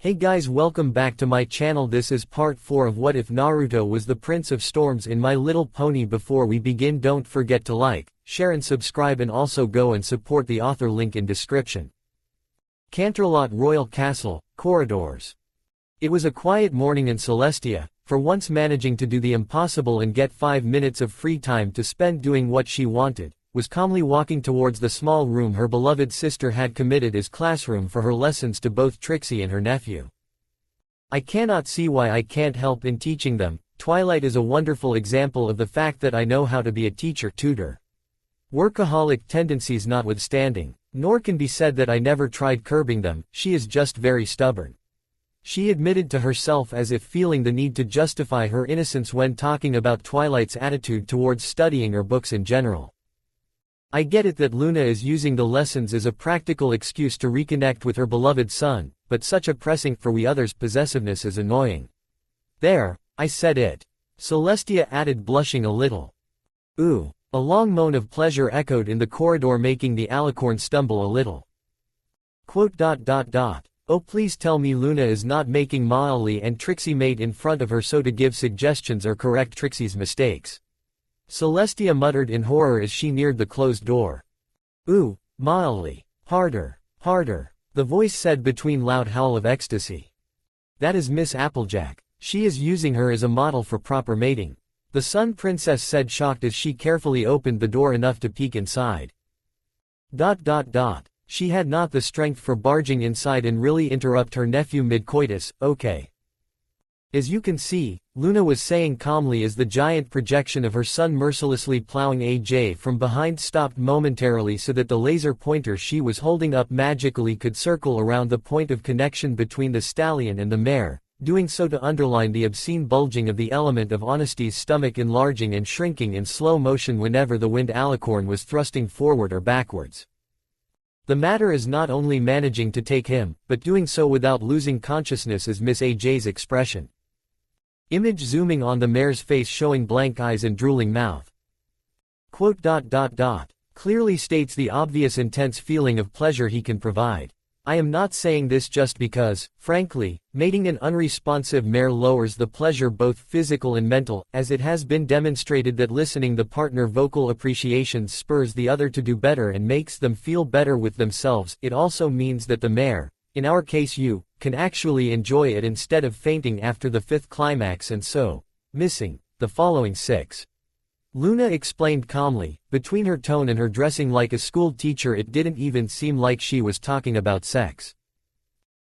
Hey guys, welcome back to my channel. This is part 4 of What If Naruto Was the Prince of Storms in My Little Pony. Before we begin, don't forget to like, share and subscribe, and also go and support the author, link in description. Canterlot Royal Castle, Corridors. It was a quiet morning, and Celestia, for once managing to do the impossible and get 5 minutes of free time to spend doing what she wanted, was calmly walking towards the small room her beloved sister had committed as classroom for her lessons to both Trixie and her nephew. I cannot see why I can't help in teaching them. Twilight is a wonderful example of the fact that I know how to be a teacher-tutor. Workaholic tendencies notwithstanding, nor can be said that I never tried curbing them. She is just very stubborn. She admitted to herself, as if feeling the need to justify her innocence when talking about Twilight's attitude towards studying or books in general. I get it that Luna is using the lessons as a practical excuse to reconnect with her beloved son, but such a pressing for we others possessiveness is annoying. There, I said it. Celestia added, blushing a little. Ooh. A long moan of pleasure echoed in the corridor, making the alicorn stumble a little. Oh, please tell me Luna is not making Molly and Trixie mate in front of her so to give suggestions or correct Trixie's mistakes. Celestia muttered in horror as she neared the closed door. Ooh, Molly. Harder, harder, the voice said between loud howl of ecstasy. That is Miss Applejack. She is using her as a model for proper mating. The Sun Princess said, shocked as she carefully opened the door enough to peek inside. She had not the strength for barging inside and really interrupt her nephew mid-coitus. Okay. As you can see, Luna was saying calmly as the giant projection of her son mercilessly plowing AJ from behind stopped momentarily so that the laser pointer she was holding up magically could circle around the point of connection between the stallion and the mare, doing so to underline the obscene bulging of the element of honesty's stomach, enlarging and shrinking in slow motion whenever the wind alicorn was thrusting forward or backwards. The matter is not only managing to take him, but doing so without losing consciousness, is Miss AJ's expression. Image zooming on the mare's face, showing blank eyes and drooling mouth. Clearly states the obvious intense feeling of pleasure he can provide. I am not saying this just because, frankly, mating an unresponsive mare lowers the pleasure, both physical and mental, as it has been demonstrated that listening the partner vocal appreciations spurs the other to do better and makes them feel better with themselves. It also means that the mare, in our case you, can actually enjoy it instead of fainting after the 5th climax and so, missing the following 6. Luna explained calmly. Between her tone and her dressing like a school teacher, it didn't even seem like she was talking about sex.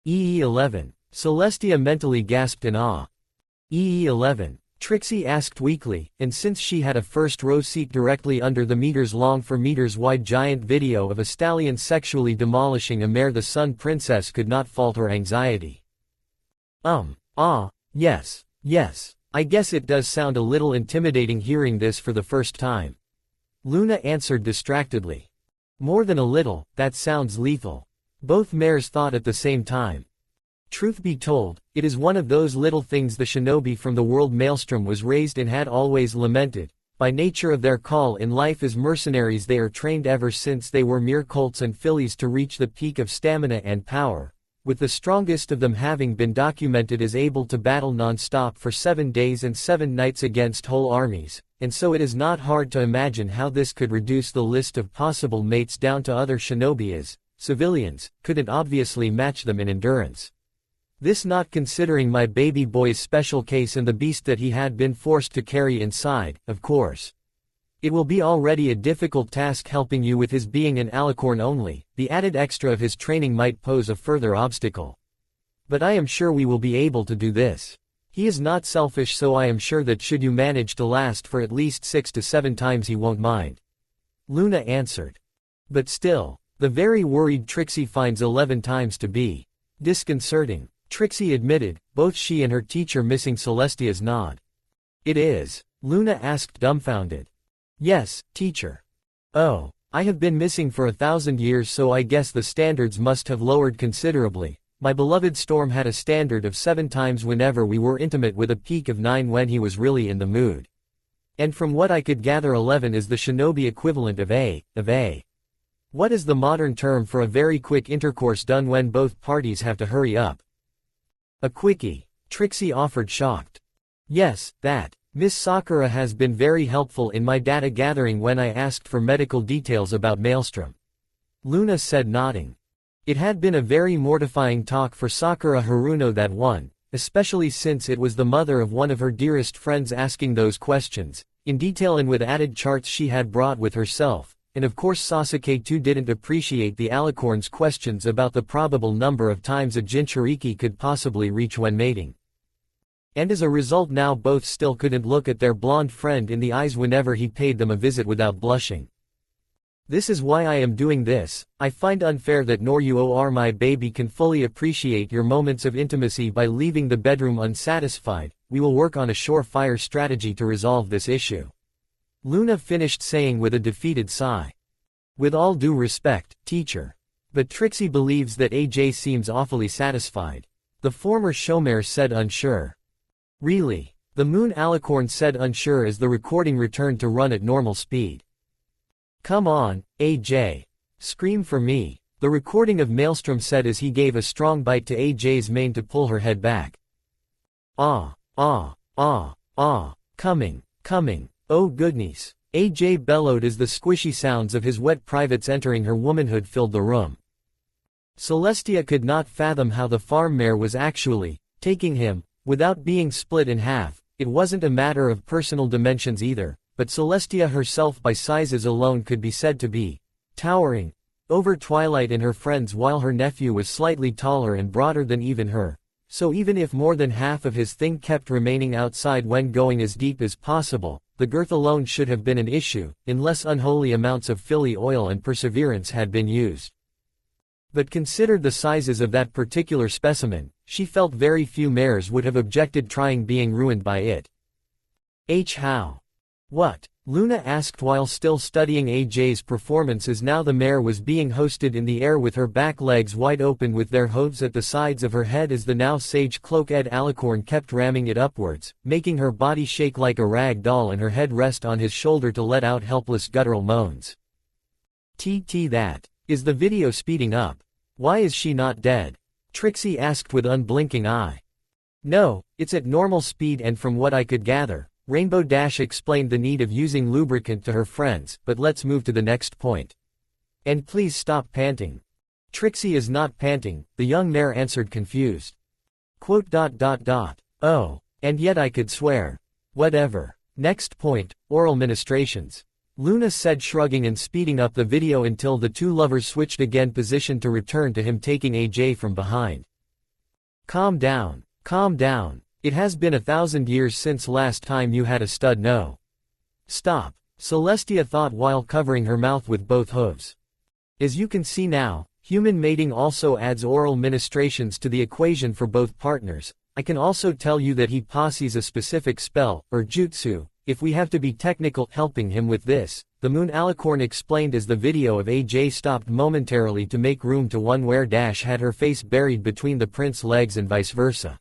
11. Celestia mentally gasped in awe. 11. Trixie asked weakly, and since she had a first-row seat directly under the meters-long for meters-wide giant video of a stallion sexually demolishing a mare, the Sun Princess could not fault her anxiety. Yes. I guess it does sound a little intimidating hearing this for the first time. Luna answered distractedly. More than a little, that sounds lethal. Both mares thought at the same time. Truth be told, it is one of those little things the shinobi from the world Maelstrom was raised in had always lamented. By nature of their call in life as mercenaries, they are trained ever since they were mere colts and fillies to reach the peak of stamina and power, with the strongest of them having been documented as able to battle non-stop for 7 days and 7 nights against whole armies, and so it is not hard to imagine how this could reduce the list of possible mates down to other shinobi, as civilians couldn't obviously match them in endurance. This not considering my baby boy's special case and the beast that he had been forced to carry inside, of course. It will be already a difficult task helping you with his being an alicorn only. The added extra of his training might pose a further obstacle. But I am sure we will be able to do this. He is not selfish, so I am sure that should you manage to last for at least 6 to 7 times he won't mind. Luna answered. But still, the very worried Trixie finds 11 times to be disconcerting. Trixie admitted, both she and her teacher missing Celestia's nod. It is? Luna asked, dumbfounded. Yes, teacher. Oh, I have been missing for 1,000 years, so I guess the standards must have lowered considerably. My beloved Storm had a standard of 7 times whenever we were intimate, with a peak of 9 when he was really in the mood. And from what I could gather, 11 is the shinobi equivalent of A. What is the modern term for a very quick intercourse done when both parties have to hurry up? A quickie, Trixie offered, shocked. Yes, that. Miss Sakura has been very helpful in my data gathering when I asked for medical details about Maelstrom. Luna said, nodding. It had been a very mortifying talk for Sakura Haruno, that one, especially since it was the mother of one of her dearest friends asking those questions, in detail and with added charts she had brought with herself, and of course Sasuke too didn't appreciate the Alicorn's questions about the probable number of times a Jinchuriki could possibly reach when mating. And as a result now both still couldn't look at their blonde friend in the eyes whenever he paid them a visit without blushing. This is why I am doing this. I find unfair that nor you or my baby can fully appreciate your moments of intimacy by leaving the bedroom unsatisfied. We will work on a surefire strategy to resolve this issue. Luna finished saying with a defeated sigh. With all due respect, teacher. But Trixie believes that AJ seems awfully satisfied. The former showmare said, unsure. Really? The Moon Alicorn said, unsure as the recording returned to run at normal speed. Come on, AJ. Scream for me, the recording of Maelstrom said as he gave a strong bite to AJ's mane to pull her head back. Ah, coming, oh goodness. AJ bellowed as the squishy sounds of his wet privates entering her womanhood filled the room. Celestia could not fathom how the farm mare was actually taking him, without being split in half. It wasn't a matter of personal dimensions either, but Celestia herself by sizes alone could be said to be towering over Twilight and her friends, while her nephew was slightly taller and broader than even her. So even if more than half of his thing kept remaining outside when going as deep as possible, the girth alone should have been an issue, unless unholy amounts of filly oil and perseverance had been used. But considered the sizes of that particular specimen, she felt very few mares would have objected trying being ruined by it. How? What? Luna asked while still studying AJ's performance as now the mare was being hoisted in the air with her back legs wide open with their hooves at the sides of her head as the now sage cloak-ed Alicorn kept ramming it upwards, making her body shake like a rag doll and her head rest on his shoulder to let out helpless guttural moans. That. Is the video speeding up? Why is she not dead? Trixie asked with unblinking eye. No, it's at normal speed, and from what I could gather, Rainbow Dash explained the need of using lubricant to her friends, but let's move to the next point. And please stop panting. Trixie is not panting, the young mare answered confused. Oh, and yet I could swear. Whatever. Next point, oral ministrations. Luna said, shrugging and speeding up the video until the two lovers switched again position to return to him taking AJ from behind. Calm down. It has been 1,000 years since last time you had a stud. No. Stop, Celestia thought while covering her mouth with both hooves. As you can see now, human mating also adds oral ministrations to the equation for both partners. I can also tell you that he posse's a specific spell, or jutsu, if we have to be technical, helping him with this, the Moon Alicorn explained as the video of AJ stopped momentarily to make room to one where Dash had her face buried between the prince's legs and vice versa.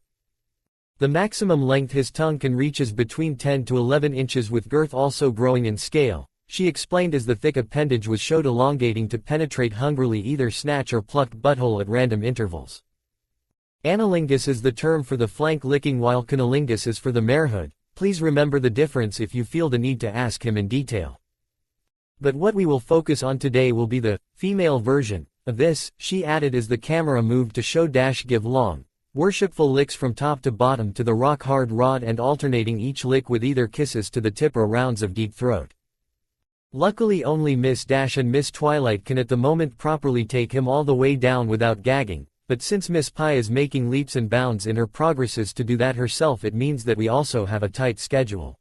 The maximum length his tongue can reach is between 10 to 11 inches with girth also growing in scale, she explained as the thick appendage was showed elongating to penetrate hungrily either snatch or plucked butthole at random intervals. Analingus is the term for the flank licking while cunnilingus is for the marehood. Please remember the difference if you feel the need to ask him in detail. But what we will focus on today will be the female version of this, she added as the camera moved to show Dash give long, worshipful licks from top to bottom to the rock-hard rod and alternating each lick with either kisses to the tip or rounds of deep throat. Luckily only Miss Dash and Miss Twilight can at the moment properly take him all the way down without gagging, but since Miss Pie is making leaps and bounds in her progresses to do that herself, it means that we also have a tight schedule.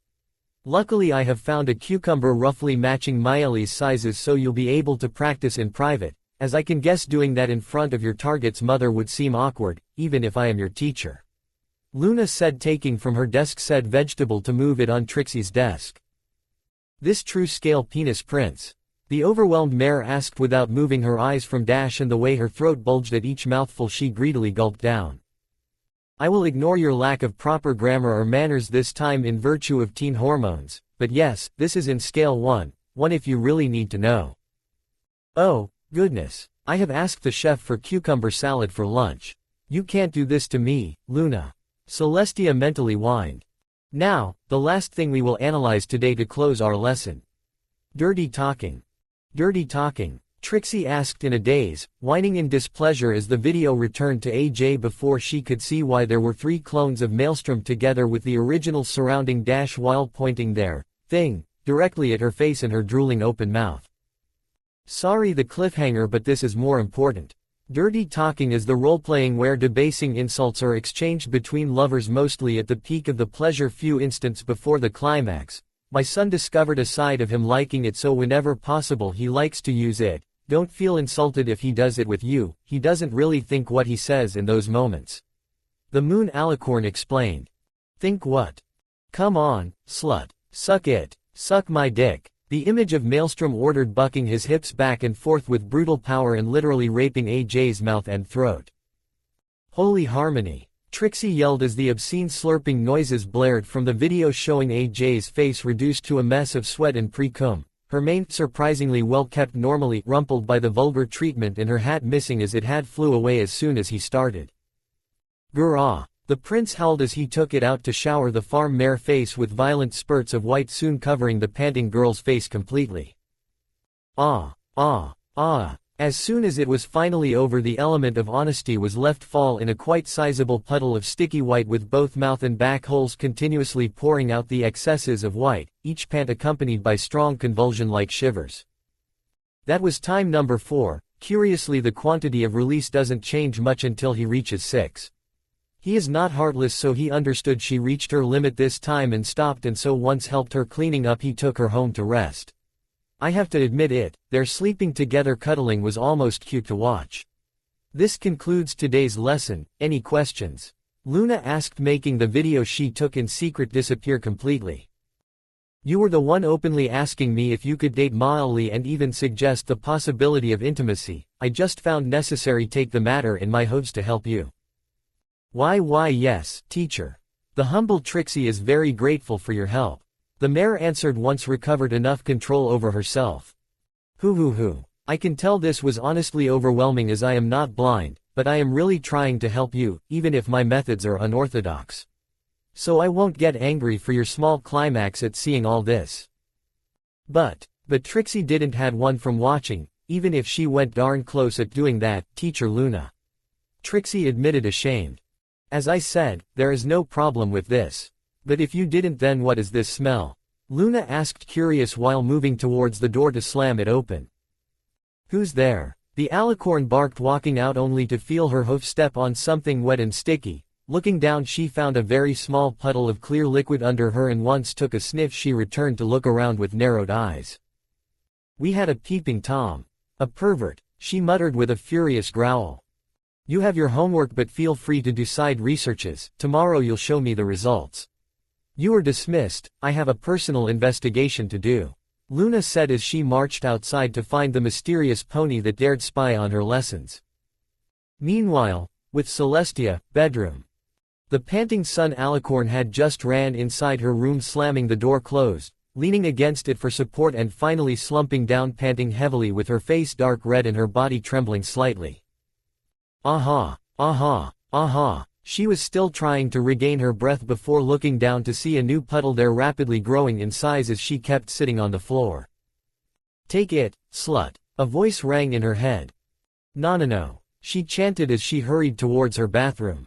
Luckily I have found a cucumber roughly matching Mayeli's sizes so you'll be able to practice in private, as I can guess doing that in front of your target's mother would seem awkward, even if I am your teacher. Luna said, taking from her desk said vegetable to move it on Trixie's desk. This true scale penis prince? The overwhelmed mare asked without moving her eyes from Dash and the way her throat bulged at each mouthful she greedily gulped down. I will ignore your lack of proper grammar or manners this time in virtue of teen hormones, but yes, this is in scale 1 if you really need to know. Oh, goodness, I have asked the chef for cucumber salad for lunch. You can't do this to me, Luna. Celestia mentally whined. Now, the last thing we will analyze today to close our lesson. Dirty talking. Dirty talking, Trixie asked in a daze, whining in displeasure as the video returned to AJ before she could see why there were 3 clones of Maelstrom together with the original surrounding dash while pointing their thing directly at her face and her drooling open mouth. Sorry the cliffhanger, but this is more important. Dirty talking is the role-playing where debasing insults are exchanged between lovers mostly at the peak of the pleasure few instants before the climax. My son discovered a side of him liking it, so whenever possible he likes to use it. Don't feel insulted if he does it with you, he doesn't really think what he says in those moments. The Moon Alicorn explained. Think what? Come on, slut. Suck it. Suck my dick. The image of Maelstrom ordered, bucking his hips back and forth with brutal power and literally raping AJ's mouth and throat. Holy harmony. Trixie yelled as the obscene slurping noises blared from the video showing AJ's face reduced to a mess of sweat and pre-cum, her mane surprisingly well kept, normally rumpled by the vulgar treatment, and her hat missing as it had flew away as soon as he started. Grrrah. The prince howled as he took it out to shower the farm mare face with violent spurts of white soon covering the panting girl's face completely. Ah. As soon as it was finally over, the element of honesty was left fall in a quite sizable puddle of sticky white, with both mouth and back holes continuously pouring out the excesses of white, each pant accompanied by strong convulsion-like shivers. That was time number 4. Curiously, the quantity of release doesn't change much until he reaches 6. He is not heartless, so he understood she reached her limit this time and stopped, and so once helped her cleaning up, he took her home to rest. I have to admit it, their sleeping together cuddling was almost cute to watch. This concludes today's lesson. Any questions? Luna asked, making the video she took in secret disappear completely. You were the one openly asking me if you could date Maali and even suggest the possibility of intimacy. I just found necessary take the matter in my hands to help you. Why yes, teacher. The humble Trixie is very grateful for your help. The mare answered, once recovered enough control over herself. Hoo. I can tell this was honestly overwhelming, as I am not blind, but I am really trying to help you, even if my methods are unorthodox. So I won't get angry for your small climax at seeing all this. But Trixie didn't had one from watching, even if she went darn close at doing that, Teacher Luna. Trixie admitted, ashamed. As I said, there is no problem with this. But if you didn't, then what is this smell? Luna asked, curious, while moving towards the door to slam it open. Who's there? The alicorn barked, walking out only to feel her hoof step on something wet and sticky. Looking down, she found a very small puddle of clear liquid under her, and once took a sniff, she returned to look around with narrowed eyes. We had a peeping Tom. A pervert, she muttered with a furious growl. You have your homework, but feel free to do side researches. Tomorrow you'll show me the results. You are dismissed. I have a personal investigation to do, Luna said as she marched outside to find the mysterious pony that dared spy on her lessons. Meanwhile, with Celestia, bedroom. The panting sun alicorn had just ran inside her room, slamming the door closed, leaning against it for support, and finally slumping down, panting heavily with her face dark red and her body trembling slightly. Aha. She was still trying to regain her breath before looking down to see a new puddle there, rapidly growing in size as she kept sitting on the floor. Take it, slut. A voice rang in her head. No, she chanted as she hurried towards her bathroom.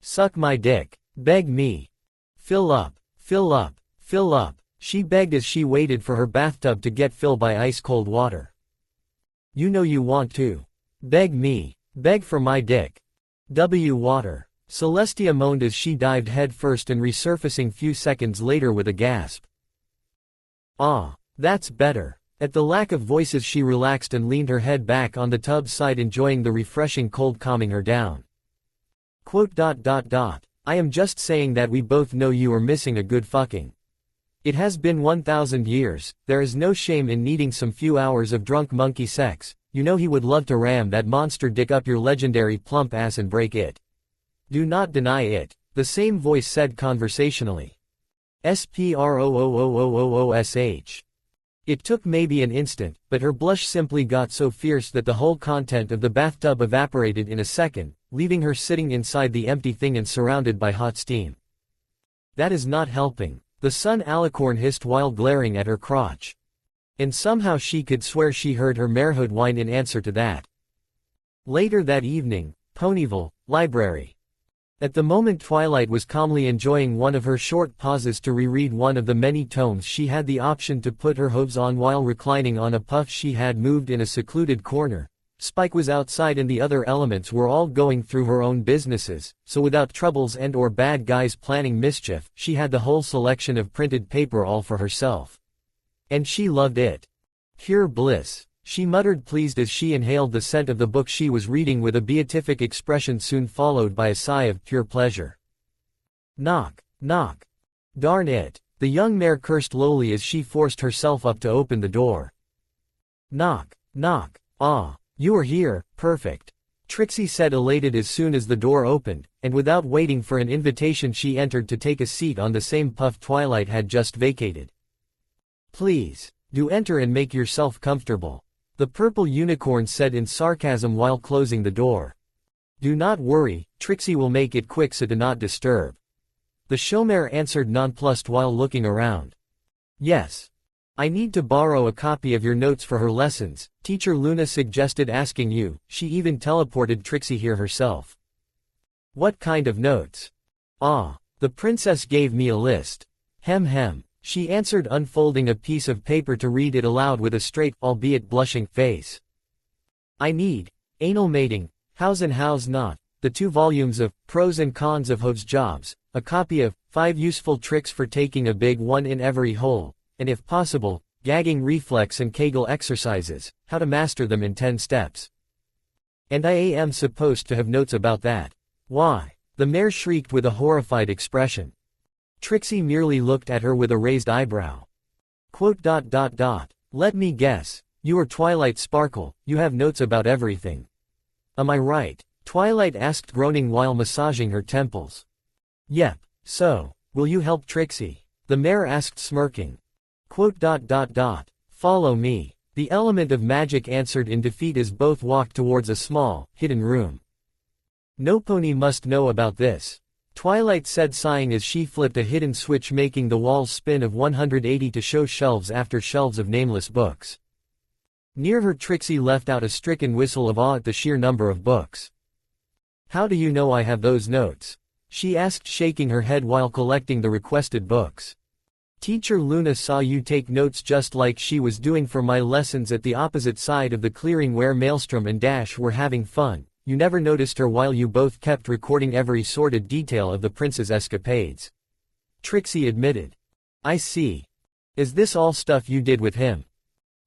Suck my dick. Beg me. Fill up, she begged as she waited for her bathtub to get filled by ice-cold water. You know you want to. Beg me. Beg for my dick. Water. Celestia moaned as she dived headfirst and resurfacing few seconds later with a gasp. Ah, that's better. At the lack of voices, she relaxed and leaned her head back on the tub side, enjoying the refreshing cold calming her down. I am just saying that we both know you are missing a good fucking. It has been 1,000 years, there is no shame in needing some few hours of drunk monkey sex. You know he would love to ram that monster dick up your legendary plump ass and break it. Do not deny it, the same voice said conversationally. SPROOOOOSH. It took maybe an instant, but her blush simply got so fierce that the whole content of the bathtub evaporated in a second, leaving her sitting inside the empty thing and surrounded by hot steam. That is not helping, the sun alicorn hissed while glaring at her crotch. And somehow she could swear she heard her marehood whine in answer to that. Later that evening, Ponyville, library. At the moment Twilight was calmly enjoying one of her short pauses to reread one of the many tomes she had the option to put her hooves on while reclining on a puff she had moved in a secluded corner. Spike was outside and the other elements were all going through her own businesses, so without troubles and or bad guys planning mischief, she had the whole selection of printed paper all for herself. And she loved it. Pure bliss. She muttered pleased as she inhaled the scent of the book she was reading with a beatific expression soon followed by a sigh of pure pleasure. Knock, knock. Darn it. The young mare cursed lowly as she forced herself up to open the door. Knock, knock. Ah, you are here, perfect. Trixie said elated as soon as the door opened, and without waiting for an invitation she entered to take a seat on the same puff Twilight had just vacated. Please, do enter and make yourself comfortable. The purple unicorn said in sarcasm while closing the door. Do not worry, Trixie will make it quick so do not disturb. The showmare answered nonplussed while looking around. Yes. I need to borrow a copy of your notes for her lessons, Teacher Luna suggested asking you. She even teleported Trixie here herself. What kind of notes? Ah, the princess gave me a list. Hem. She answered unfolding a piece of paper to read it aloud with a straight, albeit blushing, face. I need, anal mating, hows and hows not, the 2 volumes of, Pros and Cons of Hove's Jobs, a copy of, 5 Useful Tricks for Taking a Big One in Every Hole, and if possible, Gagging Reflex and Kegel Exercises, how to master them in 10 steps. And I am supposed to have notes about that. Why? The mare shrieked with a horrified expression. Trixie merely looked at her with a raised eyebrow. Let me guess, you are Twilight Sparkle, you have notes about everything. Am I right? Twilight asked groaning while massaging her temples. Yep, so, will you help Trixie? The mare asked smirking. Follow me. The element of magic answered in defeat as both walked towards a small, hidden room. No pony must know about this. Twilight said sighing as she flipped a hidden switch making the walls spin of 180 to show shelves after shelves of nameless books. Near her Trixie left out a stricken whistle of awe at the sheer number of books. How do you know I have those notes? She asked shaking her head while collecting the requested books. Teacher Luna saw you take notes just like she was doing for my lessons at the opposite side of the clearing where Maelstrom and Dash were having fun. You never noticed her while you both kept recording every sordid detail of the prince's escapades. Trixie admitted. I see. Is this all stuff you did with him?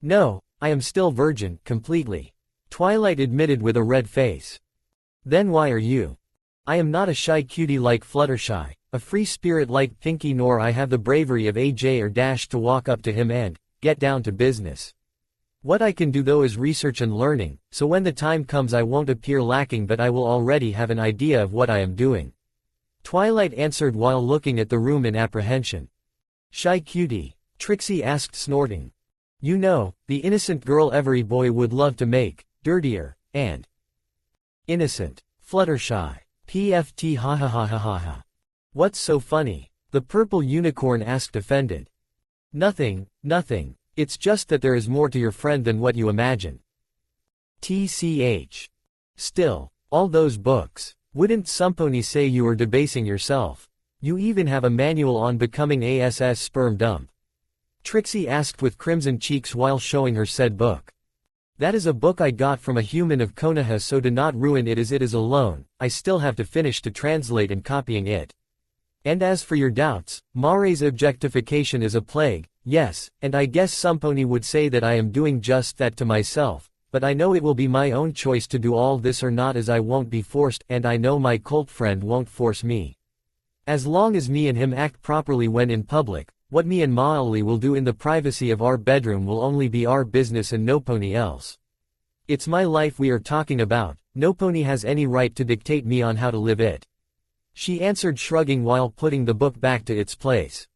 No, I am still virgin, completely. Twilight admitted with a red face. Then why are you? I am not a shy cutie like Fluttershy, a free spirit like Pinkie, nor I have the bravery of AJ or Dash to walk up to him and get down to business. What I can do though is research and learning, so when the time comes I won't appear lacking but I will already have an idea of what I am doing. Twilight answered while looking at the room in apprehension. Shy cutie? Trixie asked snorting. You know, the innocent girl every boy would love to make, dirtier, and innocent. Fluttershy. PFT ha ha ha ha ha ha. What's so funny? The purple unicorn asked offended. Nothing. It's just that there is more to your friend than what you imagine. TCH. Still, all those books. Wouldn't Sumpony say you are debasing yourself? You even have a manual on becoming ASS sperm dump. Trixie asked with crimson cheeks while showing her said book. That is a book I got from a human of Konoha, so do not ruin it as it is alone. I still have to finish to translate and copying it. And as for your doubts, Mare's objectification is a plague. Yes, and I guess Sumpony would say that I am doing just that to myself, but I know it will be my own choice to do all this or not as I won't be forced and I know my cult friend won't force me. As long as me and him act properly when in public, what me and Maoli will do in the privacy of our bedroom will only be our business and no pony else. It's my life we are talking about, no pony has any right to dictate me on how to live it. She answered shrugging while putting the book back to its place.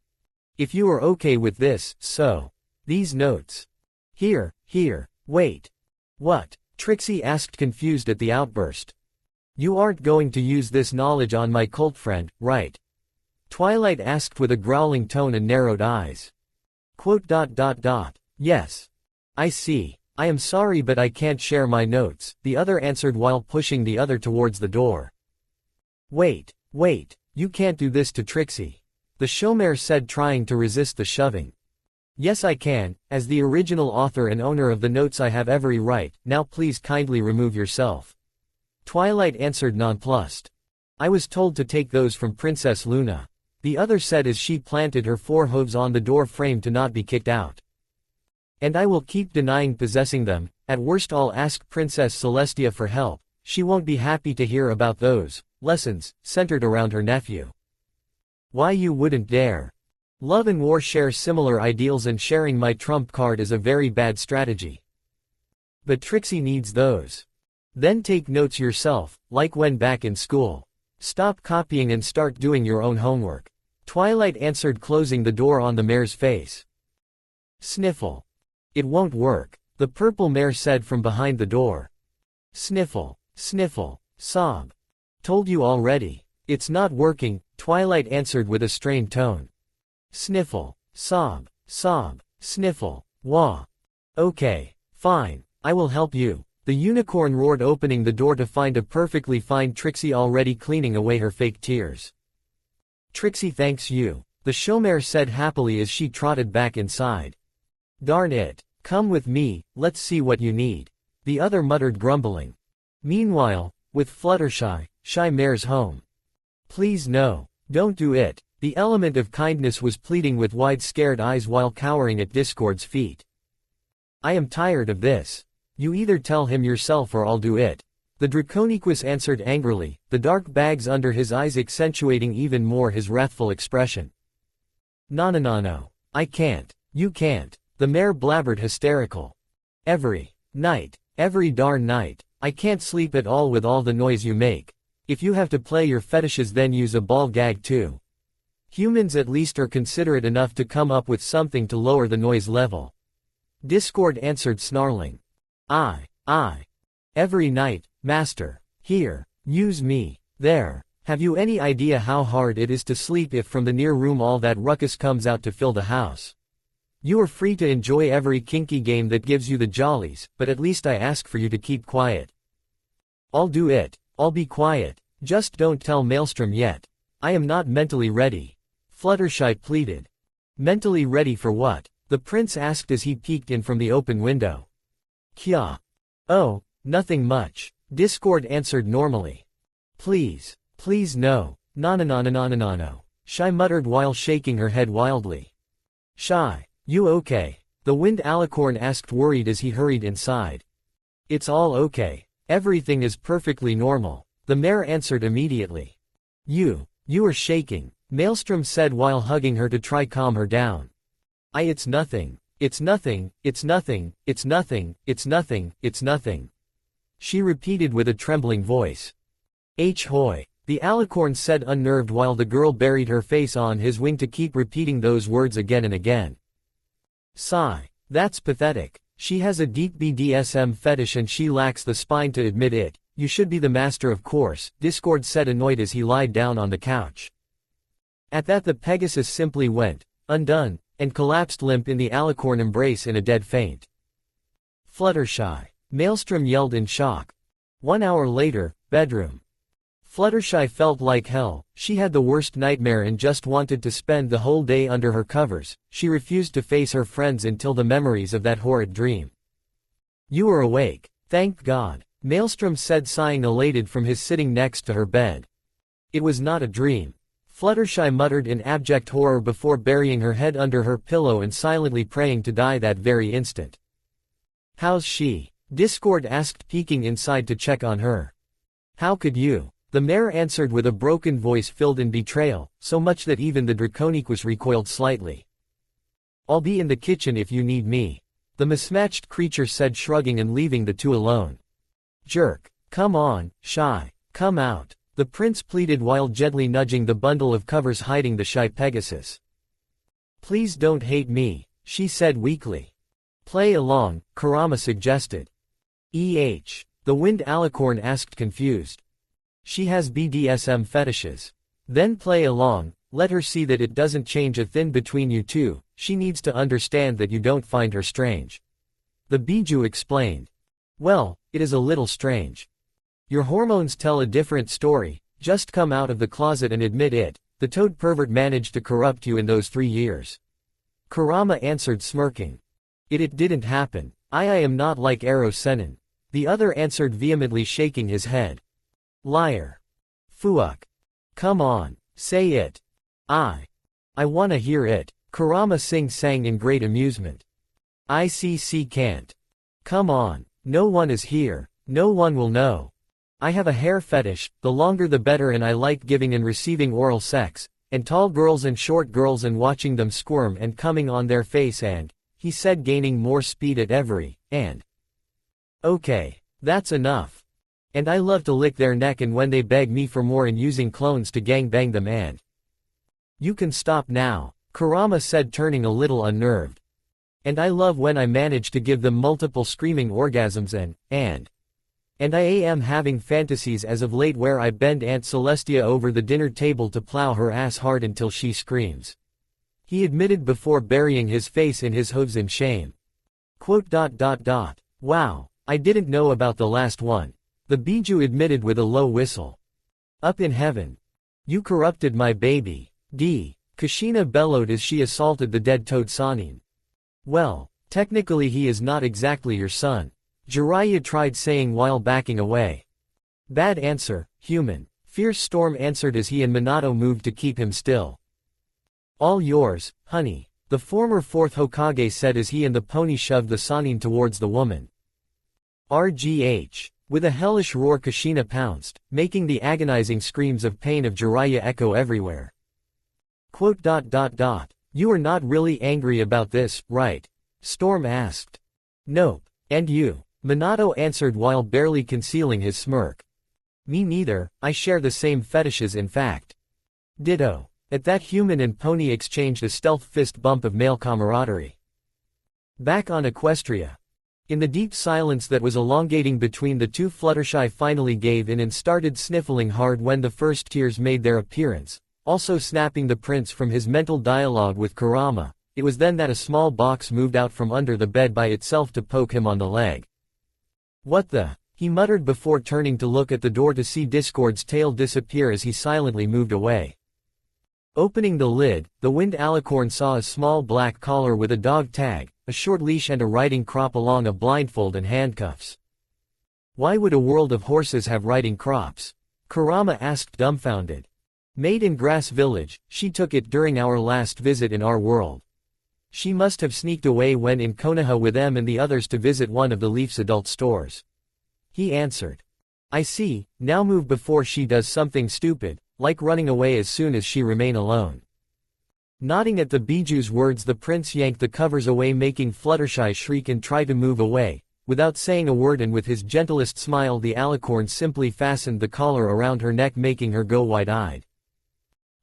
If you are okay with this, so. These notes. Here, wait. What? Trixie asked confused at the outburst. You aren't going to use this knowledge on my cult friend, right? Twilight asked with a growling tone and narrowed eyes. Quote. Yes. I see. I am sorry but I can't share my notes, the other answered while pushing the other towards the door. Wait, you can't do this to Trixie. The showmare said, trying to resist the shoving. Yes I can, as the original author and owner of the notes I have every right, now please kindly remove yourself. Twilight answered nonplussed. I was told to take those from Princess Luna. The other said as she planted her forehooves on the door frame to not be kicked out. And I will keep denying possessing them, at worst I'll ask Princess Celestia for help, she won't be happy to hear about those lessons, centered around her nephew. Why you wouldn't dare. Love and war share similar ideals and sharing my trump card is a very bad strategy. But Trixie needs those. Then take notes yourself, like when back in school. Stop copying and start doing your own homework. Twilight answered, closing the door on the mare's face. Sniffle. It won't work, the purple mare said from behind the door. Sniffle, sob. Told you already. It's not working, Twilight answered with a strained tone. Sniffle, sob, sniffle, wah. Okay, fine, I will help you. The unicorn roared, opening the door to find a perfectly fine Trixie already cleaning away her fake tears. Trixie thanks you, the showmare said happily as she trotted back inside. Darn it. Come with me, let's see what you need. The other muttered, grumbling. Meanwhile, with Fluttershy, Shy Mare's home. Please no, don't do it. The element of kindness was pleading with wide scared eyes while cowering at Discord's feet. I am tired of this. You either tell him yourself or I'll do it. The Draconequus answered angrily, the dark bags under his eyes accentuating even more his wrathful expression. No, I can't. You can't. The mare blabbered, hysterical. Every night, every darn night, I can't sleep at all with all the noise you make. If you have to play your fetishes then use a ball gag too. Humans at least are considerate enough to come up with something to lower the noise level. Discord answered, snarling. I. Every night, master. Here, use me. There. Have you any idea how hard it is to sleep if from the near room all that ruckus comes out to fill the house? You are free to enjoy every kinky game that gives you the jollies, but at least I ask for you to keep quiet. I'll do it. I'll be quiet. Just don't tell Maelstrom yet. I am not mentally ready. Fluttershy pleaded. Mentally ready for what? The prince asked as he peeked in from the open window. Kya. Oh, nothing much. Discord answered normally. Please no. No. Shy muttered while shaking her head wildly. Shy. You okay? The wind alicorn asked, worried as he hurried inside. It's all okay. Everything is perfectly normal. The mare answered immediately. You are shaking, Maelstrom said while hugging her to try calm her down. It's nothing. It's nothing. She repeated with a trembling voice. Hoy. The alicorn said, unnerved, while the girl buried her face on his wing to keep repeating those words again and again. Sigh. That's pathetic. She has a deep BDSM fetish and she lacks the spine to admit it. You should be the master, of course, Discord said, annoyed as he lied down on the couch. At that the Pegasus simply went undone, and collapsed limp in the alicorn embrace in a dead faint. Fluttershy. Maelstrom yelled in shock. 1 hour later, bedroom. Fluttershy felt like hell. She had the worst nightmare and just wanted to spend the whole day under her covers. She refused to face her friends until the memories of that horrid dream. You are awake. Thank God, Maelstrom said, sighing elated from his sitting next to her bed. It was not a dream. Fluttershy muttered in abject horror before burying her head under her pillow and silently praying to die that very instant. How's she? Discord asked, peeking inside to check on her. How could you? The mare answered with a broken voice filled in betrayal, so much that even the Draconequus recoiled slightly. I'll be in the kitchen if you need me, the mismatched creature said, shrugging and leaving the two alone. Jerk. Come on, Shy. Come out, the prince pleaded while gently nudging the bundle of covers hiding the shy Pegasus. Please don't hate me, she said weakly. Play along, Kurama suggested. The wind alicorn asked, confused. She has BDSM fetishes. Then play along, let her see that it doesn't change a thing between you two, she needs to understand that you don't find her strange. The Bijou explained. Well, it is a little strange. Your hormones tell a different story, just come out of the closet and admit it, the toad pervert managed to corrupt you in those 3 years. Kurama answered smirking. It didn't happen, I am not like Ero Sennin. The other answered vehemently shaking his head. Liar. Fuck. Come on, say it. I wanna hear it, Kurama sang in great amusement. ICC can't. Come on, no one is here, no one will know. I have a hair fetish, the longer the better, and I like giving and receiving oral sex, and tall girls and short girls and watching them squirm and coming on their face and, he said, gaining more speed at every, and. Okay, that's enough. And I love to lick their neck and when they beg me for more and using clones to gangbang them and. You can stop now, Kurama said, turning a little unnerved. And I love when I manage to give them multiple screaming orgasms and I am having fantasies as of late where I bend Aunt Celestia over the dinner table to plow her ass hard until she screams. He admitted before burying his face in his hooves in shame. Wow, I didn't know about the last one. The Bijou admitted with a low whistle. Up in heaven. You corrupted my baby. Kushina bellowed as she assaulted the dead toad Sanin. Well, technically he is not exactly your son, Jiraiya tried saying while backing away. Bad answer, human, Fierce Storm answered as he and Minato moved to keep him still. All yours, honey, the former fourth Hokage said as he and the pony shoved the Sanin towards the woman. RGH. With a hellish roar Kushina pounced, making the agonizing screams of pain of Jiraiya echo everywhere. You are not really angry about this, right? Storm asked. Nope. And you? Minato answered while barely concealing his smirk. Me neither, I share the same fetishes in fact. Ditto. At that human and pony exchanged a stealth fist bump of male camaraderie. Back on Equestria. In the deep silence that was elongating between the two, Fluttershy finally gave in and started sniffling hard when the first tears made their appearance, also snapping the prince from his mental dialogue with Kurama. It was then that a small box moved out from under the bed by itself to poke him on the leg. What the? He muttered before turning to look at the door to see Discord's tail disappear as he silently moved away. Opening the lid, the Wind Alicorn saw a small black collar with a dog tag, a short leash and a riding crop along a blindfold and handcuffs. Why would a world of horses have riding crops? Kurama asked dumbfounded. Made in Grass Village, she took it during our last visit in our world. She must have sneaked away when in Konoha with them and the others to visit one of the Leaf's adult stores. He answered. I see, now move before she does something stupid, like running away as soon as she remain alone. Nodding at the Bijou's words, the prince yanked the covers away, making Fluttershy shriek and try to move away. Without saying a word and with his gentlest smile, the Alicorn simply fastened the collar around her neck, making her go wide-eyed.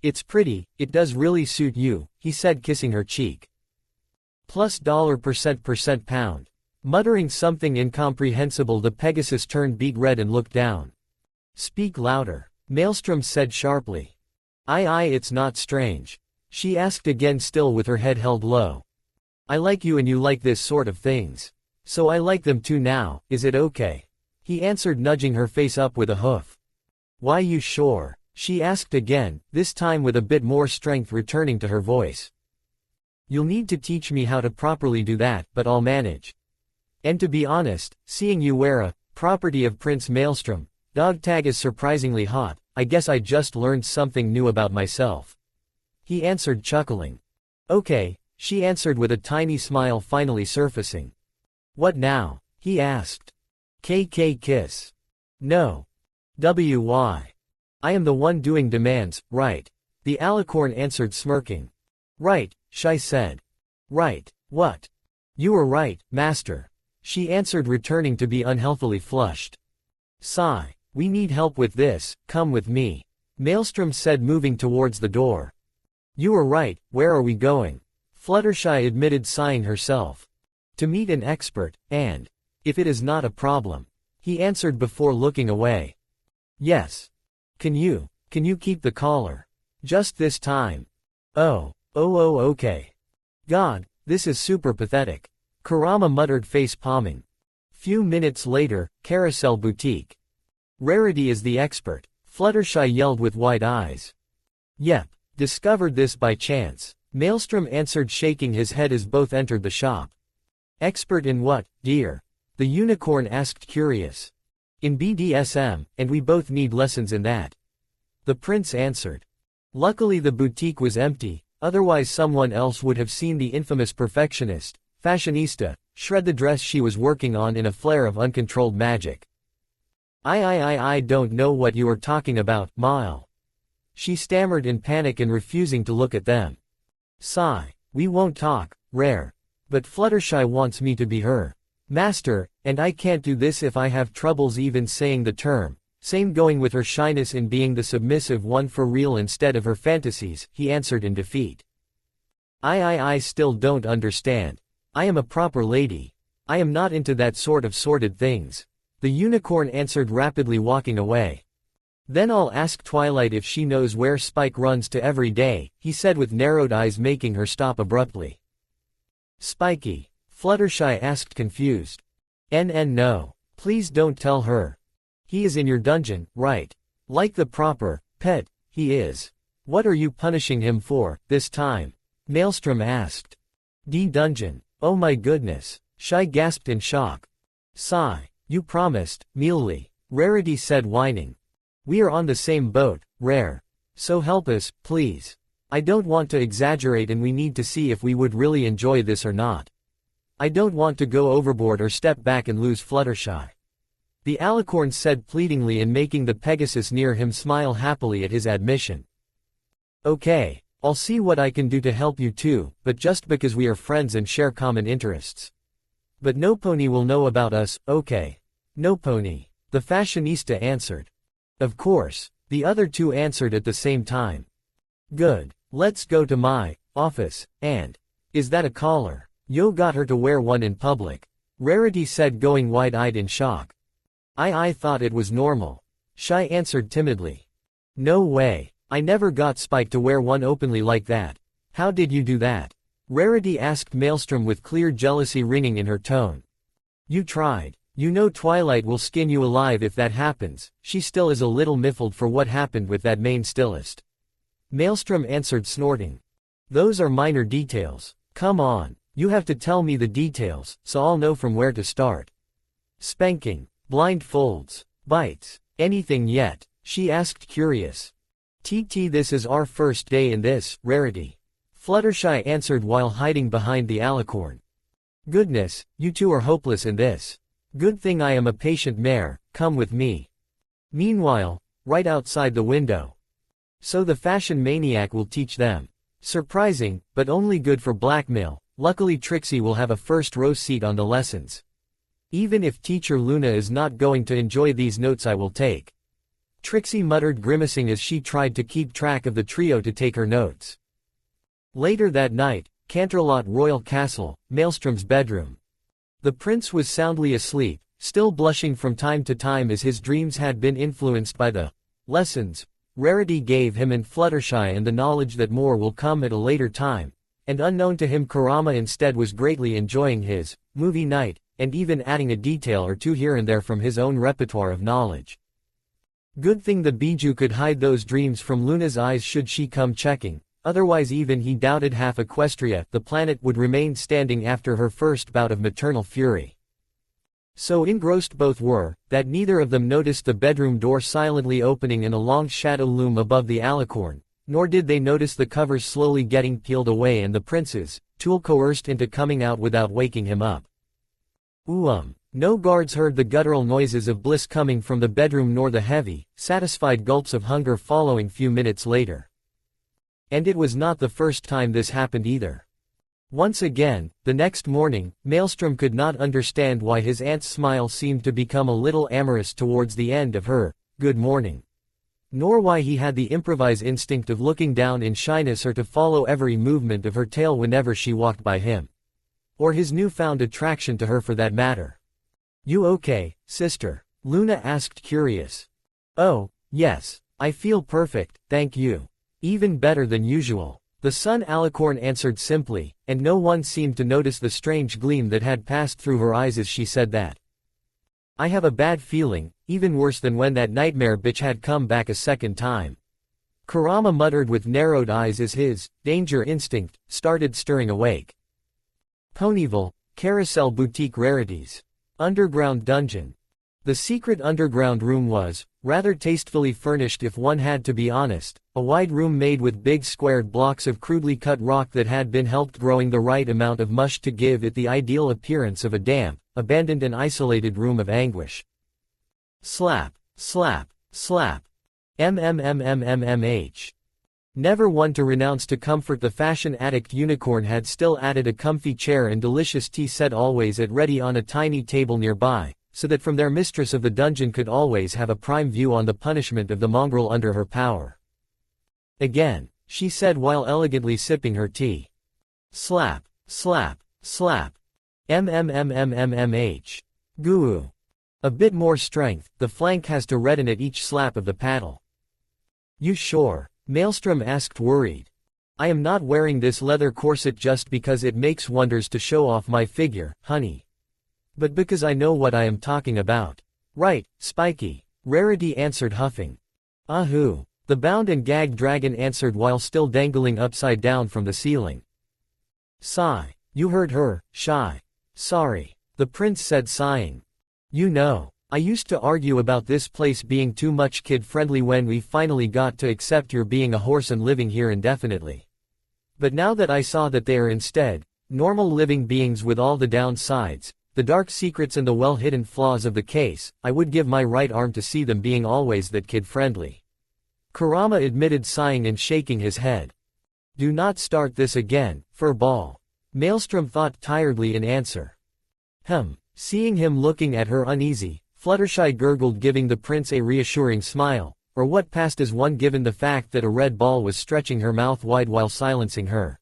It's pretty, it does really suit you, he said, kissing her cheek. Plus $% pound. Muttering something incomprehensible, the Pegasus turned beet red and looked down. Speak louder, Maelstrom said sharply. Aye, it's not strange. She asked again, still with her head held low. I like you and you like this sort of things. So I like them too now, is it okay? He answered, nudging her face up with a hoof. Why, you sure? She asked again, this time with a bit more strength returning to her voice. You'll need to teach me how to properly do that, but I'll manage. And to be honest, seeing you wear a property of Prince Maelstrom dog tag is surprisingly hot. I guess I just learned something new about myself. He answered, chuckling. Okay, she answered with a tiny smile finally surfacing. What now? He asked. KK kiss. No. WY. I am the one doing demands, right? The Alicorn answered, smirking. Right, Shy said. Right, what? You were right, master. She answered, returning to be unhealthily flushed. Sigh. We need help with this, come with me. Maelstrom said, moving towards the door. You were right, where are we going? Fluttershy admitted, sighing herself. To meet an expert, and if it is not a problem. He answered before looking away. Yes. Can you keep the collar? Just this time. Oh, okay. God, this is super pathetic. Kurama muttered, face palming. Few minutes later, Carousel Boutique. Rarity is the expert, Fluttershy yelled with wide eyes. Yep, discovered this by chance, Maelstrom answered, shaking his head as both entered the shop. Expert in what, dear? The unicorn asked, curious. In BDSM, and we both need lessons in that. The prince answered. Luckily the boutique was empty, otherwise someone else would have seen the infamous perfectionist, fashionista, shred the dress she was working on in a flare of uncontrolled magic. I don't know what you are talking about, Mael. She stammered in panic and refusing to look at them. Sigh, we won't talk, Rare. But Fluttershy wants me to be her master, and I can't do this if I have troubles even saying the term. Same going with her shyness in being the submissive one for real instead of her fantasies, he answered in defeat. I still don't understand. I am a proper lady. I am not into that sort of sordid things. The unicorn answered, rapidly walking away. Then I'll ask Twilight if she knows where Spike runs to every day, he said with narrowed eyes, making her stop abruptly. Spiky? Fluttershy asked, confused. No. Please don't tell her. He is in your dungeon, right? Like the proper pet, he is. What are you punishing him for, this time? Maelstrom asked. Dungeon. Oh my goodness. Shy gasped in shock. Sigh. You promised, Mealy. Rarity said, whining. We are on the same boat, Rare. So help us, please. I don't want to exaggerate, and we need to see if we would really enjoy this or not. I don't want to go overboard or step back and lose Fluttershy. The alicorn said pleadingly, and making the Pegasus near him smile happily at his admission. Okay, I'll see what I can do to help you too, but just because we are friends and share common interests. But no pony will know about us, okay? No pony. The fashionista answered. Of course, the other two answered at the same time. Good. Let's go to my office, and is that a collar? Yo got her to wear one in public. Rarity said, going wide-eyed in shock. I thought it was normal. Shy answered timidly. No way. I never got Spike to wear one openly like that. How did you do that? Rarity asked Maelstrom with clear jealousy ringing in her tone. You tried. You know Twilight will skin you alive if that happens. She still is a little miffled for what happened with that main stylist. Maelstrom answered, snorting. Those are minor details. Come on. You have to tell me the details, so I'll know from where to start. Spanking, blindfolds, bites, anything yet? She asked, curious. This is our first day in this, Rarity. Fluttershy answered while hiding behind the alicorn. Goodness, you two are hopeless in this. Good thing I am a patient mare, come with me. Meanwhile, right outside the window. So the fashion maniac will teach them. Surprising, but only good for blackmail. Luckily Trixie will have a first row seat on the lessons. Even if Teacher Luna is not going to enjoy these notes, I will take. Trixie muttered, grimacing as she tried to keep track of the trio to take her notes. Later that night, Canterlot Royal Castle, Maelstrom's bedroom. The prince was soundly asleep, still blushing from time to time as his dreams had been influenced by the lessons Rarity gave him and Fluttershy, and the knowledge that more will come at a later time. And unknown to him, Kurama instead was greatly enjoying his movie night, and even adding a detail or two here and there from his own repertoire of knowledge. Good thing the Bijou could hide those dreams from Luna's eyes should she come checking, otherwise even he doubted half Equestria, the planet, would remain standing after her first bout of maternal fury. So engrossed both were, that neither of them noticed the bedroom door silently opening and a long shadow loom above the alicorn. Nor did they notice the covers slowly getting peeled away and the prince's tool coerced into coming out without waking him up. No guards heard the guttural noises of bliss coming from the bedroom, nor the heavy, satisfied gulps of hunger following few minutes later. And it was not the first time this happened either. Once again, the next morning, Maelstrom could not understand why his aunt's smile seemed to become a little amorous towards the end of her good morning. Nor why he had the improvised instinct of looking down in shyness or to follow every movement of her tail whenever she walked by him. Or his newfound attraction to her for that matter. You okay, sister? Luna asked, curious. Oh, yes, I feel perfect, thank you. Even better than usual. The sun alicorn answered simply, and no one seemed to notice the strange gleam that had passed through her eyes as she said that. I have a bad feeling, even worse than when that nightmare bitch had come back a second time. Kurama muttered with narrowed eyes as his danger instinct started stirring awake. Ponyville, Carousel Boutique Rarities. Underground Dungeon. The secret underground room was, rather tastefully furnished if one had to be honest, a wide room made with big squared blocks of crudely cut rock that had been helped growing the right amount of mush to give it the ideal appearance of a damp, abandoned and isolated room of anguish. Slap, slap, slap. MMMMMMH. Never one to renounce to comfort the fashion addict unicorn had still added a comfy chair and delicious tea set always at ready on a tiny table nearby, so that from there mistress of the dungeon could always have a prime view on the punishment of the mongrel under her power. Again, she said while elegantly sipping her tea. Slap, slap, slap. MMMMMMH. Goo. A bit more strength, the flank has to redden at each slap of the paddle. You sure? Maelstrom asked worried. I am not wearing this leather corset just because it makes wonders to show off my figure, honey. But because I know what I am talking about. Right, Spiky. Rarity answered huffing. Ahoo. The bound and gagged dragon answered while still dangling upside down from the ceiling. Sigh. You heard her, shy. Sorry. The prince said sighing. You know, I used to argue about this place being too much kid-friendly when we finally got to accept your being a horse and living here indefinitely. But now that I saw that they are instead, normal living beings with all the downsides, the dark secrets and the well-hidden flaws of the case, I would give my right arm to see them being always that kid-friendly. Kurama admitted sighing and shaking his head. Do not start this again, furball. Maelstrom thought tiredly in answer. Seeing him looking at her uneasy, Fluttershy gurgled giving the prince a reassuring smile, or what passed as one given the fact that a red ball was stretching her mouth wide while silencing her.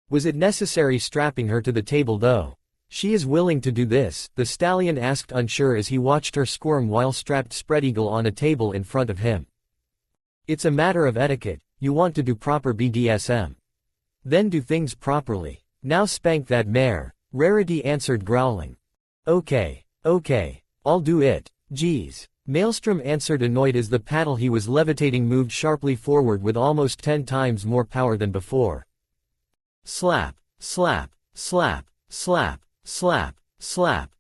Was it necessary strapping her to the table though? She is willing to do this, the stallion asked unsure as he watched her squirm while strapped spreadeagle on a table in front of him. It's a matter of etiquette, you want to do proper BDSM. Then do things properly. Now spank that mare, Rarity answered growling. Okay, I'll do it, geez. Maelstrom answered annoyed as the paddle he was levitating moved sharply forward with almost 10 times more power than before. Slap, slap, slap, slap, slap, slap.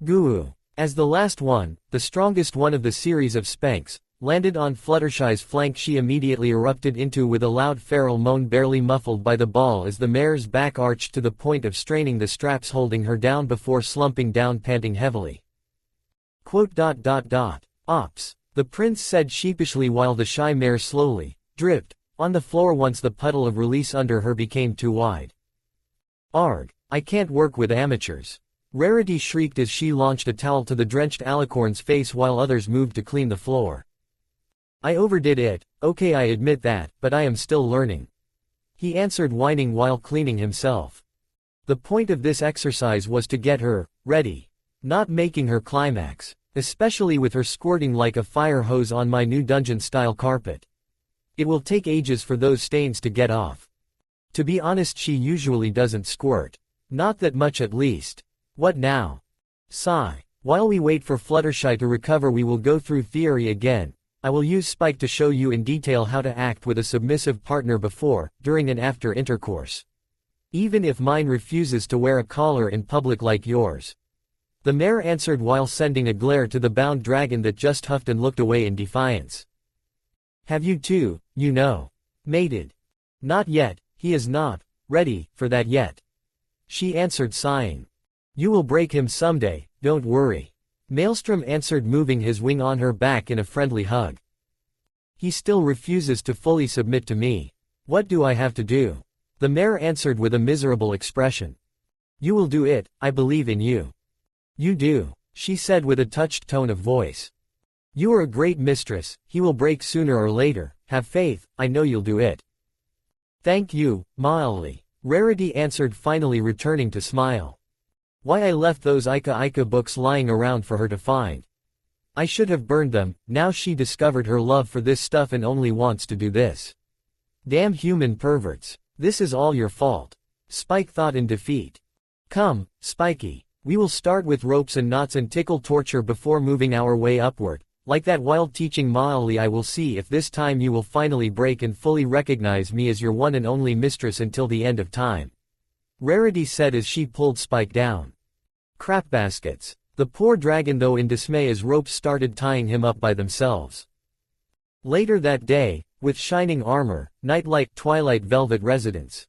Goo. As the last one, the strongest one of the series of spanks, landed on Fluttershy's flank she immediately erupted into with a loud feral moan barely muffled by the ball as the mare's back arched to the point of straining the straps holding her down before slumping down panting heavily. Ops. The prince said sheepishly while the shy mare slowly dripped on the floor once the puddle of release under her became too wide. Arg, I can't work with amateurs. Rarity shrieked as she launched a towel to the drenched alicorn's face while others moved to clean the floor. I overdid it, okay I admit that, but I am still learning. He answered whining while cleaning himself. The point of this exercise was to get her ready, not making her climax, especially with her squirting like a fire hose on my new dungeon-style carpet. It will take ages for those stains to get off. To be honest, she usually doesn't squirt. Not that much at least. What now? Sigh. While we wait for Fluttershy to recover we will go through theory again. I will use Spike to show you in detail how to act with a submissive partner before, during and after intercourse. Even if mine refuses to wear a collar in public like yours. The mare answered while sending a glare to the bound dragon that just huffed and looked away in defiance. Have you two, mated? Not yet, he is not ready for that yet. She answered sighing. You will break him someday, don't worry. Maelstrom answered moving his wing on her back in a friendly hug. He still refuses to fully submit to me. What do I have to do? The mare answered with a miserable expression. You will do it, I believe in you. You do, she said with a touched tone of voice. You are a great mistress, he will break sooner or later, have faith, I know you'll do it. Thank you, mildly. Rarity answered finally returning to smile. Why I left those Ika books lying around for her to find. I should have burned them. Now she discovered her love for this stuff and only wants to do this. Damn human perverts. This is all your fault. Spike thought in defeat. Come, Spiky. We will start with ropes and knots and tickle torture before moving our way upward. Like that while teaching Maali, I will see if this time you will finally break and fully recognize me as your one and only mistress until the end of time. Rarity said as she pulled Spike down. Crap baskets. The poor dragon though in dismay as ropes started tying him up by themselves. Later that day, with shining armor, Nightlight Twilight Velvet residence.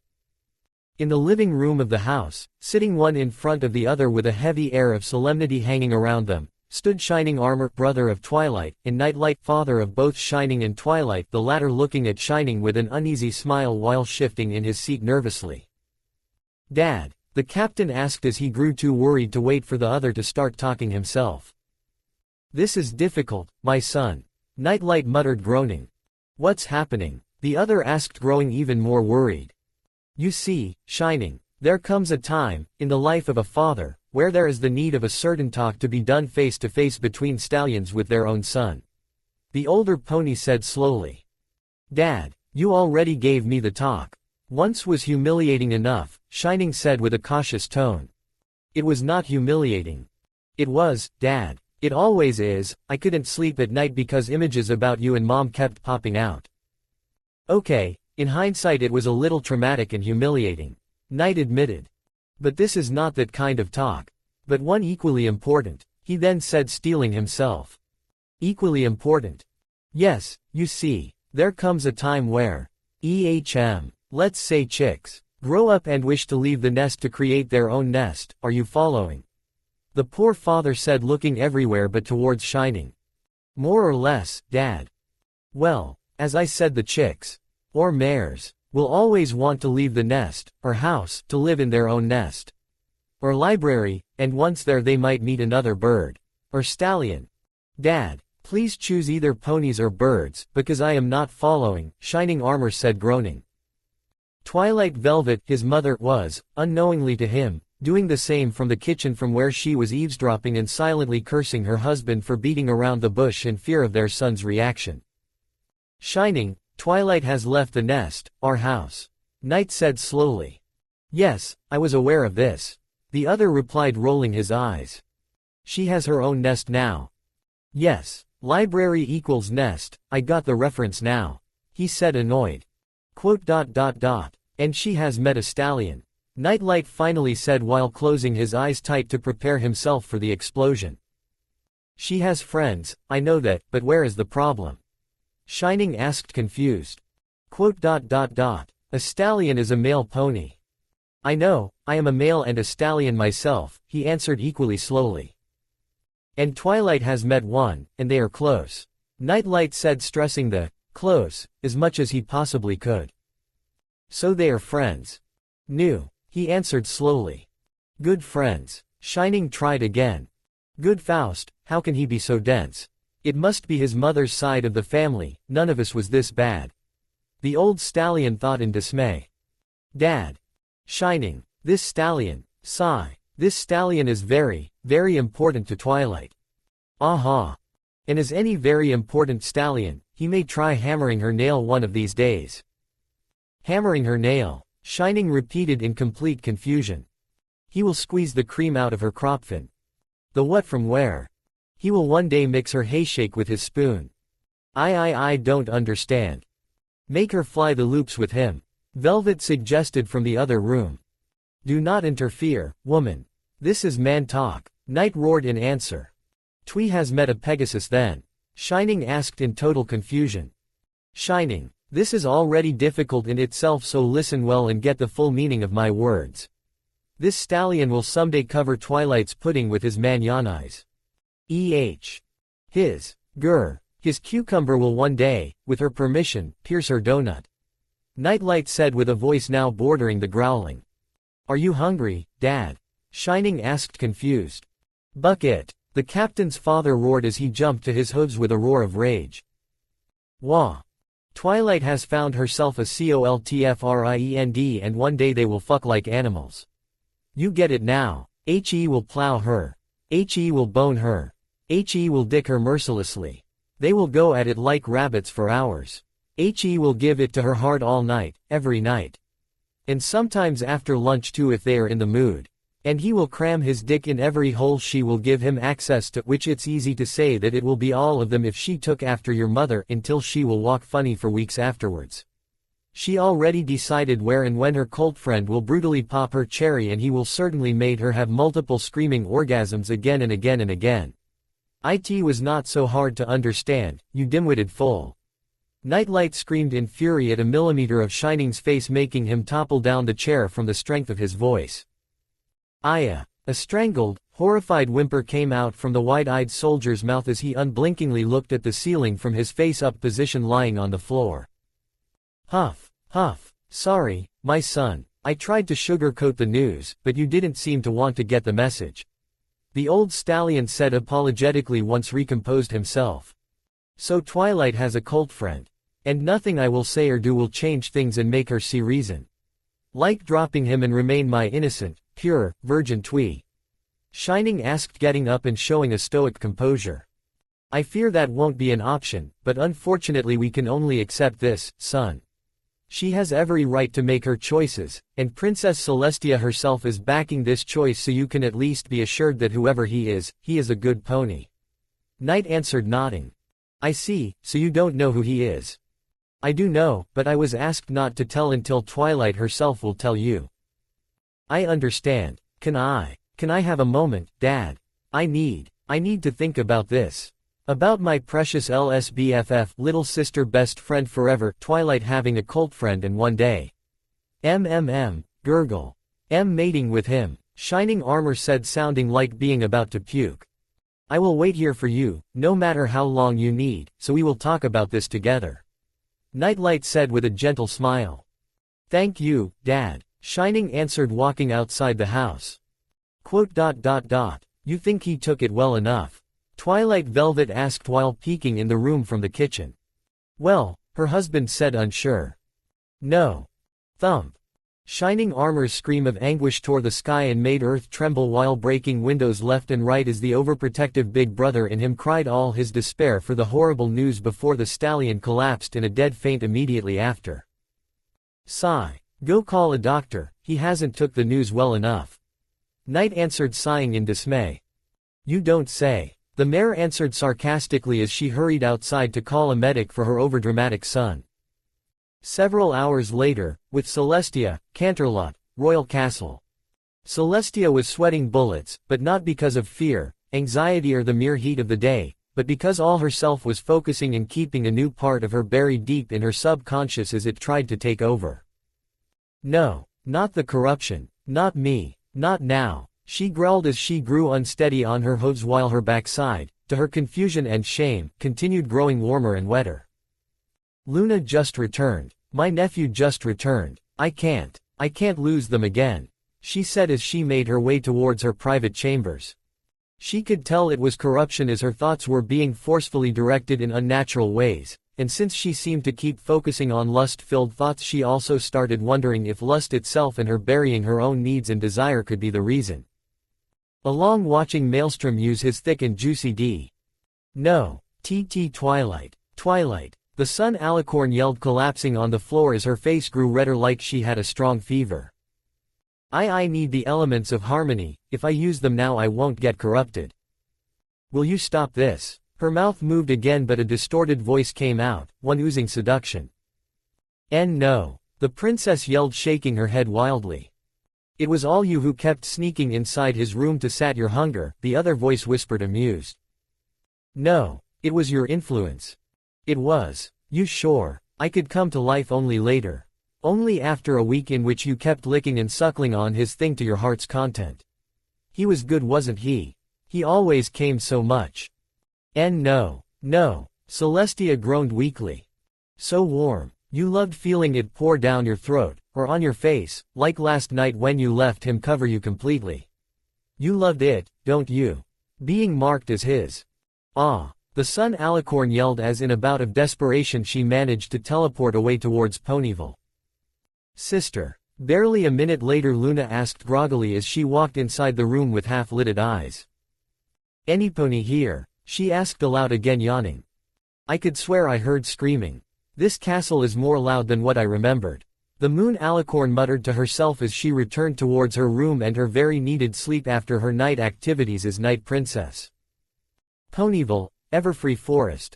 In the living room of the house, sitting one in front of the other with a heavy air of solemnity hanging around them, stood Shining Armor, brother of Twilight, and Nightlight, father of both Shining and Twilight, the latter looking at Shining with an uneasy smile while shifting in his seat nervously. Dad, the captain asked as he grew too worried to wait for the other to start talking himself. This is difficult, my son. Nightlight muttered, groaning. What's happening? The other asked, growing even more worried. You see, Shining, there comes a time, in the life of a father, where there is the need of a certain talk to be done face to face between stallions with their own son. The older pony said slowly. Dad, you already gave me the talk. Once was humiliating enough, Shining said with a cautious tone. It was not humiliating. It was, Dad. It always is. I couldn't sleep at night because images about you and Mom kept popping out. Okay, in hindsight it was a little traumatic and humiliating. Knight admitted. But this is not that kind of talk. But one equally important, he then said, steeling himself. Equally important. Yes, you see, there comes a time where, let's say chicks, grow up and wish to leave the nest to create their own nest, are you following? The poor father said, looking everywhere but towards Shining. More or less, Dad. Well, as I said, the chicks, or mares, will always want to leave the nest, or house, to live in their own nest. Or library, and once there they might meet another bird. Or stallion. Dad, please choose either ponies or birds, because I am not following, Shining Armor said, groaning. Twilight Velvet, his mother, was, unknowingly to him, doing the same from the kitchen from where she was eavesdropping and silently cursing her husband for beating around the bush in fear of their son's reaction. Shining, Twilight has left the nest, our house. Knight said slowly. Yes, I was aware of this. The other replied, rolling his eyes. She has her own nest now. Yes, library equals nest, I got the reference now. He said, annoyed. And she has met a stallion. Nightlight finally said while closing his eyes tight to prepare himself for the explosion. She has friends, I know that, but where is the problem? Shining asked, confused. A stallion is a male pony. I know, I am a male and a stallion myself, he answered equally slowly. And Twilight has met one, and they are close. Nightlight said, stressing the close as much as he possibly could. So they are friends. New, he answered slowly. Good friends. Shining tried again. Good Faust, how can he be so dense? It must be his mother's side of the family, none of us was this bad. The old stallion thought in dismay. Dad. Shining, this stallion, sigh, this stallion is very, very important to Twilight. Aha. And as any very important stallion, he may try hammering her nail one of these days. Hammering her nail, Shining repeated in complete confusion. He will squeeze the cream out of her cropfin. The what from where? He will one day mix her hayshake with his spoon. I don't understand. Make her fly the loops with him. Velvet suggested from the other room. Do not interfere, woman. This is man talk. Knight roared in answer. Twee has met a Pegasus then? Shining asked in total confusion. Shining, this is already difficult in itself, so listen well and get the full meaning of my words. This stallion will someday cover Twilight's pudding with his manyanas. His cucumber will one day, with her permission, pierce her donut. Nightlight said with a voice now bordering the growling. Are you hungry, Dad? Shining asked, confused. Bucket. The captain's father roared as he jumped to his hooves with a roar of rage. Wah. Twilight has found herself a coltfriend and one day they will fuck like animals. You get it now. He will plow her. He will bone her. He will dick her mercilessly. They will go at it like rabbits for hours. He will give it to her hard all night, every night. And sometimes after lunch too if they are in the mood. And he will cram his dick in every hole she will give him access to, which it's easy to say that it will be all of them if she took after your mother, until she will walk funny for weeks afterwards. She already decided where and when her cult friend will brutally pop her cherry, and he will certainly made her have multiple screaming orgasms again and again and again. It was not so hard to understand, you dim-witted fool. Nightlight screamed in fury at a millimeter of Shining's face, making him topple down the chair from the strength of his voice. Aya! A strangled, horrified whimper came out from the wide-eyed soldier's mouth as he unblinkingly looked at the ceiling from his face-up position lying on the floor. Huff, huff. Sorry, my son. I tried to sugarcoat the news, but you didn't seem to want to get the message. The old stallion said apologetically, once recomposed himself. So Twilight has a cult friend. And nothing I will say or do will change things and make her see reason. Like dropping him and remain my innocent, pure, virgin Twee? Shining asked, getting up and showing a stoic composure. I fear that won't be an option, but unfortunately we can only accept this, son. She has every right to make her choices, and Princess Celestia herself is backing this choice, so you can at least be assured that whoever he is a good pony. Knight answered, nodding. I see, so you don't know who he is. I do know, but I was asked not to tell until Twilight herself will tell you. I understand. Can I have a moment, Dad? I need to think about this. About my precious LSBFF, little sister, best friend forever, Twilight having a cult friend, and one day. Gurgle. Mating with him, Shining Armor said, sounding like being about to puke. I will wait here for you, no matter how long you need, so we will talk about this together. Nightlight said with a gentle smile. Thank you, Dad, Shining answered, walking outside the house. You think he took it well enough? Twilight Velvet asked while peeking in the room from the kitchen. Well, her husband said, unsure. No. Thump. Shining Armor's scream of anguish tore the sky and made earth tremble while breaking windows left and right as the overprotective big brother in him cried all his despair for the horrible news before the stallion collapsed in a dead faint immediately after. Sigh. Go call a doctor, he hasn't took the news well enough. Knight answered, sighing in dismay. You don't say. The mare answered sarcastically as she hurried outside to call a medic for her overdramatic son. Several hours later, with Celestia, Canterlot, Royal Castle. Celestia was sweating bullets, but not because of fear, anxiety or the mere heat of the day, but because all herself was focusing and keeping a new part of her buried deep in her subconscious as it tried to take over. No, not the corruption, not me, not now, she growled as she grew unsteady on her hooves while her backside, to her confusion and shame, continued growing warmer and wetter. Luna just returned. My nephew just returned. I can't lose them again, she said as she made her way towards her private chambers. She could tell it was corruption as her thoughts were being forcefully directed in unnatural ways, and since she seemed to keep focusing on lust-filled thoughts, she also started wondering if lust itself and her burying her own needs and desire could be the reason. Along watching Maelstrom use his thick and juicy D. No. Twilight. The sun, Alicorn yelled, collapsing on the floor as her face grew redder like she had a strong fever. I need the elements of harmony, if I use them now I won't get corrupted. Will you stop this? Her mouth moved again but a distorted voice came out, one oozing seduction. No. The princess yelled, shaking her head wildly. It was all you who kept sneaking inside his room to sat your hunger, the other voice whispered, amused. No. It was your influence. It was. You sure? I could come to life only later. Only after a week in which you kept licking and suckling on his thing to your heart's content. He was good, wasn't he? He always came so much. No. Celestia groaned weakly. So warm. You loved feeling it pour down your throat, or on your face, like last night when you left him cover you completely. You loved it, don't you? Being marked as his. Ah. The sun, Alicorn yelled as in a bout of desperation she managed to teleport away towards Ponyville. Sister. Barely a minute later Luna asked groggily as she walked inside the room with half-lidded eyes. Any pony here? She asked aloud again, yawning. I could swear I heard screaming. This castle is more loud than what I remembered. The moon alicorn muttered to herself as she returned towards her room and her very needed sleep after her night activities as Night Princess. Ponyville, Everfree Forest.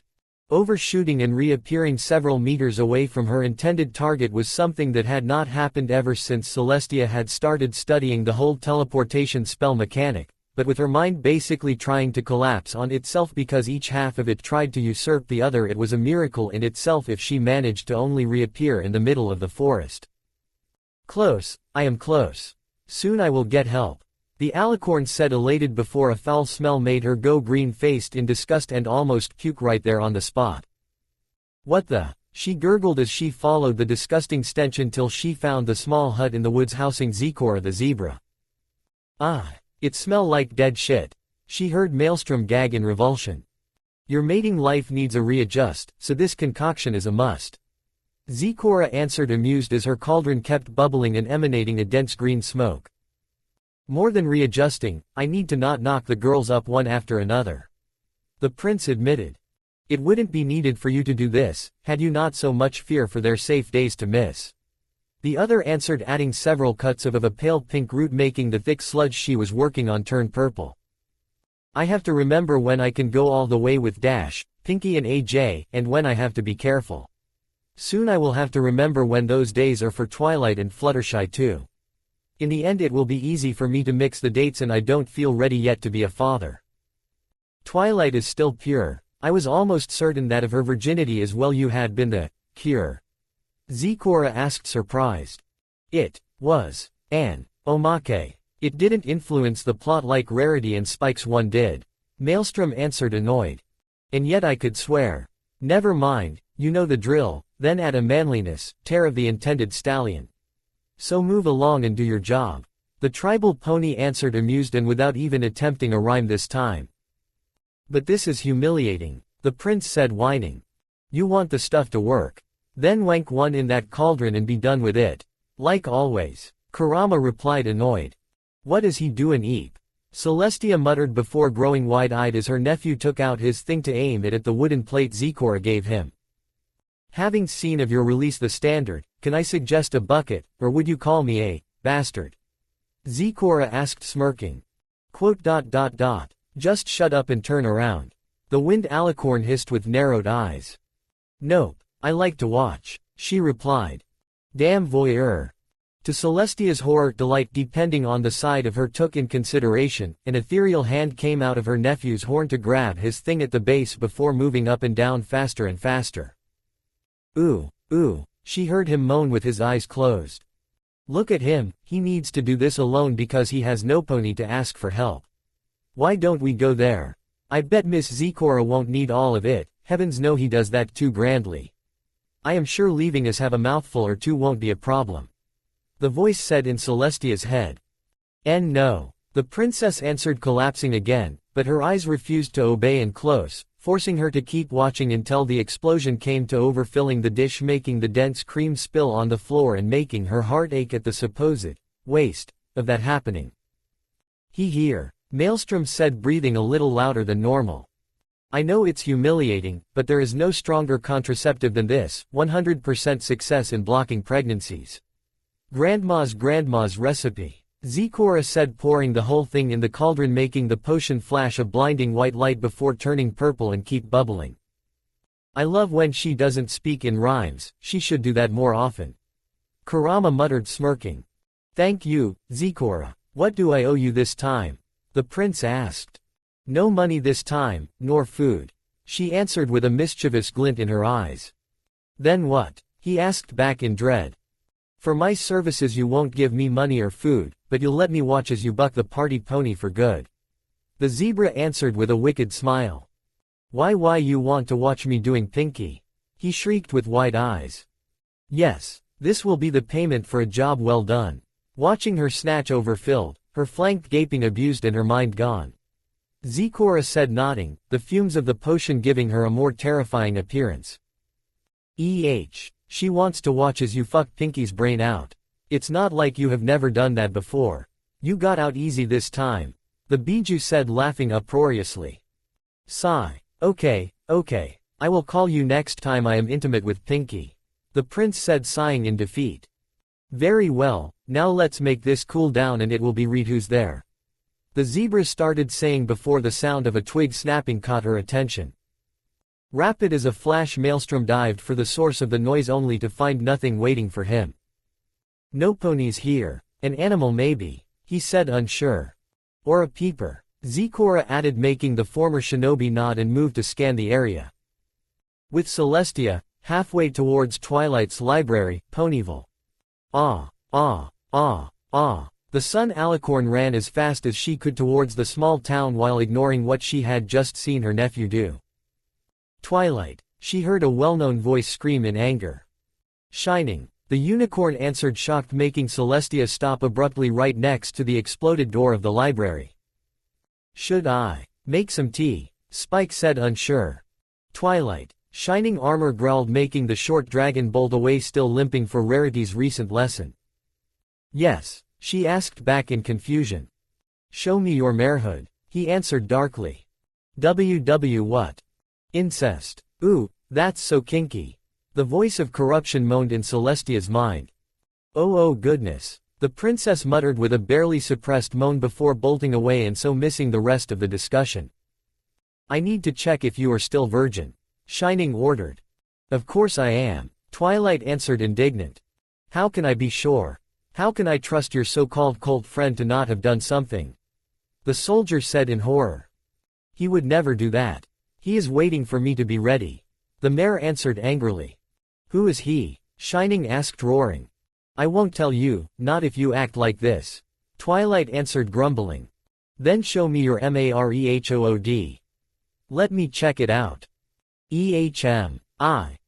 Overshooting and reappearing several meters away from her intended target was something that had not happened ever since Celestia had started studying the whole teleportation spell mechanic, but with her mind basically trying to collapse on itself because each half of it tried to usurp the other, it was a miracle in itself if she managed to only reappear in the middle of the forest. Close, I am close. Soon I will get help. The alicorn said, elated before a foul smell made her go green-faced in disgust and almost puke right there on the spot. What the? She gurgled as she followed the disgusting stench until she found the small hut in the woods housing Zecora the zebra. Ah, it smelled like dead shit. She heard Maelstrom gag in revulsion. Your mating life needs a readjust, so this concoction is a must. Zecora answered, amused as her cauldron kept bubbling and emanating a dense green smoke. More than readjusting, I need to not knock the girls up one after another. The prince admitted. It wouldn't be needed for you to do this, had you not so much fear for their safe days to miss. The other answered, adding several cuts of a pale pink root, making the thick sludge she was working on turn purple. I have to remember when I can go all the way with Dash, Pinky and AJ, and when I have to be careful. Soon I will have to remember when those days are for Twilight and Fluttershy too. In the end it will be easy for me to mix the dates, and I don't feel ready yet to be a father. Twilight is still pure. I was almost certain that of her virginity as well you had been the cure. Zecora asked, surprised. It was an omake. It didn't influence the plot like Rarity and Spike's one did. Maelstrom answered, annoyed. And yet I could swear. Never mind, you know the drill, then add a manliness, tear of the intended stallion. So move along and do your job. The tribal pony answered, amused and without even attempting a rhyme this time. But this is humiliating, the prince said, whining. You want the stuff to work. Then wank one in that cauldron and be done with it. Like always. Kurama replied, annoyed. What is he doin', Eep? Celestia muttered before growing wide-eyed as her nephew took out his thing to aim it at the wooden plate Zecora gave him. Having seen of your release the standard, can I suggest a bucket, or would you call me a bastard? Zecora asked, smirking. Just shut up and turn around. The wind alicorn hissed with narrowed eyes. Nope, I like to watch, she replied. Damn voyeur. To Celestia's horror, delight depending on the side of her took in consideration, an ethereal hand came out of her nephew's horn to grab his thing at the base before moving up and down faster and faster. Ooh, she heard him moan with his eyes closed. Look at him, he needs to do this alone because he has no pony to ask for help. Why don't we go there? I bet Miss Zecora won't need all of it, heavens no, he does that too grandly. I am sure leaving us have a mouthful or two won't be a problem. The voice said in Celestia's head. No. The princess answered, collapsing again, but her eyes refused to obey and close, forcing her to keep watching until the explosion came to overfilling the dish, making the dense cream spill on the floor and making her heart ache at the supposed waste of that happening. Here, Maelstrom said, breathing a little louder than normal. I know it's humiliating, but there is no stronger contraceptive than this, 100% success in blocking pregnancies. Grandma's recipe. Zecora said, pouring the whole thing in the cauldron, making the potion flash a blinding white light before turning purple and keep bubbling. I love when she doesn't speak in rhymes, she should do that more often. Kurama muttered, smirking. Thank you, Zecora. What do I owe you this time? The prince asked. No money this time, nor food. She answered with a mischievous glint in her eyes. Then what? He asked back in dread. For my services you won't give me money or food, but you'll let me watch as you buck the party pony for good. The zebra answered with a wicked smile. Why you want to watch me doing Pinky? He shrieked with wide eyes. Yes, this will be the payment for a job well done. Watching her snatch overfilled, her flank gaping, abused and her mind gone. Zecora said, nodding, the fumes of the potion giving her a more terrifying appearance. She wants to watch as you fuck Pinky's brain out. It's not like you have never done that before. You got out easy this time. The Bijou said, laughing uproariously. Sigh. Okay, okay. I will call you next time I am intimate with Pinky. The prince said, sighing in defeat. Very well, now let's make this cool down and it will be read who's there. The zebra started saying before the sound of a twig snapping caught her attention. Rapid as a flash, Maelstrom dived for the source of the noise only to find nothing waiting for him. No ponies here. An animal maybe, he said, unsure. Or a peeper, Zecora added, making the former shinobi nod and move to scan the area. With Celestia, halfway towards Twilight's library, Ponyville. Ah, ah, ah, ah. The Sun Alicorn ran as fast as she could towards the small town while ignoring what she had just seen her nephew do. Twilight, she heard a well-known voice scream in anger. Shining, the unicorn answered, shocked, making Celestia stop abruptly right next to the exploded door of the library. Should I make some tea? Spike said, unsure. Twilight, Shining Armor growled, making the short dragon bolt away, still limping for Rarity's recent lesson. Yes, she asked back in confusion. Show me your marehood, he answered darkly. What? Incest. Ooh, that's so kinky. The voice of corruption moaned in Celestia's mind. Oh goodness. The princess muttered with a barely suppressed moan before bolting away and so missing the rest of the discussion. I need to check if you are still virgin, Shining ordered. Of course I am, Twilight answered, indignant. How can I be sure? How can I trust your so-called cult friend to not have done something? The soldier said in horror. He would never do that. He is waiting for me to be ready. The mayor answered angrily. Who is he? Shining asked, roaring. I won't tell you, not if you act like this. Twilight answered, grumbling. Then show me your marehood. Let me check it out.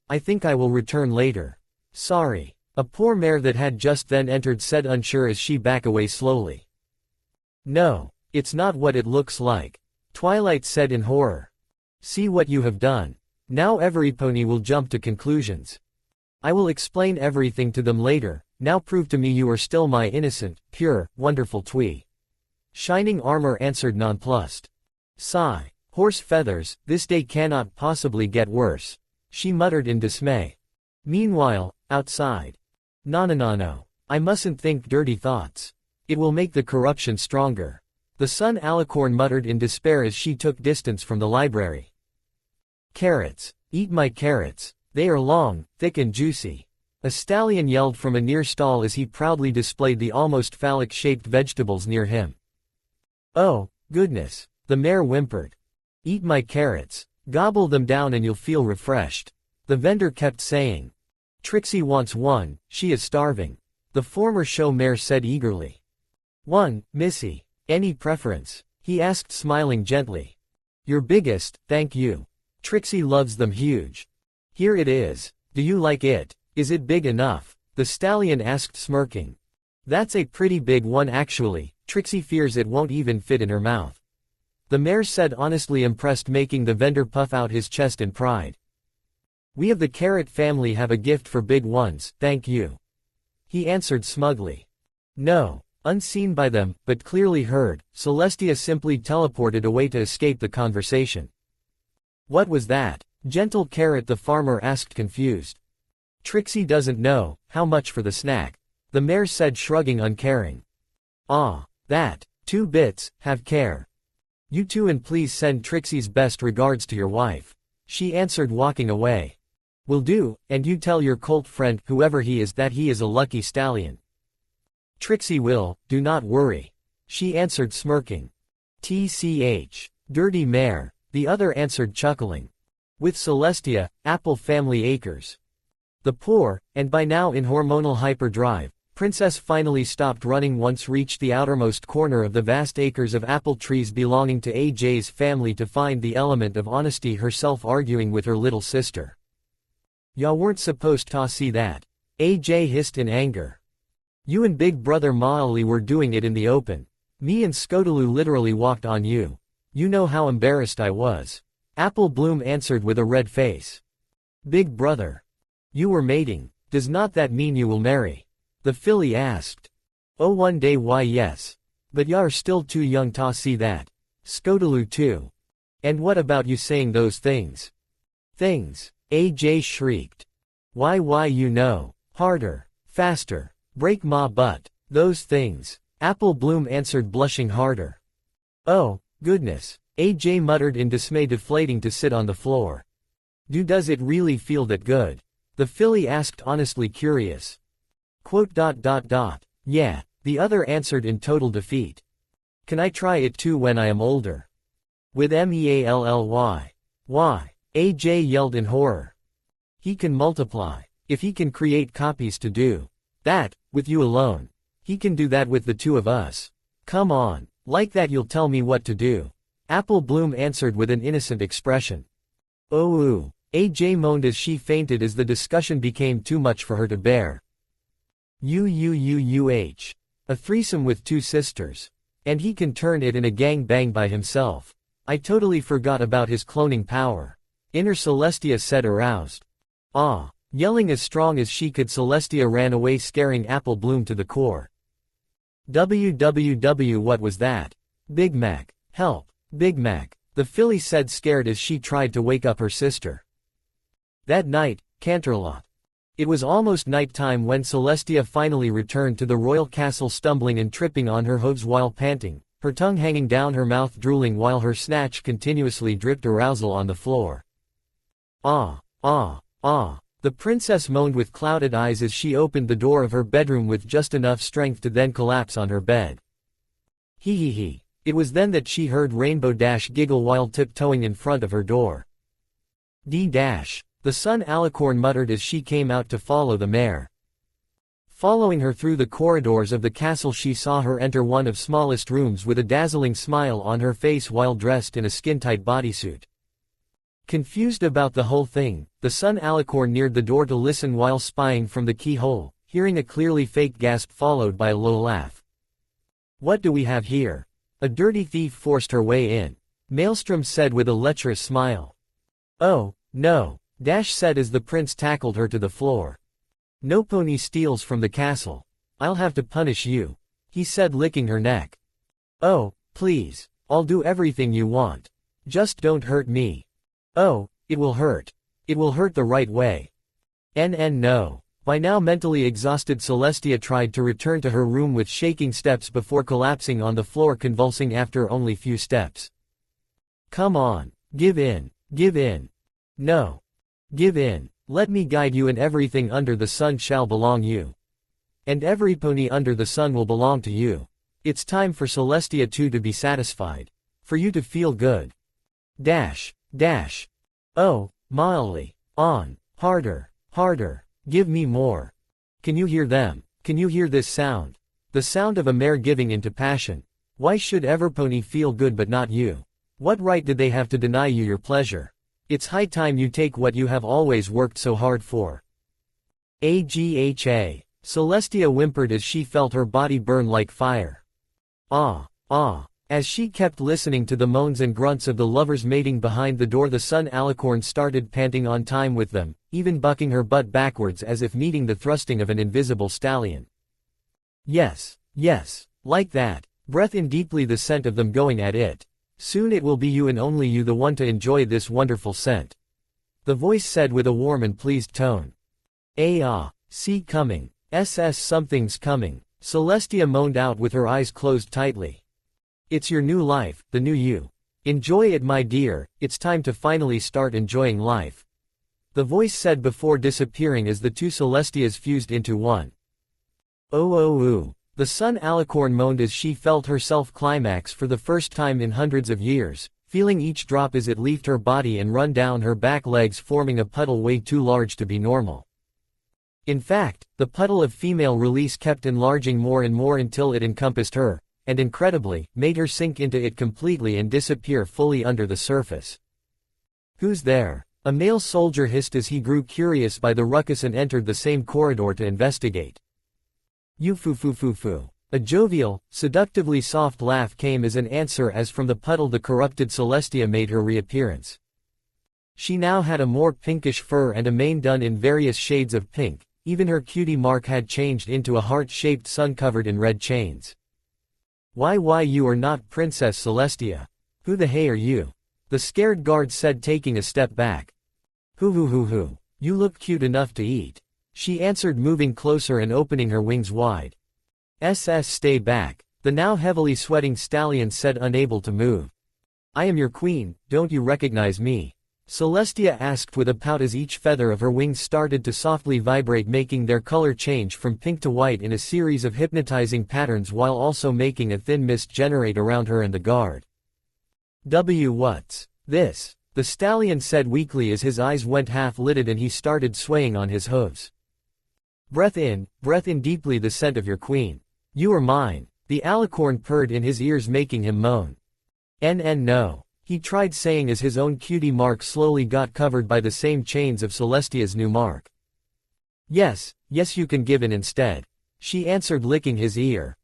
I think I will return later. Sorry. A poor mare that had just then entered said, unsure as she backed away slowly. No, it's not what it looks like. Twilight said in horror. See what you have done. Now every pony will jump to conclusions. I will explain everything to them later. Now prove to me you are still my innocent, pure, wonderful Twee. Shining Armor answered, nonplussed. Sigh. Horse feathers, this day cannot possibly get worse, she muttered in dismay. Meanwhile, outside. No. I mustn't think dirty thoughts. It will make the corruption stronger. The Sun Alicorn muttered in despair as she took distance from the library. Carrots. Eat my carrots. They are long, thick and juicy. A stallion yelled from a near stall as he proudly displayed the almost phallic-shaped vegetables near him. Oh, goodness, the mare whimpered. Eat my carrots. Gobble them down and you'll feel refreshed. The vendor kept saying. Trixie wants one, she is starving. The former show mare said eagerly. One, Missy. Any preference? He asked, smiling gently. Your biggest, thank you. Trixie loves them huge. Here it is. Do you like it? Is it big enough? The stallion asked, smirking. That's a pretty big one actually. Trixie fears it won't even fit in her mouth. The mare said, honestly impressed, making the vendor puff out his chest in pride. We of the carrot family have a gift for big ones, thank you. He answered smugly. No. Unseen by them, but clearly heard, Celestia simply teleported away to escape the conversation. What was that? Gentle Carrot, the farmer asked, confused. Trixie doesn't know. How much for the snack? The mare said, shrugging, uncaring. Ah, that. 2 bits, have care. You two, and please send Trixie's best regards to your wife. She answered, walking away. Will do, and you tell your cult friend, whoever he is, that he is a lucky stallion. Trixie will, do not worry. She answered, smirking. TCH. Dirty mare, the other answered, chuckling. With Celestia, Apple Family Acres. The poor, and by now in hormonal hyperdrive, Princess finally stopped running once reached the outermost corner of the vast acres of apple trees belonging to AJ's family to find the element of honesty herself arguing with her little sister. Ya weren't supposed to see that. AJ hissed in anger. You and big brother Maali were doing it in the open. Me and Scodaloo literally walked on you. You know how embarrassed I was. Apple Bloom answered with a red face. Big brother. You were mating. Does not that mean you will marry? The filly asked. Oh, one day, why yes. But ya are still too young to see that. Scodaloo too. And what about you saying those things? Things, AJ shrieked. Why you know. Harder. Faster. Break my butt. Those things. Apple Bloom answered, blushing harder. Oh, goodness. AJ muttered in dismay, deflating to sit on the floor. Does it really feel that good? The filly asked, honestly curious. Yeah, the other answered in total defeat. Can I try it too when I am older? With meally. Why? AJ yelled in horror. He can multiply. If he can create copies to do that, with you alone. He can do that with the two of us. Come on, like that you'll tell me what to do. Apple Bloom answered with an innocent expression. Oh, AJ moaned as she fainted as the discussion became too much for her to bear. A threesome with two sisters. And he can turn it in a gangbang by himself. I totally forgot about his cloning power. Inner Celestia said, aroused. Yelling as strong as she could, Celestia ran away, scaring Apple Bloom to the core. What was that? Big Mac. Help. Big Mac. The filly said, scared as she tried to wake up her sister. That night, Canterlot. It was almost night time when Celestia finally returned to the royal castle, stumbling and tripping on her hooves while panting, her tongue hanging down her mouth, drooling while her snatch continuously dripped arousal on the floor. The princess moaned with clouded eyes as she opened the door of her bedroom with just enough strength to then collapse on her bed. Hee. It was then that she heard Rainbow Dash giggle while tiptoeing in front of her door. Dash. The Sun Alicorn muttered as she came out to follow the mare. Following her through the corridors of the castle, she saw her enter one of smallest rooms with a dazzling smile on her face while dressed in a skin-tight bodysuit. Confused about the whole thing, the Sun Alicorn neared the door to listen while spying from the keyhole, hearing a clearly faked gasp followed by a low laugh. What do we have here? A dirty thief forced her way in, Maelstrom said with a lecherous smile. Oh, no, Dash said as the prince tackled her to the floor. No pony steals from the castle. I'll have to punish you, he said, licking her neck. Oh, please, I'll do everything you want. Just don't hurt me. Oh, it will hurt. It will hurt the right way. No. By now mentally exhausted, Celestia tried to return to her room with shaking steps before collapsing on the floor, convulsing after only few steps. Come on, give in. No. Give in. Let me guide you, and everything under the sun shall belong you. And every pony under the sun will belong to you. It's time for Celestia too to be satisfied. For you to feel good. Dash. Oh, mildly. On. Harder. Give me more. Can you hear them? Can you hear this sound? The sound of a mare giving into passion. Why should Everpony feel good but not you? What right did they have to deny you your pleasure? It's high time you take what you have always worked so hard for. Agha. Celestia whimpered as she felt her body burn like fire. As she kept listening to the moans and grunts of the lovers mating behind the door, the Sun Alicorn started panting on time with them, even bucking her butt backwards as if meeting the thrusting of an invisible stallion. Yes, like that. Breath in deeply the scent of them going at it. Soon it will be you and only you, the one to enjoy this wonderful scent. The voice said with a warm and pleased tone. See coming. Something's coming. Celestia moaned out with her eyes closed tightly. It's your new life, the new you. Enjoy it, my dear, it's time to finally start enjoying life. The voice said before disappearing as the two Celestias fused into one. The Sun Alicorn moaned as she felt herself climax for the first time in hundreds of years, feeling each drop as it leafed her body and run down her back legs, forming a puddle way too large to be normal. In fact, the puddle of female release kept enlarging more and more until it encompassed her, and incredibly, made her sink into it completely and disappear fully under the surface. Who's there? A male soldier hissed as he grew curious by the ruckus and entered the same corridor to investigate. You foo. A jovial, seductively soft laugh came as an answer as from the puddle the corrupted Celestia made her reappearance. She now had a more pinkish fur and a mane done in various shades of pink, even her cutie mark had changed into a heart-shaped sun covered in red chains. Why you are not Princess Celestia. Who the hey are you? the scared guard said, taking a step back. Hoo. You look cute enough to eat. She answered, moving closer and opening her wings wide. Stay back, the now heavily sweating stallion said, unable to move. I am your queen, don't you recognize me? Celestia asked with a pout as each feather of her wings started to softly vibrate, making their color change from pink to white in a series of hypnotizing patterns while also making a thin mist generate around her and the guard. What's this? The stallion said weakly as his eyes went half-lidded and he started swaying on his hooves. Breath in deeply the scent of your queen. You are mine. The alicorn purred in his ears, making him moan. No. He tried saying as his own cutie mark slowly got covered by the same chains of Celestia's new mark. Yes, you can give in instead. She answered, licking his ear.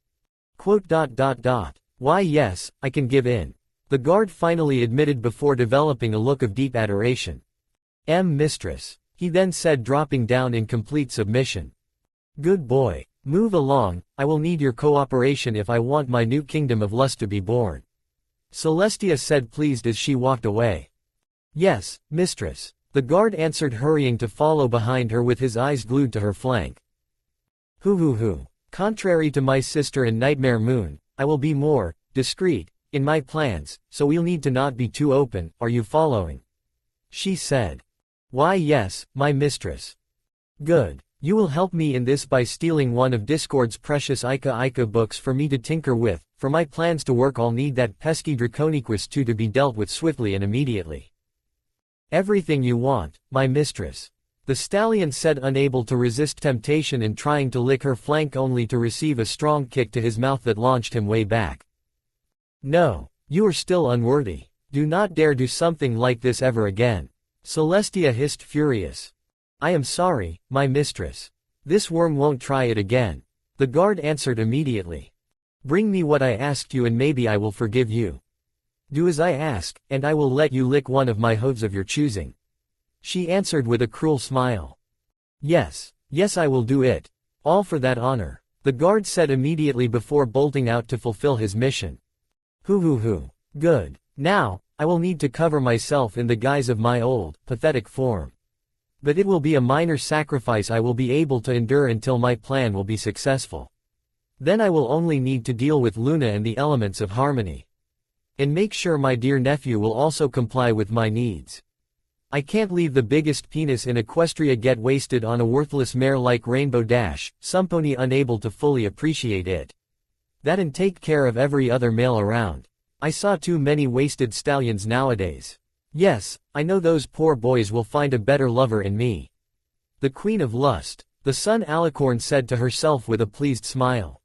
Why yes, I can give in. The guard finally admitted before developing a look of deep adoration. Mistress. He then said, dropping down in complete submission. Good boy. Move along, I will need your cooperation if I want my new kingdom of lust to be born. Celestia said, pleased as she walked away. Yes, mistress. The guard answered, hurrying to follow behind her with his eyes glued to her flank. Hoo. Contrary to my sister and Nightmare Moon, I will be more discreet in my plans, so we'll need to not be too open, are you following? She said. Why yes, my mistress. Good. You will help me in this by stealing one of Discord's precious Ica books for me to tinker with. For my plans to work, I'll need that pesky Draconiquus too to be dealt with swiftly and immediately. Everything you want, my mistress. The stallion said, unable to resist temptation and trying to lick her flank only to receive a strong kick to his mouth that launched him way back. No, you are still unworthy. Do not dare do something like this ever again. Celestia hissed, furious. I am sorry, my mistress. This worm won't try it again. The guard answered immediately. Bring me what I asked you and maybe I will forgive you. Do as I ask, and I will let you lick one of my hooves of your choosing. She answered with a cruel smile. Yes, I will do it. All for that honor, the guard said immediately before bolting out to fulfill his mission. Hoo. Good. Now, I will need to cover myself in the guise of my old, pathetic form. But it will be a minor sacrifice I will be able to endure until my plan will be successful. Then I will only need to deal with Luna and the elements of harmony. And make sure my dear nephew will also comply with my needs. I can't leave the biggest penis in Equestria get wasted on a worthless mare like Rainbow Dash, some pony unable to fully appreciate it. That and take care of every other male around. I saw too many wasted stallions nowadays. Yes, I know those poor boys will find a better lover in me. The Queen of Lust, the Sun Alicorn said to herself with a pleased smile.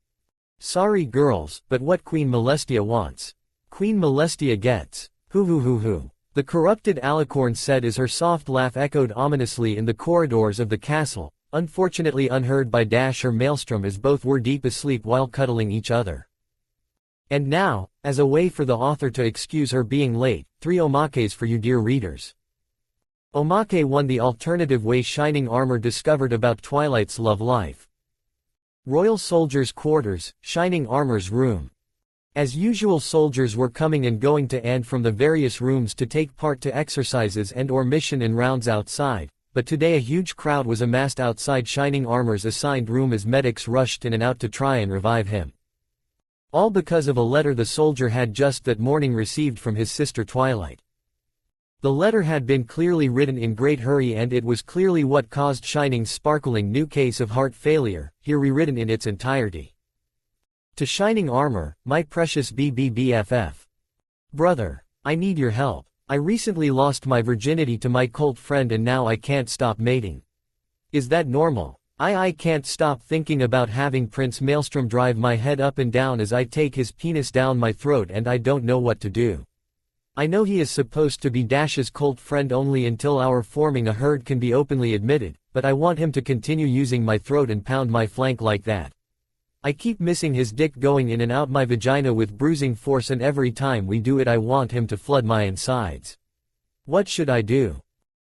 Sorry girls, but what Queen Molestia wants, Queen Molestia gets. Hoo. The corrupted Alicorn said as her soft laugh echoed ominously in the corridors of the castle, unfortunately unheard by Dash or Maelstrom as both were deep asleep while cuddling each other. And now, as a way for the author to excuse her being late, 3 omakes for you dear readers. Omake 1, the alternative way Shining Armor discovered about Twilight's love life. Royal Soldiers' Quarters, Shining Armor's room. As usual, soldiers were coming and going to and from the various rooms to take part to exercises and or mission and rounds outside, but today a huge crowd was amassed outside Shining Armor's assigned room as medics rushed in and out to try and revive him. All because of a letter the soldier had just that morning received from his sister Twilight. The letter had been clearly written in great hurry and it was clearly what caused Shining's sparkling new case of heart failure, here rewritten in its entirety. To Shining Armor, my precious BBBFF. Brother, I need your help. I recently lost my virginity to my cult friend and now I can't stop mating. Is that normal? I can't stop thinking about having Prince Maelstrom drive my head up and down as I take his penis down my throat and I don't know what to do. I know he is supposed to be Dash's cult friend only until our forming a herd can be openly admitted, but I want him to continue using my throat and pound my flank like that. I keep missing his dick going in and out my vagina with bruising force and every time we do it I want him to flood my insides. What should I do?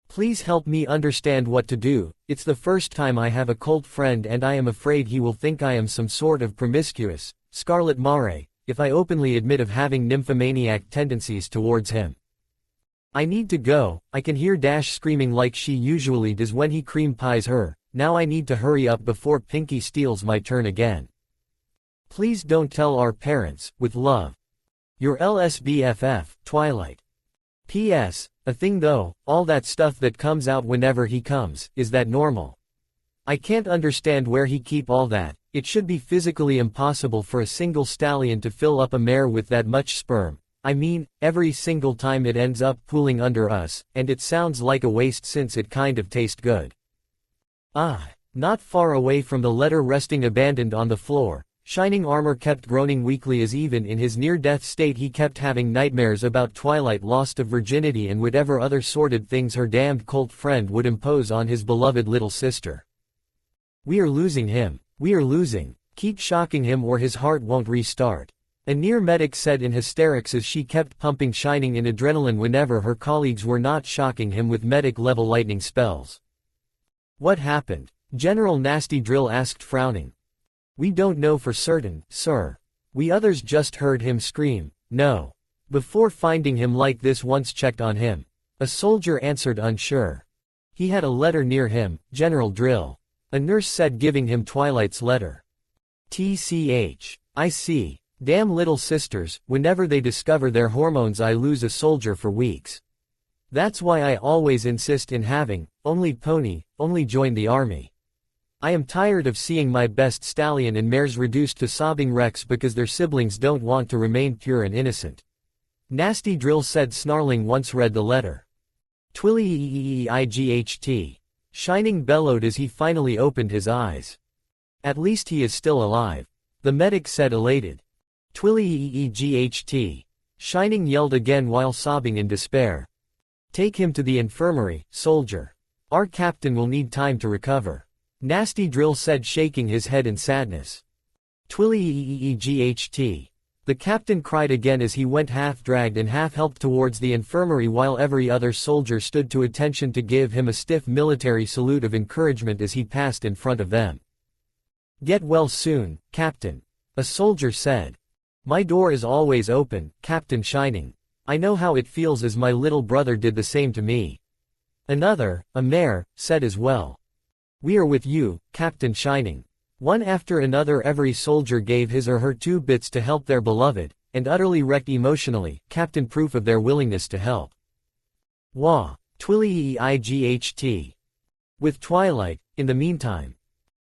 Please help me understand what to do. It's the first time I have a cult friend and I am afraid he will think I am some sort of promiscuous, Scarlet Mare, if I openly admit of having nymphomaniac tendencies towards him. I need to go, I can hear Dash screaming like she usually does when he cream pies her, now I need to hurry up before Pinky steals my turn again. Please don't tell our parents, with love. Your LSBFF, Twilight. P.S. A thing though, all that stuff that comes out whenever he comes, is that normal? I can't understand where he keep all that, it should be physically impossible for a single stallion to fill up a mare with that much sperm. I mean, every single time it ends up pooling under us, and it sounds like a waste since it kind of tastes good. Not far away from the letter resting abandoned on the floor, Shining Armor kept groaning weakly as even in his near-death state he kept having nightmares about Twilight lost of virginity and whatever other sordid things her damned cult friend would impose on his beloved little sister. We are losing him. We are losing. Keep shocking him or his heart won't restart. A near medic said in hysterics as she kept pumping Shining in adrenaline whenever her colleagues were not shocking him with medic-level lightning spells. What happened? General Nasty Drill asked frowning. We don't know for certain, sir. We others just heard him scream, no. Before finding him like this once checked on him. A soldier answered unsure. He had a letter near him, General Drill. A nurse said giving him Twilight's letter. TCH. I see. Damn little sisters, whenever they discover their hormones I lose a soldier for weeks. That's why I always insist in having, only pony, only join the army. I am tired of seeing my best stallion and mares reduced to sobbing wrecks because their siblings don't want to remain pure and innocent. Nasty Drill said snarling once read the letter. Twilly-e-e-e-i-g-h-t. Shining bellowed as he finally opened his eyes. At least he is still alive. The medic said elated. Twilly-e-e-g-h-t. Shining yelled again while sobbing in despair. Take him to the infirmary, soldier. Our captain will need time to recover. Nasty Drill said shaking his head in sadness. Twilly-e-e-e-g-h-t. The captain cried again as he went half-dragged and half-helped towards the infirmary while every other soldier stood to attention to give him a stiff military salute of encouragement as he passed in front of them. Get well soon, Captain. A soldier said. My door is always open, Captain Shining. I know how it feels as my little brother did the same to me. Another, a mare, said as well. We are with you, Captain Shining. One after another every soldier gave his or her 2 bits to help their beloved, and utterly wrecked emotionally, Captain proof of their willingness to help. Wah, Twilly-e-i-g-h-t. With Twilight, in the meantime.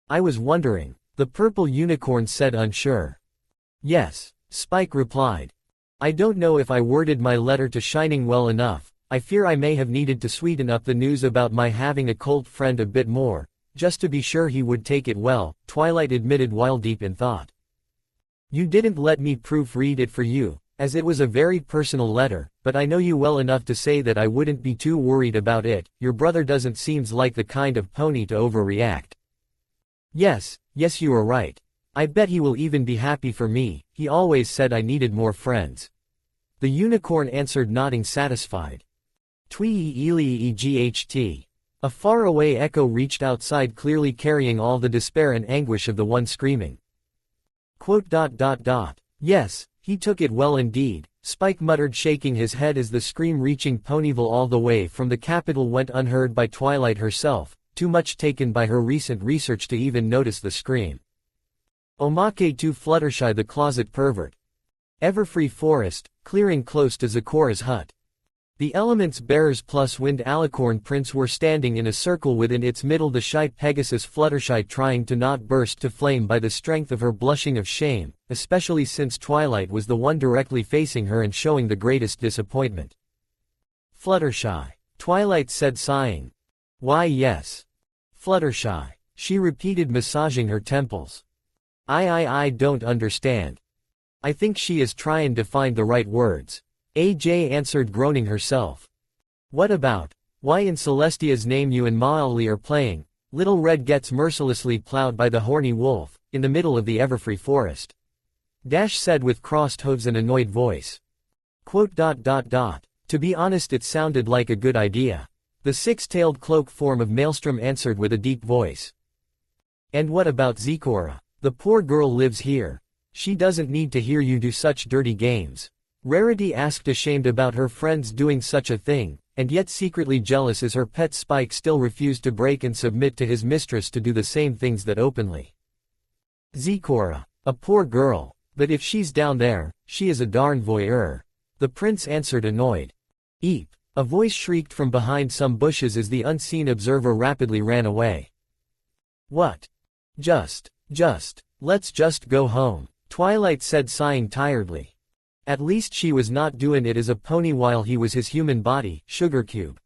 I was wondering, the purple unicorn said unsure. Yes, Spike replied. I don't know if I worded my letter to Shining well enough, I fear I may have needed to sweeten up the news about my having a cult friend a bit more. Just to be sure he would take it well, Twilight admitted while deep in thought. You didn't let me proofread it for you, as it was a very personal letter, but I know you well enough to say that I wouldn't be too worried about it. Your brother doesn't seems like the kind of pony to overreact. Yes, you are right. I bet he will even be happy for me, he always said I needed more friends. The unicorn answered nodding satisfied. Twee-ee-lee-ee-g-h-t. A faraway echo reached outside clearly carrying all the despair and anguish of the one screaming. Yes, he took it well indeed, Spike muttered shaking his head as the scream reaching Ponyville all the way from the capital went unheard by Twilight herself, too much taken by her recent research to even notice the scream. Omake to Fluttershy the closet pervert. Everfree Forest, clearing close to Zikora's hut. The Elements Bearers plus Wind Alicorn Prince were standing in a circle within its middle, the shy Pegasus Fluttershy trying to not burst to flame by the strength of her blushing of shame, especially since Twilight was the one directly facing her and showing the greatest disappointment. Fluttershy. Twilight said sighing. Why yes. Fluttershy. She repeated massaging her temples. I don't understand. I think she is trying to find the right words. AJ answered groaning herself. What about? Why in Celestia's name you and Maoli are playing? Little Red gets mercilessly plowed by the horny wolf, in the middle of the Everfree Forest. Dash said with crossed hooves and annoyed voice. To be honest it sounded like a good idea. The 6-tailed cloak form of Maelstrom answered with a deep voice. And what about Zikora? The poor girl lives here. She doesn't need to hear you do such dirty games. Rarity asked, ashamed about her friends doing such a thing, and yet secretly jealous as her pet Spike still refused to break and submit to his mistress to do the same things that openly. Zecora. A poor girl. But if she's down there, she is a darn voyeur. The prince answered, annoyed. Eep. A voice shrieked from behind some bushes as the unseen observer rapidly ran away. What? Let's just go home, Twilight said, sighing tiredly. At least she was not doing it as a pony while he was his human body, Sugarcube.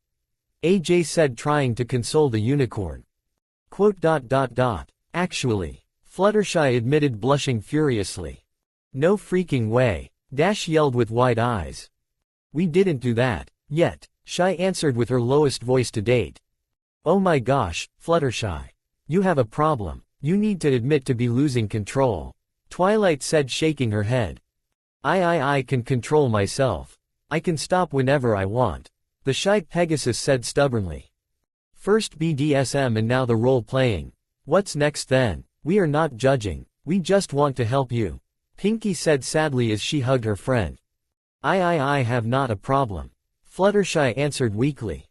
AJ said, trying to console the unicorn. Actually, Fluttershy admitted, blushing furiously. No freaking way, Dash yelled with wide eyes. We didn't do that, yet, Shy answered with her lowest voice to date. Oh my gosh, Fluttershy. You have a problem, you need to admit to be losing control, Twilight said, shaking her head. I can control myself. I can stop whenever I want, the shy Pegasus said stubbornly. First BDSM and now the role-playing. What's next then? We are not judging, we just want to help you, Pinkie said sadly as she hugged her friend. I have not a problem, Fluttershy answered weakly.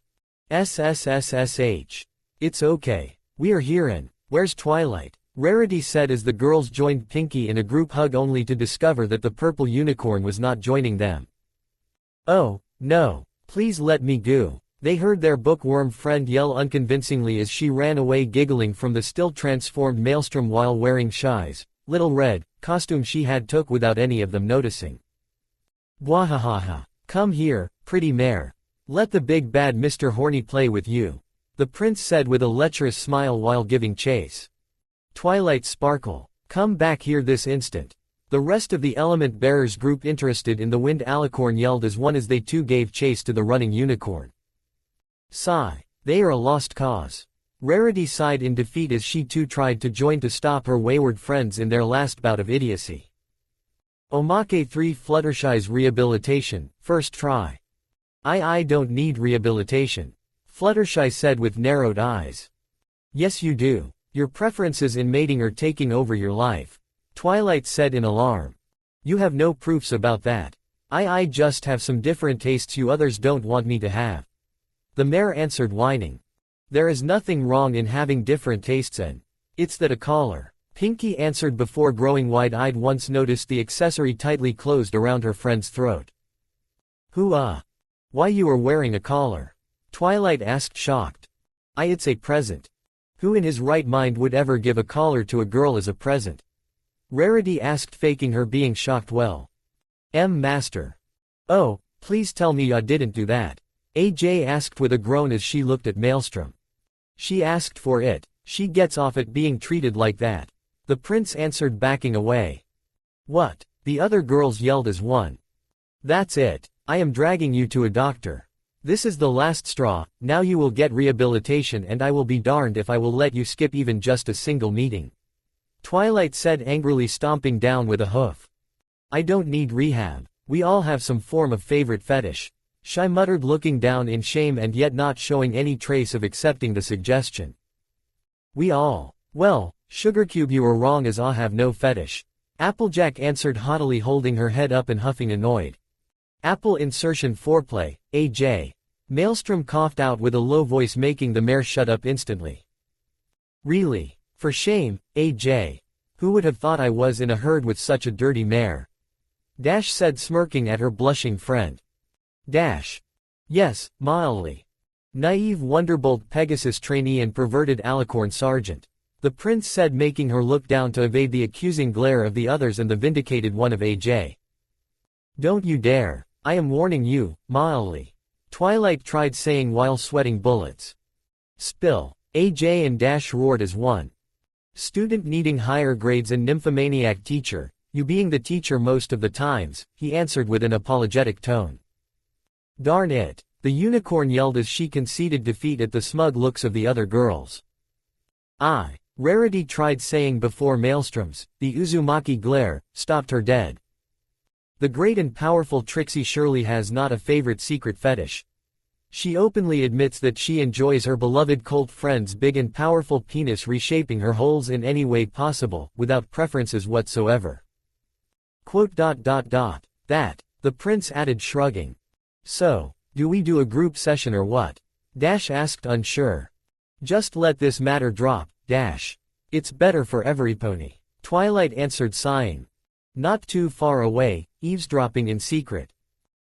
SSSSH. It's okay. We are here and, where's Twilight? Rarity said as the girls joined Pinkie in a group hug only to discover that the purple unicorn was not joining them. Oh, no, please let me go, they heard their bookworm friend yell unconvincingly as she ran away giggling from the still transformed Maelstrom while wearing Shy's little red costume she had took without any of them noticing. Bwahahaha. Come here, pretty mare. Let the big bad Mr. Horny play with you, the prince said with a lecherous smile while giving chase. Twilight sparkle. Come back here this instant. The rest of the element bearers group interested in the wind alicorn yelled as one as they too gave chase to the running unicorn. Sigh. They are a lost cause. Rarity sighed in defeat as she too tried to join to stop her wayward friends in their last bout of idiocy. Omake 3 Fluttershy's rehabilitation, first try. I don't need rehabilitation, Fluttershy said with narrowed eyes. Yes you do. Your preferences in mating are taking over your life, Twilight said in alarm. You have no proofs about that. I just have some different tastes you others don't want me to have, the mare answered whining. There is nothing wrong in having different tastes and it's that a collar, Pinkie answered before growing wide-eyed once noticed the accessory tightly closed around her friend's throat. Why you are wearing a collar? Twilight asked shocked. It's a present. Who in his right mind would ever give a collar to a girl as a present? Rarity asked, faking her being shocked. Well, Master. Oh, please tell me ya didn't do that, AJ asked with a groan as she looked at Maelstrom. She asked for it, she gets off at being treated like that, the prince answered, backing away. What? The other girls yelled as one. That's it, I am dragging you to a doctor. This is the last straw, now you will get rehabilitation and I will be darned if I will let you skip even just a single meeting, Twilight said angrily, stomping down with a hoof. I don't need rehab, we all have some form of favorite fetish, Shy muttered, looking down in shame and yet not showing any trace of accepting the suggestion. We all. Well, Sugarcube, you are wrong as I have no fetish, Applejack answered haughtily, holding her head up and huffing annoyed. Apple insertion foreplay, AJ. Maelstrom coughed out with a low voice, making the mare shut up instantly. Really? For shame, AJ. Who would have thought I was in a herd with such a dirty mare? Dash said, smirking at her blushing friend. Dash. Yes, mildly. Naive Wonderbolt Pegasus trainee and perverted alicorn sergeant, the prince said, making her look down to evade the accusing glare of the others and the vindicated one of AJ. Don't you dare. I am warning you, mildly, Twilight tried saying while sweating bullets. Spill. AJ and Dash roared as one. Student needing higher grades and nymphomaniac teacher, you being the teacher most of the times, he answered with an apologetic tone. Darn it, the unicorn yelled as she conceded defeat at the smug looks of the other girls. Rarity tried saying before Maelstrom's, the Uzumaki glare, stopped her dead. The great and powerful Trixie surely has not a favorite secret fetish. She openly admits that she enjoys her beloved cult friend's big and powerful penis reshaping her holes in any way possible, without preferences whatsoever. That The prince added, shrugging. So, do we do a group session or what? Dash asked, unsure. Just let this matter drop, Dash. It's better for everybody. Twilight answered, sighing. Not too far away, eavesdropping in secret.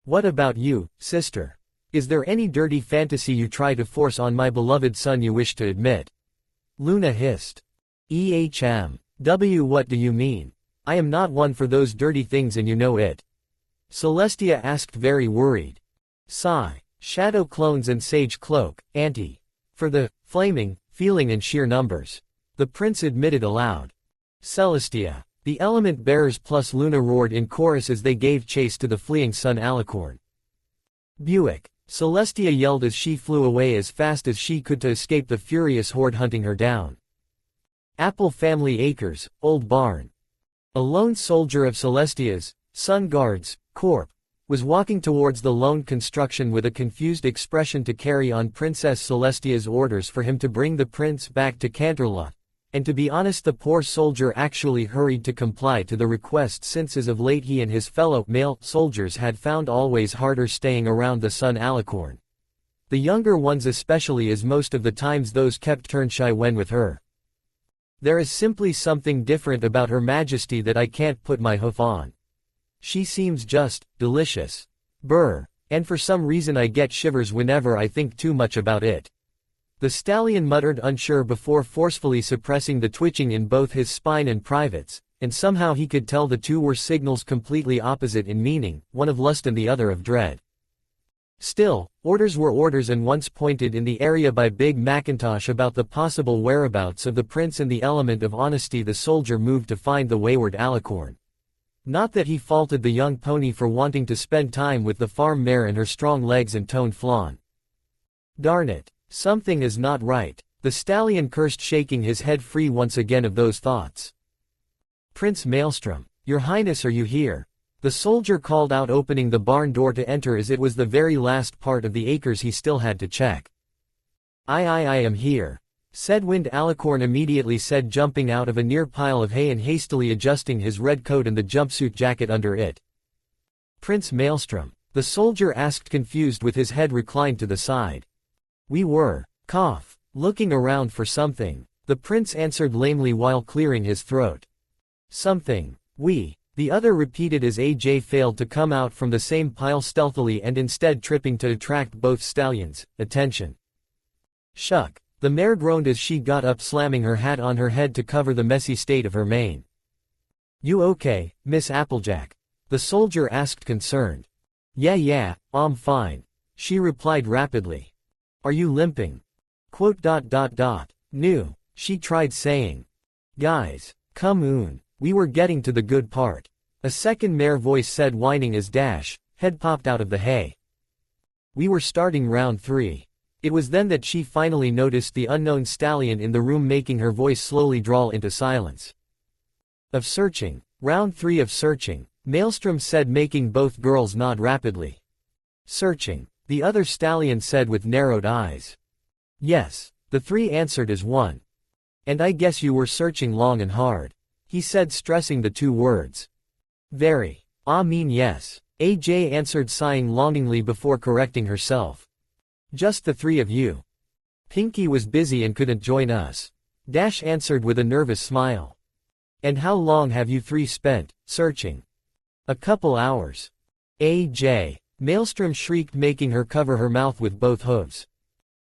What about you, sister? Is there any dirty fantasy you try to force on my beloved son you wish to admit? Luna hissed. What do you mean? I am not one for those dirty things and you know it. Celestia asked, very worried. Sigh. Shadow clones and sage cloak, auntie. For the flaming, feeling and sheer numbers. The prince admitted aloud. Celestia. The element bearers plus Luna roared in chorus as they gave chase to the fleeing sun alicorn. Buick. Celestia yelled as she flew away as fast as she could to escape the furious horde hunting her down. Apple Family Acres, Old Barn. A lone soldier of Celestia's, Sun Guards, Corp., was walking towards the lone construction with a confused expression to carry on Princess Celestia's orders for him to bring the prince back to Canterlot, and to be honest the poor soldier actually hurried to comply to the request since as of late he and his fellow male soldiers had found always harder staying around the Sun Alicorn. The younger ones especially, as most of the times those kept turn shy when with her. There is simply something different about Her Majesty that I can't put my hoof on. She seems just delicious. Brr, and for some reason I get shivers whenever I think too much about it. The stallion muttered, unsure, before forcefully suppressing the twitching in both his spine and privates, and somehow he could tell the two were signals completely opposite in meaning, one of lust and the other of dread. Still, orders were orders, and once pointed in the area by Big Macintosh about the possible whereabouts of the prince and the element of honesty, the soldier moved to find the wayward alicorn. Not that he faulted the young pony for wanting to spend time with the farm mare and her strong legs and toned flawn. Darn it, something is not right, the stallion cursed, shaking his head free once again of those thoughts. Prince Maelstrom, Your Highness, are you here? The soldier called out, opening the barn door to enter, as it was the very last part of the acres he still had to check. I am here, said Wind Alicorn immediately said, jumping out of a near pile of hay and hastily adjusting his red coat and the jumpsuit jacket under it. Prince Maelstrom, the soldier asked, confused, with his head reclined to the side. We were, looking around for something, the prince answered lamely while clearing his throat. Something, the other repeated as AJ failed to come out from the same pile stealthily and instead tripping to attract both stallions' attention. Shuck, the mare groaned as she got up, slamming her hat on her head to cover the messy state of her mane. You okay, Miss Applejack? The soldier asked, concerned. Yeah, I'm fine, she replied rapidly. Are you limping? No, she tried saying. Guys, come on, we were getting to the good part, a second mare voice said, whining as Dash head popped out of the hay. We were starting round 3. It was then that she finally noticed the unknown stallion in the room, making her voice slowly drawl into silence. Of searching, round 3 of searching, Maelstrom said, making both girls nod rapidly. Searching, the other stallion said with narrowed eyes. Yes, the 3 answered as one. And I guess you were searching long and hard, he said, stressing the 2 words. Very. Yes, AJ answered, sighing longingly before correcting herself. Just the 3 of you. Pinky was busy and couldn't join us, Dash answered with a nervous smile. And how long have you 3 spent searching? A couple hours. AJ, Maelstrom shrieked, making her cover her mouth with both hooves.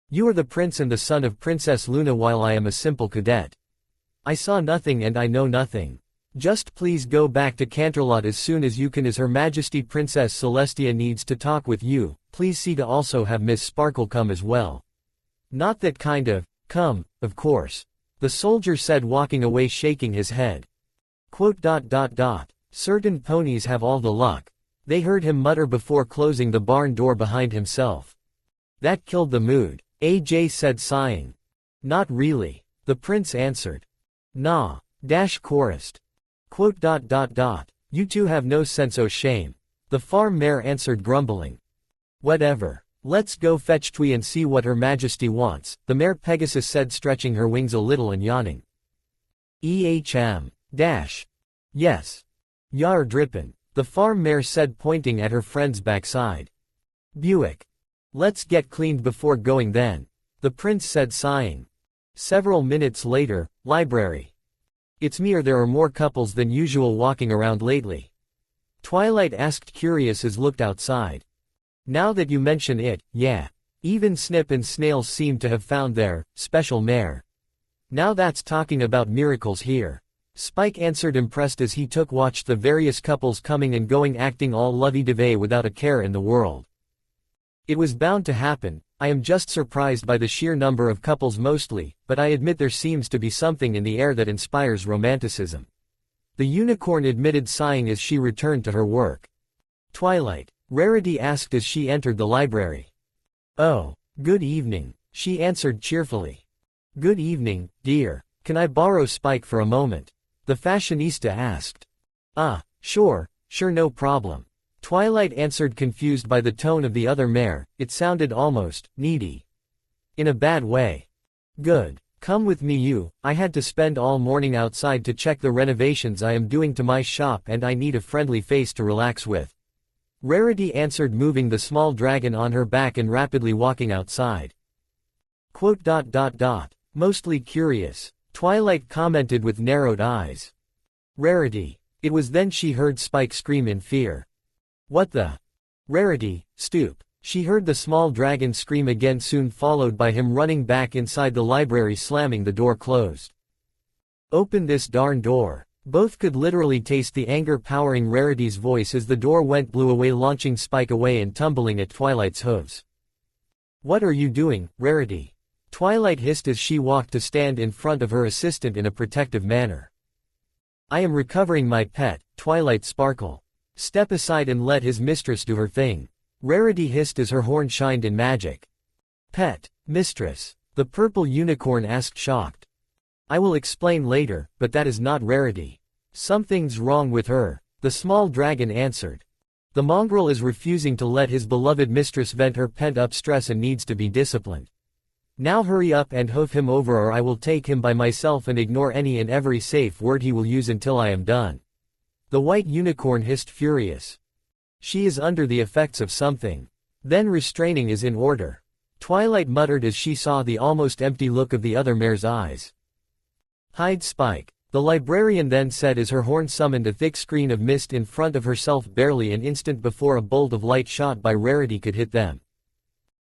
You are the prince and the son of Princess Luna, while I am a simple cadet. I saw nothing and I know nothing. Just please go back to Canterlot as soon as you can, as Her Majesty Princess Celestia needs to talk with you. Please see to also have Miss Sparkle come as well. Not that kind of come, of course, the soldier said, walking away, shaking his head. Certain ponies have all the luck, they heard him mutter before closing the barn door behind himself. That killed the mood, AJ said, sighing. Not really, the prince answered. Nah, Dash chorused. You two have no sense o' shame, the farm mare answered, grumbling. Whatever, let's go fetch Twee and see what Her Majesty wants, the mare Pegasus said, stretching her wings a little and yawning. Dash. Yes. Yar drippin', the farm mare said, pointing at her friend's backside. Buick. Let's get cleaned before going then, the prince said, sighing. Several minutes later, library. It's me, or there are more couples than usual walking around lately? Twilight asked, curious, as looked outside. Now that you mention it, yeah. Even Snip and Snails seem to have found their special mare. Now that's talking about miracles here. Spike answered, impressed, as he watched the various couples coming and going, acting all lovey-dovey without a care in the world. It was bound to happen. I am just surprised by the sheer number of couples mostly, but I admit there seems to be something in the air that inspires romanticism. The unicorn admitted, sighing as she returned to her work. Twilight. Rarity asked as she entered the library. Oh, good evening, she answered cheerfully. Good evening, dear. Can I borrow Spike for a moment? The fashionista asked. Sure, no problem. Twilight answered, confused by the tone of the other mare. It sounded almost needy. In a bad way. Good. Come with me, I had to spend all morning outside to check the renovations I am doing to my shop, and I need a friendly face to relax with. Rarity answered, moving the small dragon on her back and rapidly walking outside. Mostly curious, Twilight commented with narrowed eyes. Rarity. It was then she heard Spike scream in fear. What the? Rarity, stoop. She heard the small dragon scream again, soon followed by him running back inside the library, slamming the door closed. Open this darn door. Both could literally taste the anger powering Rarity's voice as the door blew away, launching Spike away and tumbling at Twilight's hooves. What are you doing, Rarity? Twilight hissed as she walked to stand in front of her assistant in a protective manner. I am recovering my pet, Twilight sparkled. Step aside and let his mistress do her thing. Rarity hissed as her horn shined in magic. Pet, mistress? The purple unicorn asked, shocked. I will explain later, but that is not Rarity. Something's wrong with her, the small dragon answered. The mongrel is refusing to let his beloved mistress vent her pent-up stress and needs to be disciplined. Now hurry up and hoof him over, or I will take him by myself and ignore any and every safe word he will use until I am done. The white unicorn hissed, furious. She is under the effects of something. Then restraining is in order. Twilight muttered as she saw the almost empty look of the other mare's eyes. Hide Spike, the librarian then said as her horn summoned a thick screen of mist in front of herself, barely an instant before a bolt of light shot by Rarity could hit them.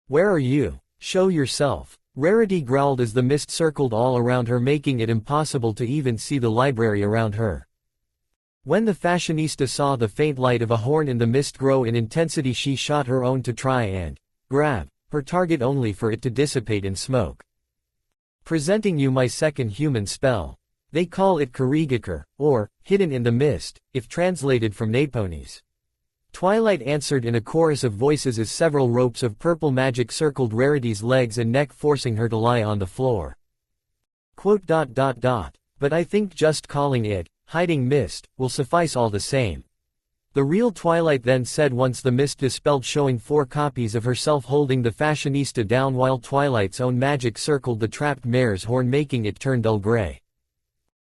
Where are you? Show yourself. Rarity growled as the mist circled all around her, making it impossible to even see the library around her. When the fashionista saw the faint light of a horn in the mist grow in intensity, she shot her own to try and grab her target, only for it to dissipate in smoke. Presenting you my second human spell. They call it Karigakar, or hidden in the mist, if translated from Naponese. Twilight answered in a chorus of voices as several ropes of purple magic circled Rarity's legs and neck, forcing her to lie on the floor. But I think just calling it hiding mist will suffice all the same. The real Twilight then said once the mist dispelled, showing 4 copies of herself holding the fashionista down while Twilight's own magic circled the trapped mare's horn, making it turn dull gray.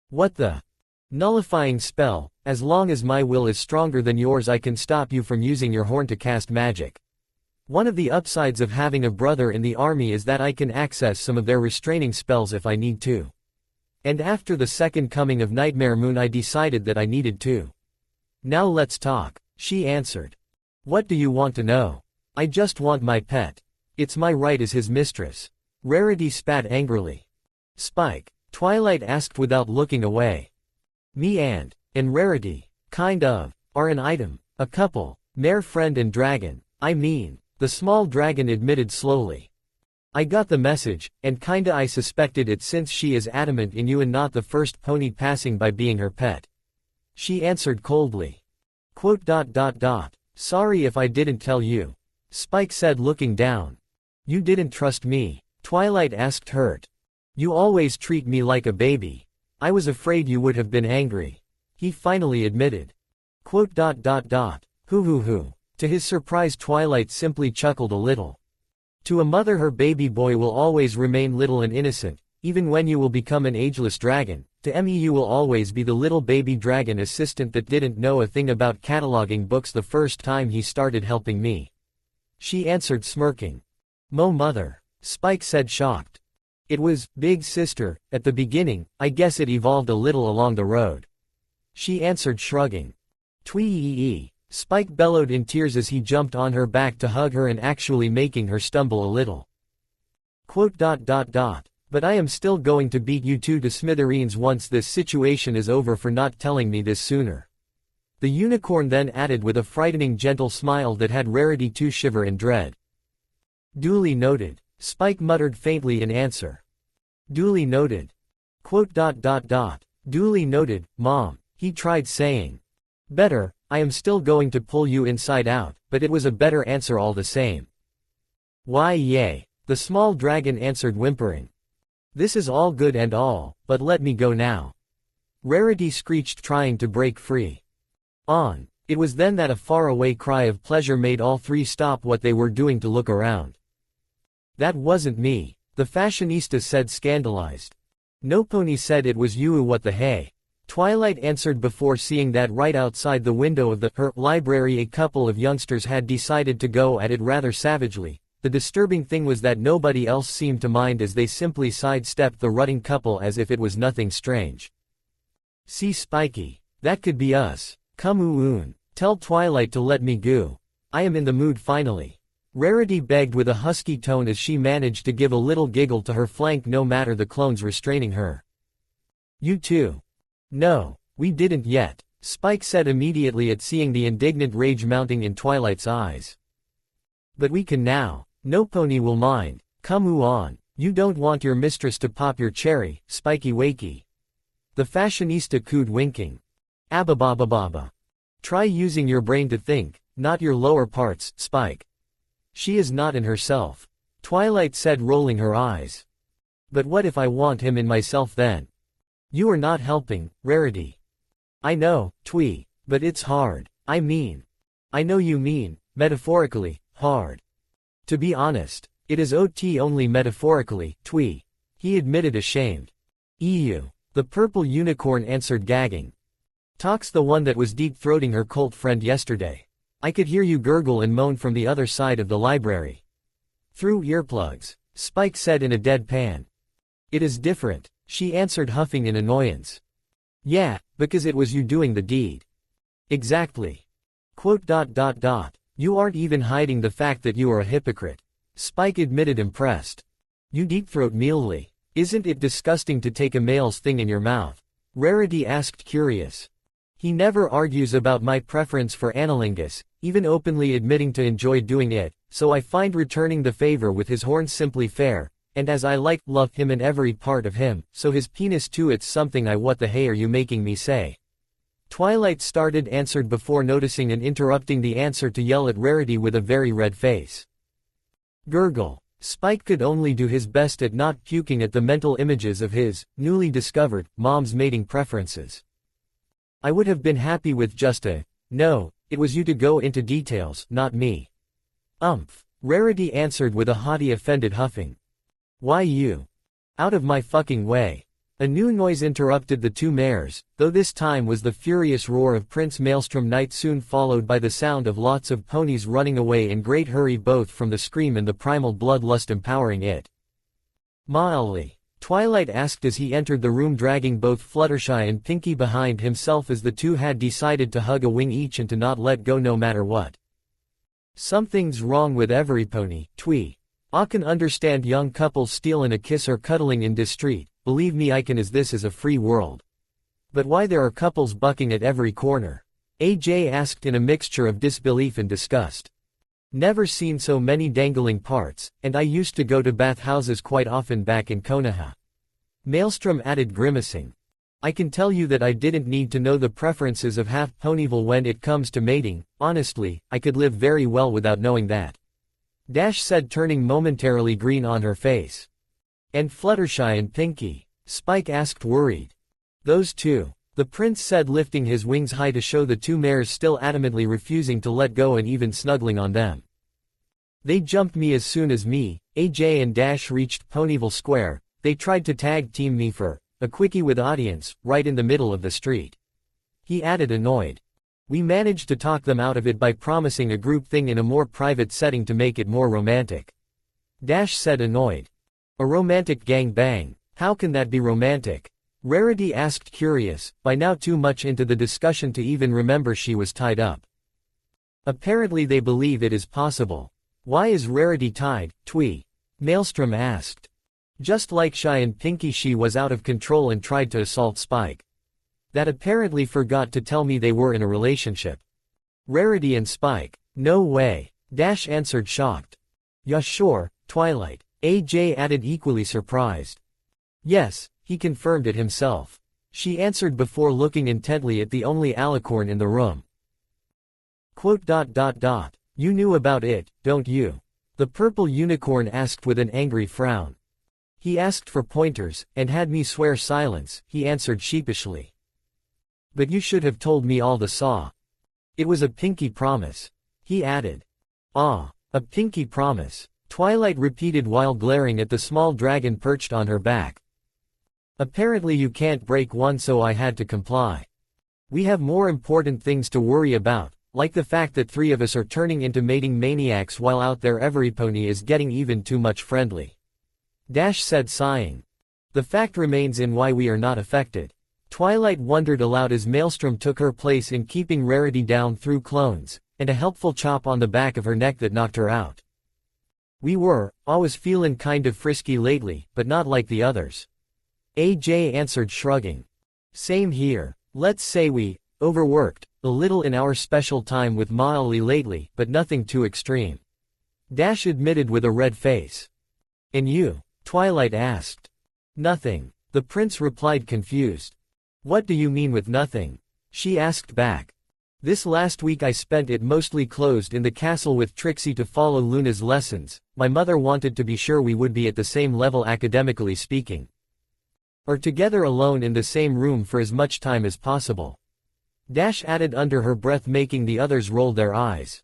What the? Nullifying spell. As long as my will is stronger than yours, I can stop you from using your horn to cast magic. One of the upsides of having a brother in the army is that I can access some of their restraining spells if I need to. And after the second coming of Nightmare Moon, I decided that I needed to. Now let's talk, she answered. What do you want to know? I just want my pet. It's my right as his mistress. Rarity spat angrily. Spike, Twilight asked without looking away. Me and Rarity, kind of, are an item, a couple, mare friend and dragon, I mean, the small dragon admitted slowly. I got the message, and kinda I suspected it since she is adamant in you and not the first pony passing by being her pet. She answered coldly. Sorry if I didn't tell you. Spike said, looking down. You didn't trust me? Twilight asked, hurt. You always treat me like a baby. I was afraid you would have been angry. He finally admitted. Hoo. To his surprise, Twilight simply chuckled a little. To a mother, her baby boy will always remain little and innocent, even when you will become an ageless dragon, To me you will always be the little baby dragon assistant that didn't know a thing about cataloging books the first time he started helping me. She answered smirking. Mo mother. Spike said shocked. It was, big sister, at the beginning, I guess it evolved a little along the road. She answered shrugging. Twee. Spike bellowed in tears as he jumped on her back to hug her and actually making her stumble a little. But I am still going to beat you two to smithereens once this situation is over for not telling me this sooner. The unicorn then added with a frightening gentle smile that had Rarity to shiver in dread. Duly noted. Spike muttered faintly in answer. Duly noted. Duly noted, Mom, he tried saying. Better, I am still going to pull you inside out, but it was a better answer all the same. Why yay. The small dragon answered whimpering. This is all good and all, but let me go now. Rarity screeched trying to break free. On. It was then that a faraway cry of pleasure made all three stop what they were doing to look around. That wasn't me, the fashionista said scandalized. No pony said it was you what the hey. Twilight answered before seeing that right outside the window of her library a couple of youngsters had decided to go at it rather savagely. The disturbing thing was that nobody else seemed to mind as they simply sidestepped the rutting couple as if it was nothing strange. See Spiky. That could be us. Come oon. Tell Twilight to let me go. I am in the mood finally. Rarity begged with a husky tone as she managed to give a little giggle to her flank no matter the clones restraining her. You too. No, we didn't yet, Spike said immediately at seeing the indignant rage mounting in Twilight's eyes. But we can now. No pony will mind. Come on. You don't want your mistress to pop your cherry, Spiky wakey. The fashionista cooed winking. Ababababa. Try using your brain to think, not your lower parts, Spike. She is not in herself. Twilight said rolling her eyes. But what if I want him in myself then? You are not helping, Rarity. I know, Twee, but it's hard. I know you mean, metaphorically, hard. To be honest, it is only metaphorically, Twee. He admitted ashamed. Ew. The purple unicorn answered gagging. Talk's the one that was deep-throating her cult friend yesterday. I could hear you gurgle and moan from the other side of the library. Through earplugs, Spike said in a deadpan. It is different, she answered huffing in annoyance. Yeah, because it was you doing the deed. Exactly. You aren't even hiding the fact that you are a hypocrite. Spike admitted impressed. You deep-throat meally. Isn't it disgusting to take a male's thing in your mouth? Rarity asked curious. He never argues about my preference for analingus, even openly admitting to enjoy doing it, so I find returning the favor with his horns simply fair, and as I love him in every part of him, so his penis too it's something what the hey are you making me say? Twilight answered before noticing and interrupting the answer to yell at Rarity with a very red face. Gurgle. Spike could only do his best at not puking at the mental images of his, newly discovered, mom's mating preferences. I would have been happy with just a, no, it was you to go into details, not me. Rarity answered with a haughty offended huffing. Why you? Out of my fucking way. A new noise interrupted the two mares, though this time was the furious roar of Prince Maelstrom Knight soon followed by the sound of lots of ponies running away in great hurry both from the scream and the primal bloodlust empowering it. Mildly, Twilight asked as he entered the room dragging both Fluttershy and Pinkie behind himself as the two had decided to hug a wing each and to not let go no matter what. Something's wrong with every pony, Twee. I can understand young couples stealing a kiss or cuddling in discreet, believe me I can as this is a free world. But why there are couples bucking at every corner? AJ asked in a mixture of disbelief and disgust. Never seen so many dangling parts, and I used to go to bathhouses quite often back in Konoha. Maelstrom added grimacing. I can tell you that I didn't need to know the preferences of half Ponyville when it comes to mating, honestly, I could live very well without knowing that. Dash said turning momentarily green on her face. And Fluttershy and Pinkie? Spike asked worried. Those two. The prince said lifting his wings high to show the two mares still adamantly refusing to let go and even snuggling on them. They jumped me as soon as AJ and Dash reached Ponyville Square, they tried to tag team me for A quickie with audience, right in the middle of the street. He added, annoyed. We managed to talk them out of it by promising a group thing in a more private setting to make it more romantic. Dash said, annoyed. A romantic gang bang. How can that be romantic? Rarity asked, curious, by now too much into the discussion to even remember she was tied up. Apparently they believe it is possible. Why is Rarity tied, Twee? Maelstrom asked. Just like Shy and Pinky, she was out of control and tried to assault Spike. That apparently forgot to tell me they were in a relationship. Rarity and Spike. No way. Dash answered, shocked. Yeah, sure, Twilight. AJ added, equally surprised. Yes, he confirmed it himself. She answered before looking intently at the only alicorn in the room. Quote, ... You knew about it, don't you? The purple unicorn asked with an angry frown. He asked for pointers, and had me swear silence, he answered sheepishly. But you should have told me all the saw. It was a pinky promise. He added. Ah, a pinky promise, Twilight repeated while glaring at the small dragon perched on her back. Apparently you can't break one, so I had to comply. We have more important things to worry about, like the fact that 3 of us are turning into mating maniacs while out there every pony is getting even too much friendly. Dash said, sighing. The fact remains in why we are not affected. Twilight wondered aloud as Maelstrom took her place in keeping Rarity down through clones, and a helpful chop on the back of her neck that knocked her out. We were, always feelin' kind of frisky lately, but not like the others. AJ answered, shrugging. Same here. Let's say we overworked a little in our special time with Molly lately, but nothing too extreme. Dash admitted with a red face. And you? Twilight asked. Nothing. The prince replied, confused. What do you mean with nothing? She asked back. This last week I spent it mostly closed in the castle with Trixie to follow Luna's lessons. My mother wanted to be sure we would be at the same level academically speaking. Or together alone in the same room for as much time as possible. Dash added under her breath, making the others roll their eyes.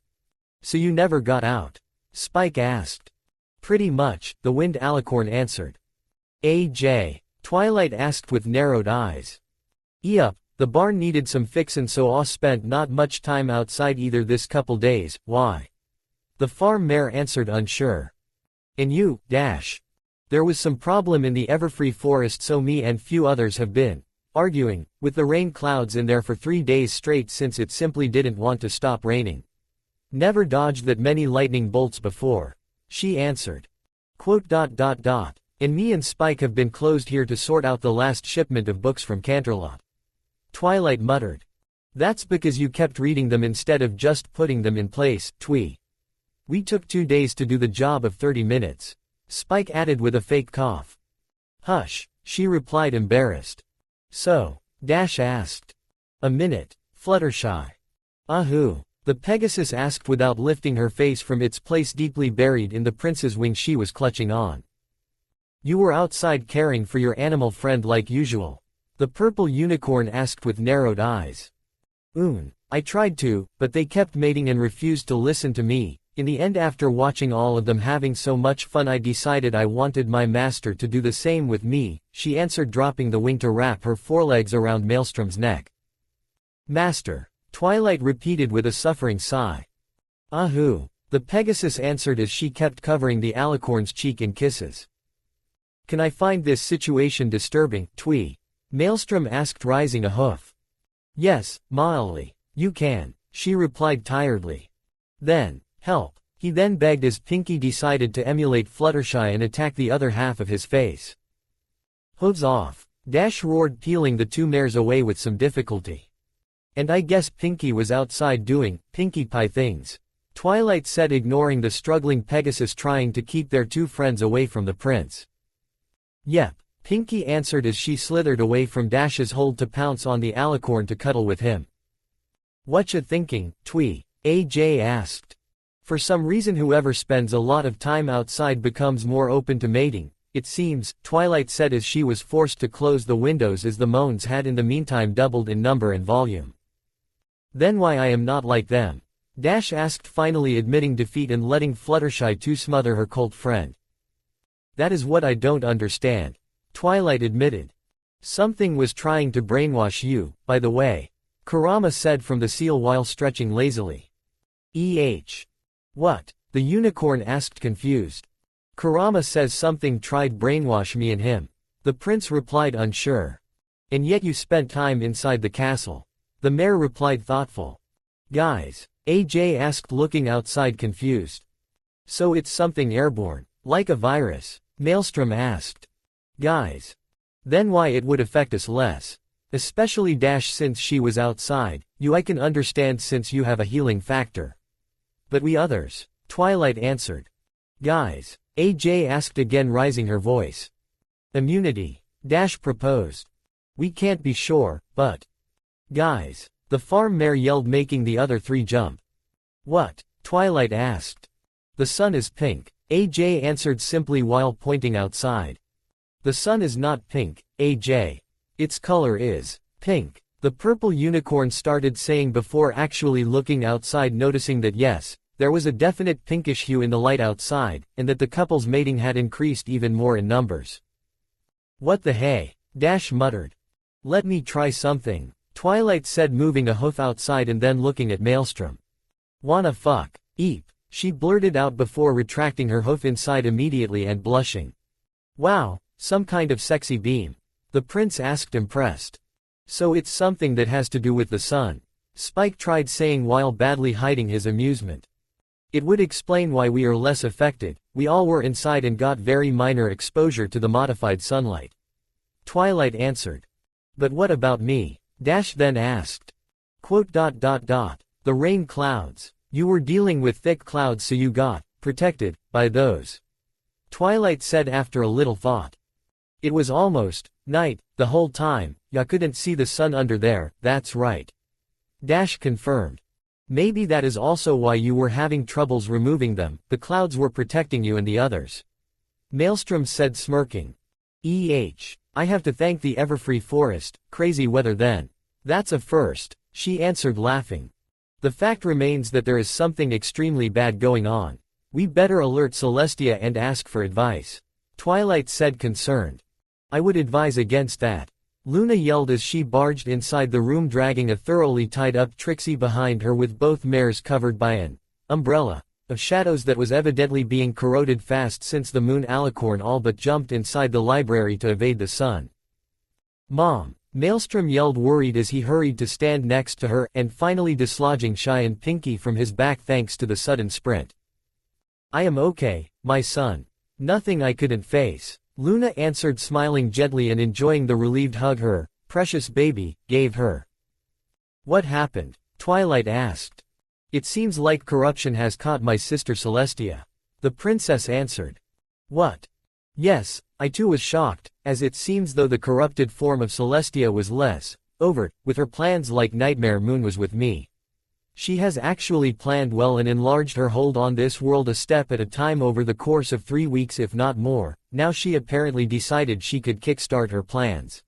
So you never got out? Spike asked. Pretty much, the Wind Alicorn answered. AJ? Twilight asked with narrowed eyes. Yup, the barn needed some fixin', so I spent not much time outside either this couple days. Why? The farm mare answered, unsure. And you, Dash? There was some problem in the Everfree forest, so me and few others have been arguing with the rain clouds in there for 3 days straight since it simply didn't want to stop raining. Never dodged that many lightning bolts before. She answered. Quote, ... And me and Spike have been closed here to sort out the last shipment of books from Canterlot. Twilight muttered. That's because you kept reading them instead of just putting them in place, Twee. We took 2 days to do the job of 30 minutes. Spike added with a fake cough. Hush, she replied, embarrassed. So? Dash asked. A minute, Fluttershy. Ahoo. The Pegasus asked without lifting her face from its place deeply buried in the prince's wing she was clutching on. You were outside caring for your animal friend like usual? The purple unicorn asked with narrowed eyes. I tried to, but they kept mating and refused to listen to me. In the end, after watching all of them having so much fun, I decided I wanted my master to do the same with me, she answered, dropping the wing to wrap her forelegs around Maelstrom's neck. Master? Twilight repeated with a suffering sigh. Ahoo. The Pegasus answered as she kept covering the alicorn's cheek in kisses. Can I find this situation disturbing, Twee? Maelstrom asked, rising a hoof. Yes, mildly. You can, she replied tiredly. Then, help. He then begged as Pinky decided to emulate Fluttershy and attack the other half of his face. Hooves off. Dash roared, peeling the 2 mares away with some difficulty. And I guess Pinky was outside doing Pinkie Pie things, Twilight said, ignoring the struggling Pegasus trying to keep their 2 friends away from the prince. Yep, Pinky answered as she slithered away from Dash's hold to pounce on the alicorn to cuddle with him. Whatcha thinking, Twee? AJ asked. For some reason whoever spends a lot of time outside becomes more open to mating, it seems, Twilight said as she was forced to close the windows as the moans had in the meantime doubled in number and volume. Then why I am not like them? Dash asked, finally admitting defeat and letting Fluttershy to smother her cold friend. That is what I don't understand, Twilight admitted. Something was trying to brainwash you, by the way. Kurama said from the seal while stretching lazily. What? The unicorn asked confused. Kurama says something tried brainwash me and him. The prince replied unsure. And yet you spent time inside the castle. The mayor replied thoughtful. Guys, AJ asked looking outside confused. So it's something airborne, like a virus, Maelstrom asked. Guys. Then why it would affect us less. Especially Dash since she was outside, you I can understand since you have a healing factor. But we others, Twilight answered. Guys, AJ asked again rising her voice. Immunity, Dash proposed. We can't be sure, but... Guys, the farm mayor yelled making the other three jump. What? Twilight asked. The sun is pink, AJ answered simply while pointing outside. The sun is not pink, AJ. Its color is pink. The purple unicorn started saying before actually looking outside, noticing that yes, there was a definite pinkish hue in the light outside, and that the couple's mating had increased even more in numbers. What the hey? Dash muttered. Let me try something, Twilight said moving a hoof outside and then looking at Maelstrom. Wanna fuck? Eep, she blurted out before retracting her hoof inside immediately and blushing. Wow, some kind of sexy beam. The prince asked impressed. So it's something that has to do with the sun, Spike tried saying while badly hiding his amusement. It would explain why we are less affected, we all were inside and got very minor exposure to the modified sunlight. Twilight answered. But what about me? Dash then asked. The rain clouds. You were dealing with thick clouds so you got protected by those. Twilight said after a little thought. It was almost night the whole time, ya couldn't see the sun under there, that's right. Dash confirmed. Maybe that is also why you were having troubles removing them, the clouds were protecting you and the others. Maelstrom said smirking. I have to thank the Everfree Forest, crazy weather then. That's a first, she answered laughing. The fact remains that there is something extremely bad going on. We better alert Celestia and ask for advice. Twilight said concerned. I would advise against that. Luna yelled as she barged inside the room dragging a thoroughly tied-up Trixie behind her with both mares covered by an umbrella of shadows that was evidently being corroded fast since the moon alicorn all but jumped inside the library to evade the sun. Mom, Maelstrom yelled worried as he hurried to stand next to her and finally dislodging Shy and Pinky from his back thanks to the sudden sprint. I am okay, my son. Nothing I couldn't face. Luna answered smiling gently and enjoying the relieved hug her precious baby gave her. What happened? Twilight asked. It seems like corruption has caught my sister Celestia. The princess answered. What? Yes, I too was shocked, as it seems though the corrupted form of Celestia was less overt, with her plans like Nightmare Moon was with me. She has actually planned well and enlarged her hold on this world a step at a time over the course of 3 weeks if not more. Now she apparently decided she could kickstart her plans.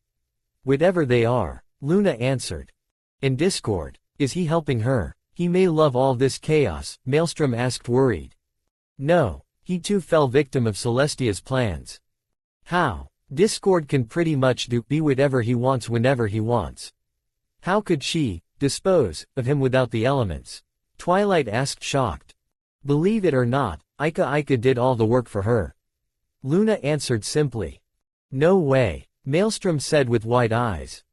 Whatever they are, Luna answered. In Discord, is he helping her? He may love all this chaos, Maelstrom asked worried. No, he too fell victim of Celestia's plans. How? Discord can pretty much be whatever he wants whenever he wants. How could she dispose of him without the elements? Twilight asked shocked. Believe it or not, Ika did all the work for her. Luna answered simply. No way, Maelstrom said with wide eyes.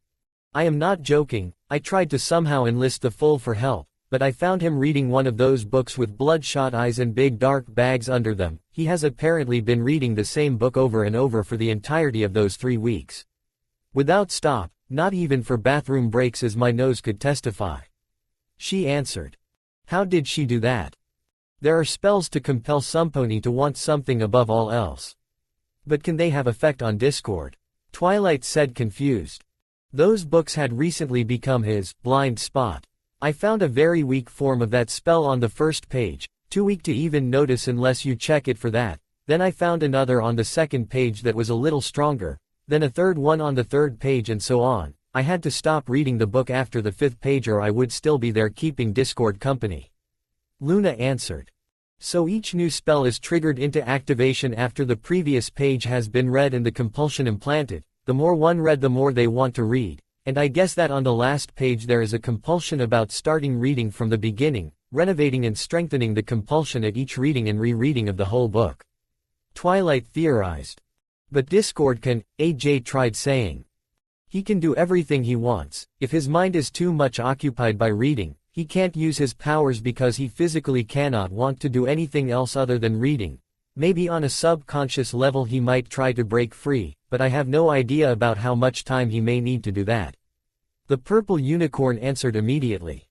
I am not joking, I tried to somehow enlist the fool for help, but I found him reading one of those books with bloodshot eyes and big dark bags under them. He has apparently been reading the same book over and over for the entirety of those 3 weeks. Without stop, not even for bathroom breaks as my nose could testify. She answered. How did she do that? There are spells to compel Sumponi to want something above all else. But can they have effect on Discord? Twilight said confused. Those books had recently become his blind spot. I found a very weak form of that spell on the first page, too weak to even notice unless you check it for that. Then I found another on the second page that was a little stronger, then a third one on the third page and so on. I had to stop reading the book after the 5th page or I would still be there keeping Discord company. Luna answered. So each new spell is triggered into activation after the previous page has been read and the compulsion implanted, the more one read the more they want to read, and I guess that on the last page there is a compulsion about starting reading from the beginning, renovating and strengthening the compulsion at each reading and rereading of the whole book. Twilight theorized. But Discord can, AJ tried saying. He can do everything he wants. If his mind is too much occupied by reading, he can't use his powers because he physically cannot want to do anything else other than reading. Maybe on a subconscious level he might try to break free, but I have no idea about how much time he may need to do that. The purple unicorn answered immediately.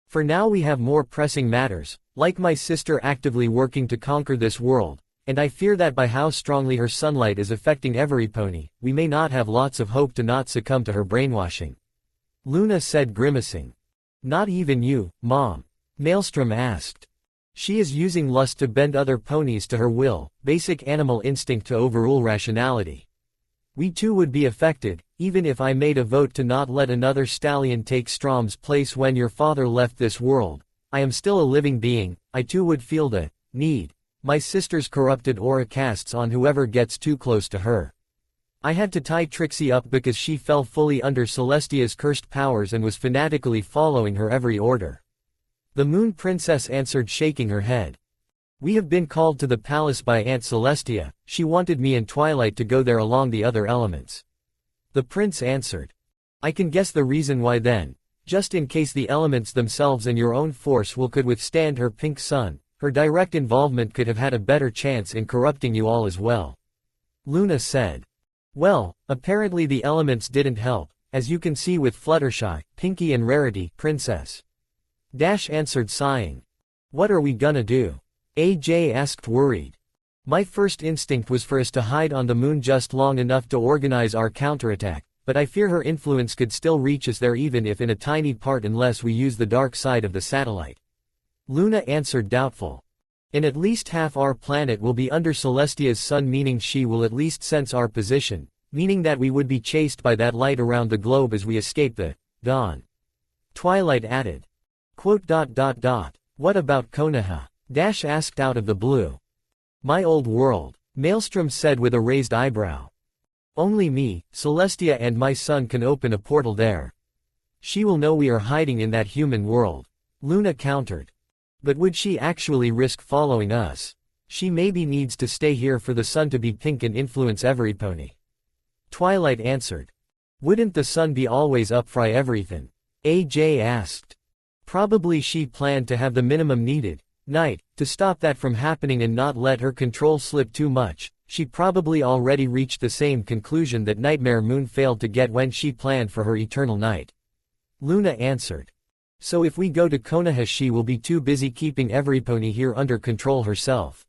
For now we have more pressing matters, like my sister actively working to conquer this world, and I fear that by how strongly her sunlight is affecting every pony, we may not have lots of hope to not succumb to her brainwashing. Luna said, grimacing. Not even you, Mom? Maelstrom asked. She is using lust to bend other ponies to her will, basic animal instinct to overrule rationality. We too would be affected, even if I made a vote to not let another stallion take Strom's place when your father left this world. I am still a living being, I too would feel the need. My sister's corrupted aura casts on whoever gets too close to her. I had to tie Trixie up because she fell fully under Celestia's cursed powers and was fanatically following her every order. The Moon Princess answered, shaking her head. We have been called to the palace by Aunt Celestia. She wanted me and Twilight to go there along the other elements. The prince answered. I can guess the reason why then. Just in case the elements themselves and your own force could withstand her pink sun. Her direct involvement could have had a better chance in corrupting you all as well. Luna said. Well, apparently the elements didn't help, as you can see with Fluttershy, Pinky and Rarity, Princess. Dash answered, sighing. What are we gonna do? AJ asked, worried. My first instinct was for us to hide on the moon just long enough to organize our counterattack, but I fear her influence could still reach us there even if in a tiny part unless we use the dark side of the satellite. Luna answered, doubtful. In at least half our planet will be under Celestia's sun, meaning she will at least sense our position, meaning that we would be chased by that light around the globe as we escape the dawn. Twilight added. What about Konoha? Dash asked out of the blue. My old world, Maelstrom said with a raised eyebrow. Only me, Celestia and my son can open a portal there. She will know we are hiding in that human world. Luna countered. But would she actually risk following us? She maybe needs to stay here for the sun to be pink and influence every pony. Twilight answered. Wouldn't the sun be always up for everything? AJ asked. Probably she planned to have the minimum needed, night, to stop that from happening and not let her control slip too much. She probably already reached the same conclusion that Nightmare Moon failed to get when she planned for her eternal night. Luna answered. So if we go to Konoha she will be too busy keeping every pony here under control herself.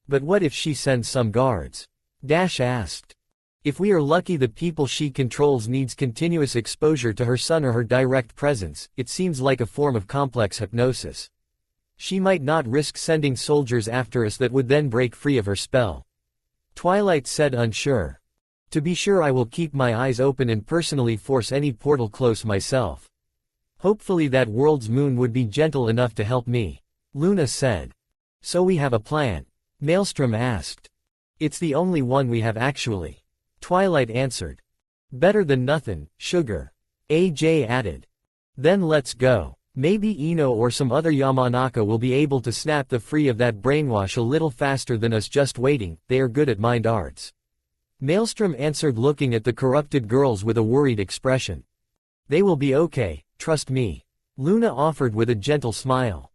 But what if she sends some guards? Dash asked. If we are lucky the people she controls needs continuous exposure to her sun or her direct presence, it seems like a form of complex hypnosis. She might not risk sending soldiers after us that would then break free of her spell. Twilight said, unsure. To be sure I will keep my eyes open and personally force any portal close myself. Hopefully that world's moon would be gentle enough to help me. Luna said. So we have a plan? Maelstrom asked. It's the only one we have actually. Twilight answered. Better than nothing, sugar. AJ added. Then let's go. Maybe Ino or some other Yamanaka will be able to snap the free of that brainwash a little faster than us just waiting, they are good at mind arts. Maelstrom answered, looking at the corrupted girls with a worried expression. They will be okay, trust me. Luna offered with a gentle smile.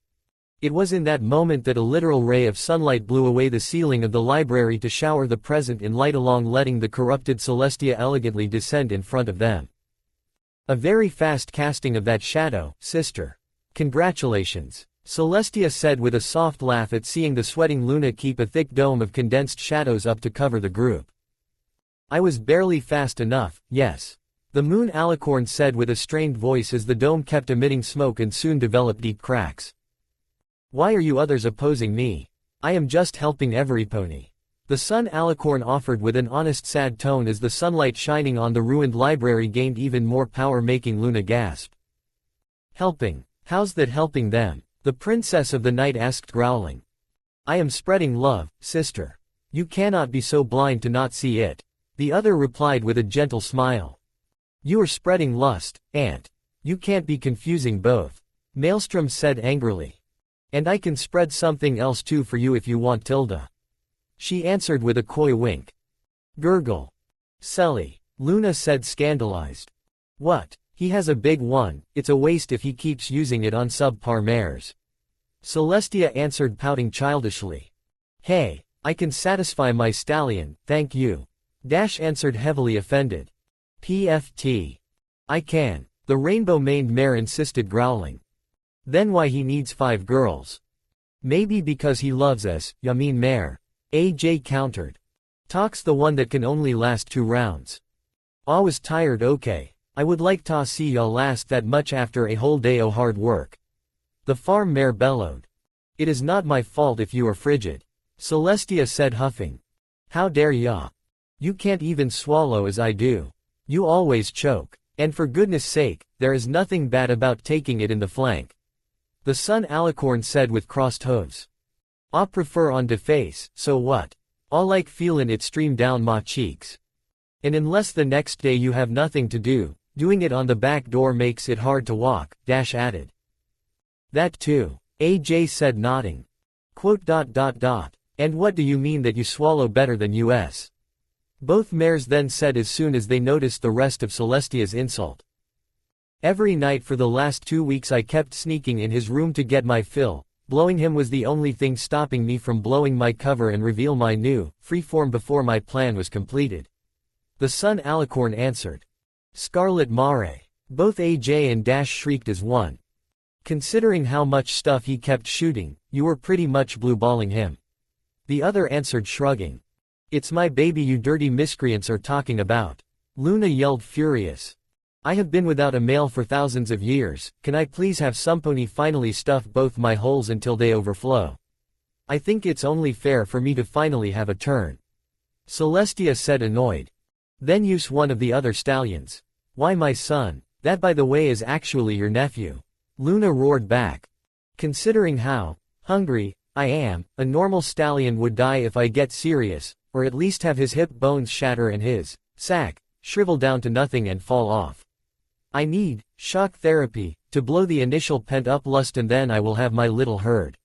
It was in that moment that a literal ray of sunlight blew away the ceiling of the library to shower the present in light along letting the corrupted Celestia elegantly descend in front of them. A very fast casting of that shadow, sister. Congratulations. Celestia said with a soft laugh at seeing the sweating Luna keep a thick dome of condensed shadows up to cover the group. I was barely fast enough, yes. The moon alicorn said with a strained voice as the dome kept emitting smoke and soon developed deep cracks. Why are you others opposing me? I am just helping every pony. The sun alicorn offered with an honest sad tone as the sunlight shining on the ruined library gained even more power, making Luna gasp. Helping? How's that helping them? The princess of the night asked, growling. I am spreading love, sister. You cannot be so blind to not see it. The other replied with a gentle smile. You are spreading lust, Aunt. You can't be confusing both. Maelstrom said angrily. And I can spread something else too for you if you want, Tilda. She answered with a coy wink. Gurgle. Selly. Luna said scandalized. What? He has a big one, it's a waste if he keeps using it on subpar mares. Celestia answered pouting childishly. Hey, I can satisfy my stallion, thank you. Dash answered heavily offended. PFT. I can. The rainbow-maned mare insisted, growling. Then why he needs 5 girls? Maybe because he loves us, ya mean mare. AJ countered. Talk's the one that can only last 2 rounds. I was tired, okay. I would like to see y'all last that much after a whole day o' hard work. The farm mare bellowed. It is not my fault if you are frigid. Celestia said, huffing. How dare ya? You can't even swallow as I do. You always choke. And for goodness sake, there is nothing bad about taking it in the flank. The son alicorn said with crossed hooves. I prefer on de face, so what? I like feelin' it stream down my cheeks. And unless the next day you have nothing to do, doing it on the back door makes it hard to walk, Dash added. That too, AJ said, nodding. And what do you mean that you swallow better than us? Both mares then said as soon as they noticed the rest of Celestia's insult. Every night for the last 2 weeks I kept sneaking in his room to get my fill. Blowing him was the only thing stopping me from blowing my cover and reveal my new, free form before my plan was completed. The son alicorn answered. Scarlet Mare. Both AJ and Dash shrieked as one. Considering how much stuff he kept shooting, you were pretty much blue-balling him. The other answered, shrugging. It's my baby you dirty miscreants are talking about. Luna yelled, furious. I have been without a male for thousands of years, can I please have some pony finally stuff both my holes until they overflow? I think it's only fair for me to finally have a turn. Celestia said, annoyed. Then use one of the other stallions. Why my son? That by the way is actually your nephew. Luna roared back. Considering how hungry I am, a normal stallion would die if I get serious, or at least have his hip bones shatter and his sack shrivel down to nothing and fall off. I need shock therapy to blow the initial pent-up lust, and then I will have my little herd.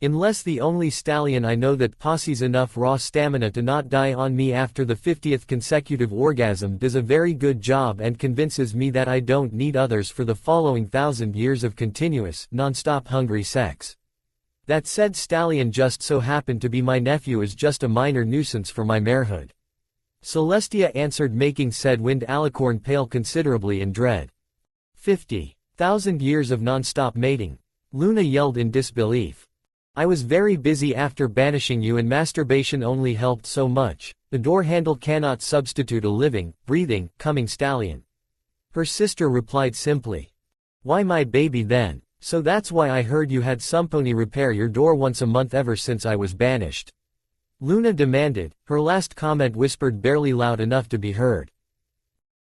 Unless the only stallion I know that posses enough raw stamina to not die on me after the 50th consecutive orgasm does a very good job and convinces me that I don't need others for the following 1,000 years of continuous, non-stop hungry sex. That said stallion just so happened to be my nephew is just a minor nuisance for my marehood. Celestia answered, making said wind alicorn pale considerably in dread. 50,000 years of non-stop mating. Luna yelled in disbelief. I was very busy after banishing you, and masturbation only helped so much. The door handle cannot substitute a living, breathing, coming stallion. Her sister replied simply. Why my baby then? So that's why I heard you had some pony repair your door once a month ever since I was banished. Luna demanded, her last comment whispered barely loud enough to be heard.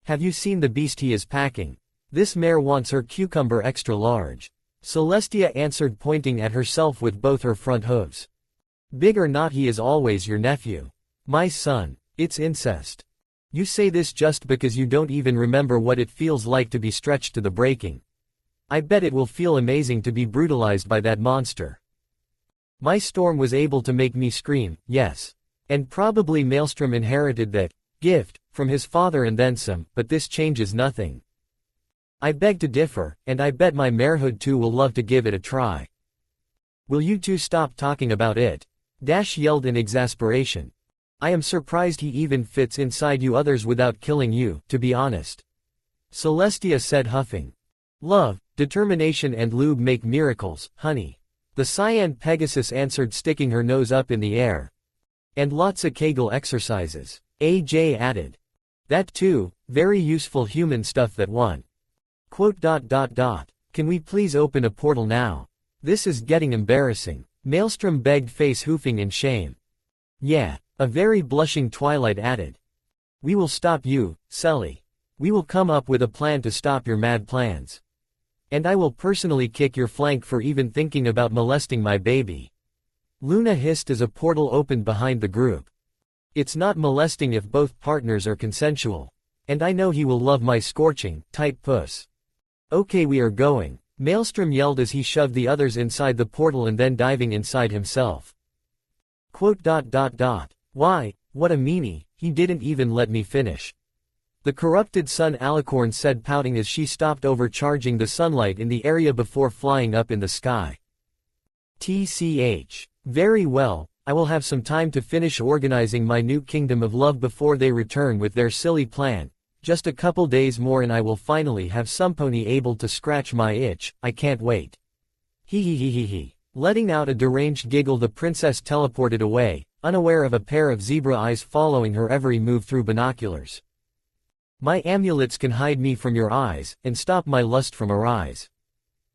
Have you seen the beast he is packing? This mare wants her cucumber extra large. Celestia answered, pointing at herself with both her front hooves. Big or not, he is always your nephew. My son, it's incest. You say this just because you don't even remember what it feels like to be stretched to the breaking. I bet it will feel amazing to be brutalized by that monster. My storm was able to make me scream, yes. And probably Maelstrom inherited that gift from his father and then some, but this changes nothing. I beg to differ, and I bet my marehood too will love to give it a try. Will you two stop talking about it? Dash yelled in exasperation. I am surprised he even fits inside you others without killing you, to be honest. Celestia said, huffing. Love, determination and lube make miracles, honey. The cyan Pegasus answered, sticking her nose up in the air. And lots of Kegel exercises. AJ added. That too, very useful human stuff that one. Can we please open a portal now? This is getting embarrassing. Maelstrom begged, face hoofing in shame. Yeah, a very blushing Twilight added. We will stop you, Selly. We will come up with a plan to stop your mad plans. And I will personally kick your flank for even thinking about molesting my baby. Luna hissed as a portal opened behind the group. It's not molesting if both partners are consensual. And I know he will love my scorching, tight puss. Okay, we are going, Maelstrom yelled as he shoved the others inside the portal and then diving inside himself. Why, what a meanie, he didn't even let me finish. The corrupted sun alicorn said, pouting as she stopped overcharging the sunlight in the area before flying up in the sky. TCH. Very well, I will have some time to finish organizing my new kingdom of love before they return with their silly plan. Just a couple days more and I will finally have some pony able to scratch my itch, I can't wait. Hee. Letting out a deranged giggle, the princess teleported away, unaware of a pair of zebra eyes following her every move through binoculars. My amulets can hide me from your eyes, and stop my lust from arise.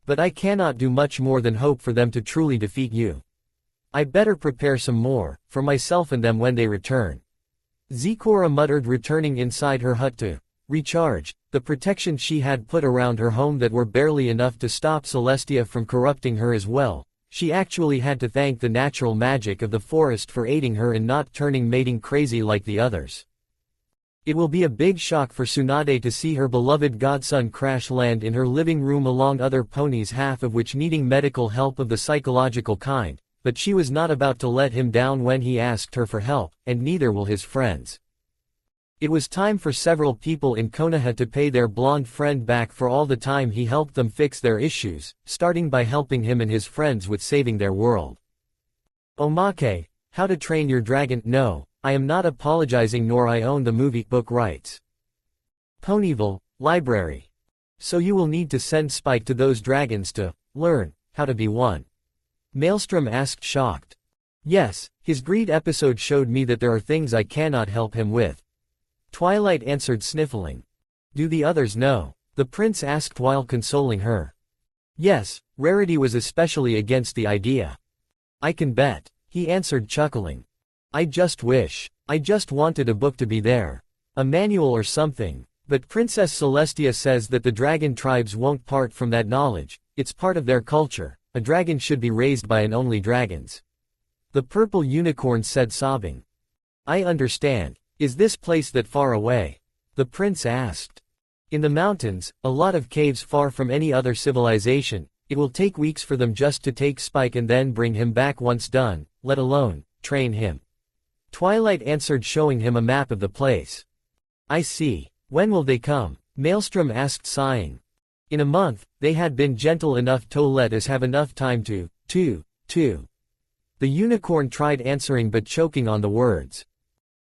But I cannot do much more than hope for them to truly defeat you. I better prepare some more, for myself and them when they return. Zecora muttered, returning inside her hut to recharge the protection she had put around her home that were barely enough to stop Celestia from corrupting her as well. She actually had to thank the natural magic of the forest for aiding her in not turning mating crazy like the others. It will be a big shock for Tsunade to see her beloved godson crash land in her living room along other ponies, half of which needing medical help of the psychological kind, but she was not about to let him down when he asked her for help, and neither will his friends. It was time for several people in Konoha to pay their blonde friend back for all the time he helped them fix their issues, starting by helping him and his friends with saving their world. Omake, How to Train Your Dragon. No, I am not apologizing, nor I own the movie book rights. Ponyville, library. So you will need to send Spike to those dragons to learn how to be one. Maelstrom asked, shocked. Yes, his greed episode showed me that there are things I cannot help him with. Twilight answered, sniffling. Do the others know? The prince asked while consoling her. Yes, Rarity was especially against the idea. I can bet, he answered, chuckling. I just wanted a book to be there. A manual or something. But Princess Celestia says that the dragon tribes won't part from that knowledge, it's part of their culture. A dragon should be raised by and only dragons. The purple unicorn said, sobbing. I understand. Is this place that far away? The prince asked. In the mountains, a lot of caves far from any other civilization. It will take weeks for them just to take Spike and then bring him back once done, let alone train him. Twilight answered, showing him a map of the place. I see. When will they come? Maelstrom asked, sighing. In a month, they had been gentle enough to let us have enough time to. The unicorn tried answering but choking on the words.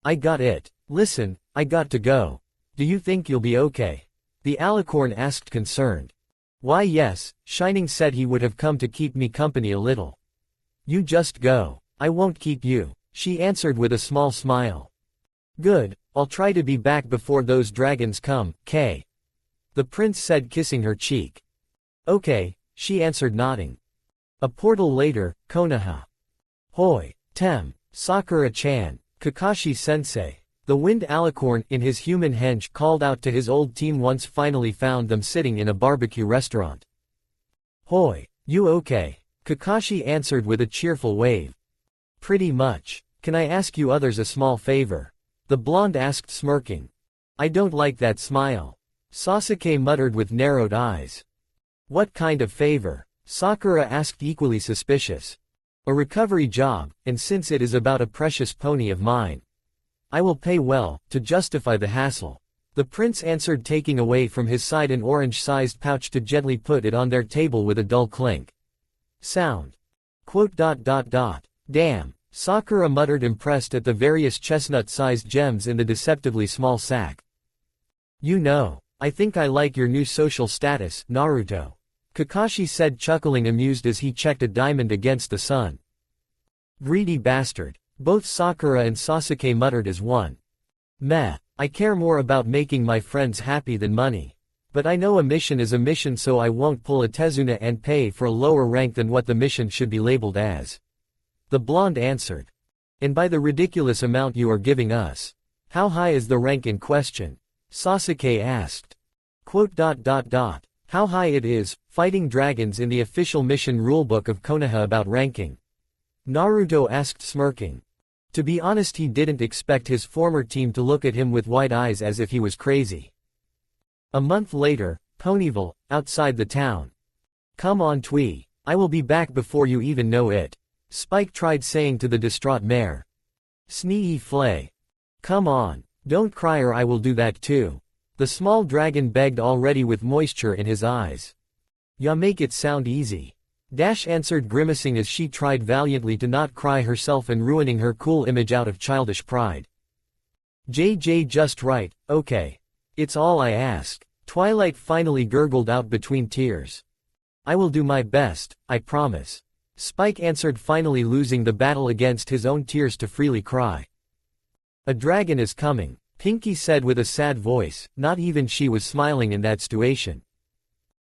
I got it. Listen, I got to go. Do you think you'll be okay? The alicorn asked, concerned. Why yes, Shining said he would have come to keep me company a little. You just go. I won't keep you, she answered with a small smile. Good, I'll try to be back before those dragons come, Kay. The prince said, kissing her cheek. Okay, she answered, nodding. A portal later, Konoha. Hoi, Tem, Sakura-chan, Kakashi-sensei. The wind alicorn, in his human henge, called out to his old team once finally found them sitting in a barbecue restaurant. Hoi, you okay? Kakashi answered with a cheerful wave. Pretty much. Can I ask you others a small favor? The blonde asked, smirking. I don't like that smile. Sasuke muttered with narrowed eyes. What kind of favor? Sakura asked, equally suspicious. A recovery job, and since it is about a precious pony of mine, I will pay well, to justify the hassle. The prince answered, taking away from his side an orange-sized pouch to gently put it on their table with a dull clink. Sound. Damn, Sakura muttered, impressed at the various chestnut-sized gems in the deceptively small sack. You know, I think I like your new social status, Naruto. Kakashi said, chuckling, amused as he checked a diamond against the sun. Greedy bastard. Both Sakura and Sasuke muttered as one. Meh, I care more about making my friends happy than money. But I know a mission is a mission, so I won't pull a Tezuna and pay for a lower rank than what the mission should be labeled as. The blonde answered. And by the ridiculous amount you are giving us. How high is the rank in question? Sasuke asked. How high it is, fighting dragons in the official mission rulebook of Konoha about ranking. Naruto asked, smirking. To be honest, he didn't expect his former team to look at him with wide eyes as if he was crazy. A month later, Ponyville, outside the town. Come on Twee, I will be back before you even know it, Spike tried saying to the distraught mare. Snee Flay. Come on, don't cry or I will do that too. The small dragon begged already with moisture in his eyes. Ya make it sound easy. Dash answered grimacing as she tried valiantly to not cry herself and ruining her cool image out of childish pride. JJ just right, okay. It's all I ask. Twilight finally gurgled out between tears. I will do my best, I promise. Spike answered, finally losing the battle against his own tears to freely cry. A dragon is coming, Pinky said with a sad voice, not even she was smiling in that situation.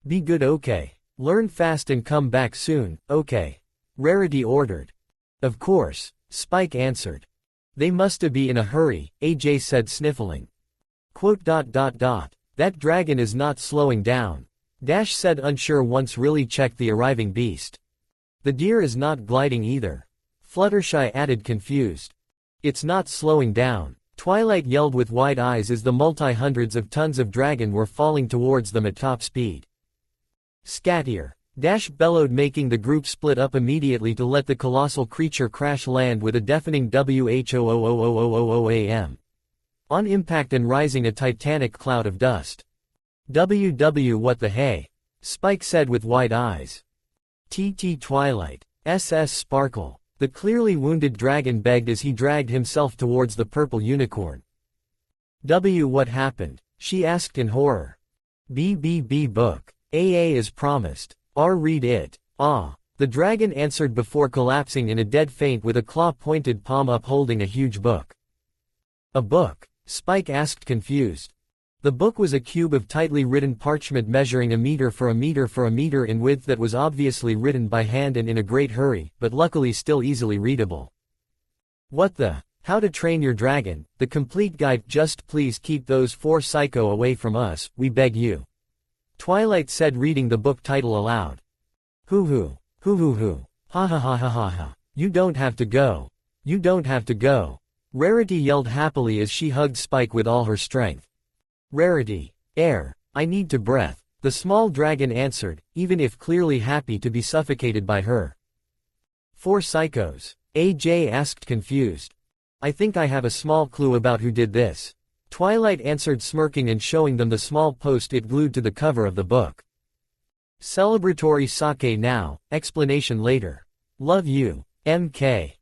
Be good, okay. Learn fast and come back soon, okay. Rarity ordered. Of course, Spike answered. They musta be in a hurry, AJ said sniffling. That dragon is not slowing down. Dash said unsure once really checked the arriving beast. The deer is not gliding either. Fluttershy added confused. It's not slowing down. Twilight yelled with wide eyes as the multi-hundreds of tons of dragon were falling towards them at top speed. Scattier. Dash bellowed, making the group split up immediately to let the colossal creature crash land with a deafening whoooooooooam. On impact and rising a titanic cloud of dust. What the hey? Spike said with wide eyes. TT Twilight. SS Sparkle. The clearly wounded dragon begged as he dragged himself towards the purple unicorn. What happened? She asked in horror. BBB book. AA as promised. Read it. Ah. The dragon answered before collapsing in a dead faint with a claw-pointed palm up holding a huge book. A book? Spike asked confused. The book was a cube of tightly written parchment measuring a meter for a meter in width that was obviously written by hand and in a great hurry, but luckily still easily readable. What the? How to Train Your Dragon, the complete guide. Just please keep those 4 psycho away from us, we beg you. Twilight said, reading the book title aloud. Hoo. Ha ha ha ha ha ha. You don't have to go. You don't have to go. Rarity yelled happily as she hugged Spike with all her strength. Rarity. Air. I need to breath, the small dragon answered, even if clearly happy to be suffocated by her. 4 psychos? AJ asked confused. I think I have a small clue about who did this. Twilight answered, smirking and showing them the small post-it glued to the cover of the book. Celebratory sake now, explanation later. Love you, MK.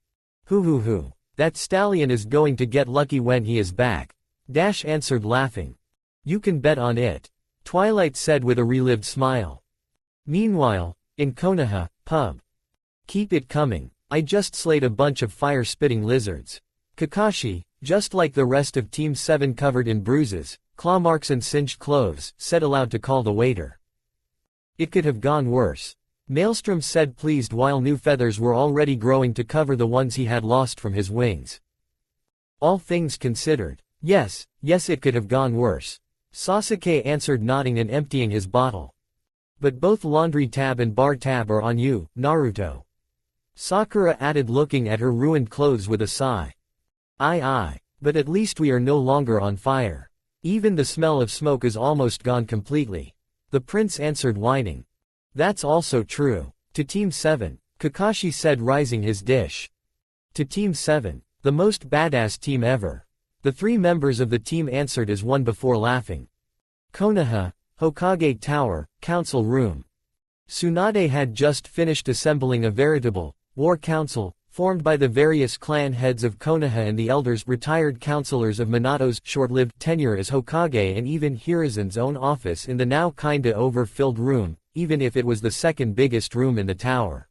Hoo. That stallion is going to get lucky when he is back. Dash answered laughing. You can bet on it. Twilight said with a relived smile. Meanwhile, in Konoha, pub. Keep it coming. I just slayed a bunch of fire-spitting lizards. Kakashi, just like the rest of Team 7 covered in bruises, claw marks and singed clothes, said aloud to call the waiter. It could have gone worse. Maelstrom said pleased while new feathers were already growing to cover the ones he had lost from his wings. All things considered. Yes, it could have gone worse. Sasuke answered, nodding and emptying his bottle. But both laundry tab and bar tab are on you, Naruto. Sakura added, looking at her ruined clothes with a sigh. Aye, but at least we are no longer on fire. Even the smell of smoke is almost gone completely. The prince answered, whining. That's also true. To Team 7, Kakashi said, rising his dish. To Team 7, the most badass team ever. The 3 members of the team answered as one before laughing. Konoha, Hokage Tower, Council Room. Tsunade had just finished assembling a veritable war council, formed by the various clan heads of Konoha and the elders, retired counselors of Minato's short-lived tenure as Hokage, and even Hiruzen's own office in the now kinda overfilled room, even if it was the second biggest room in the tower.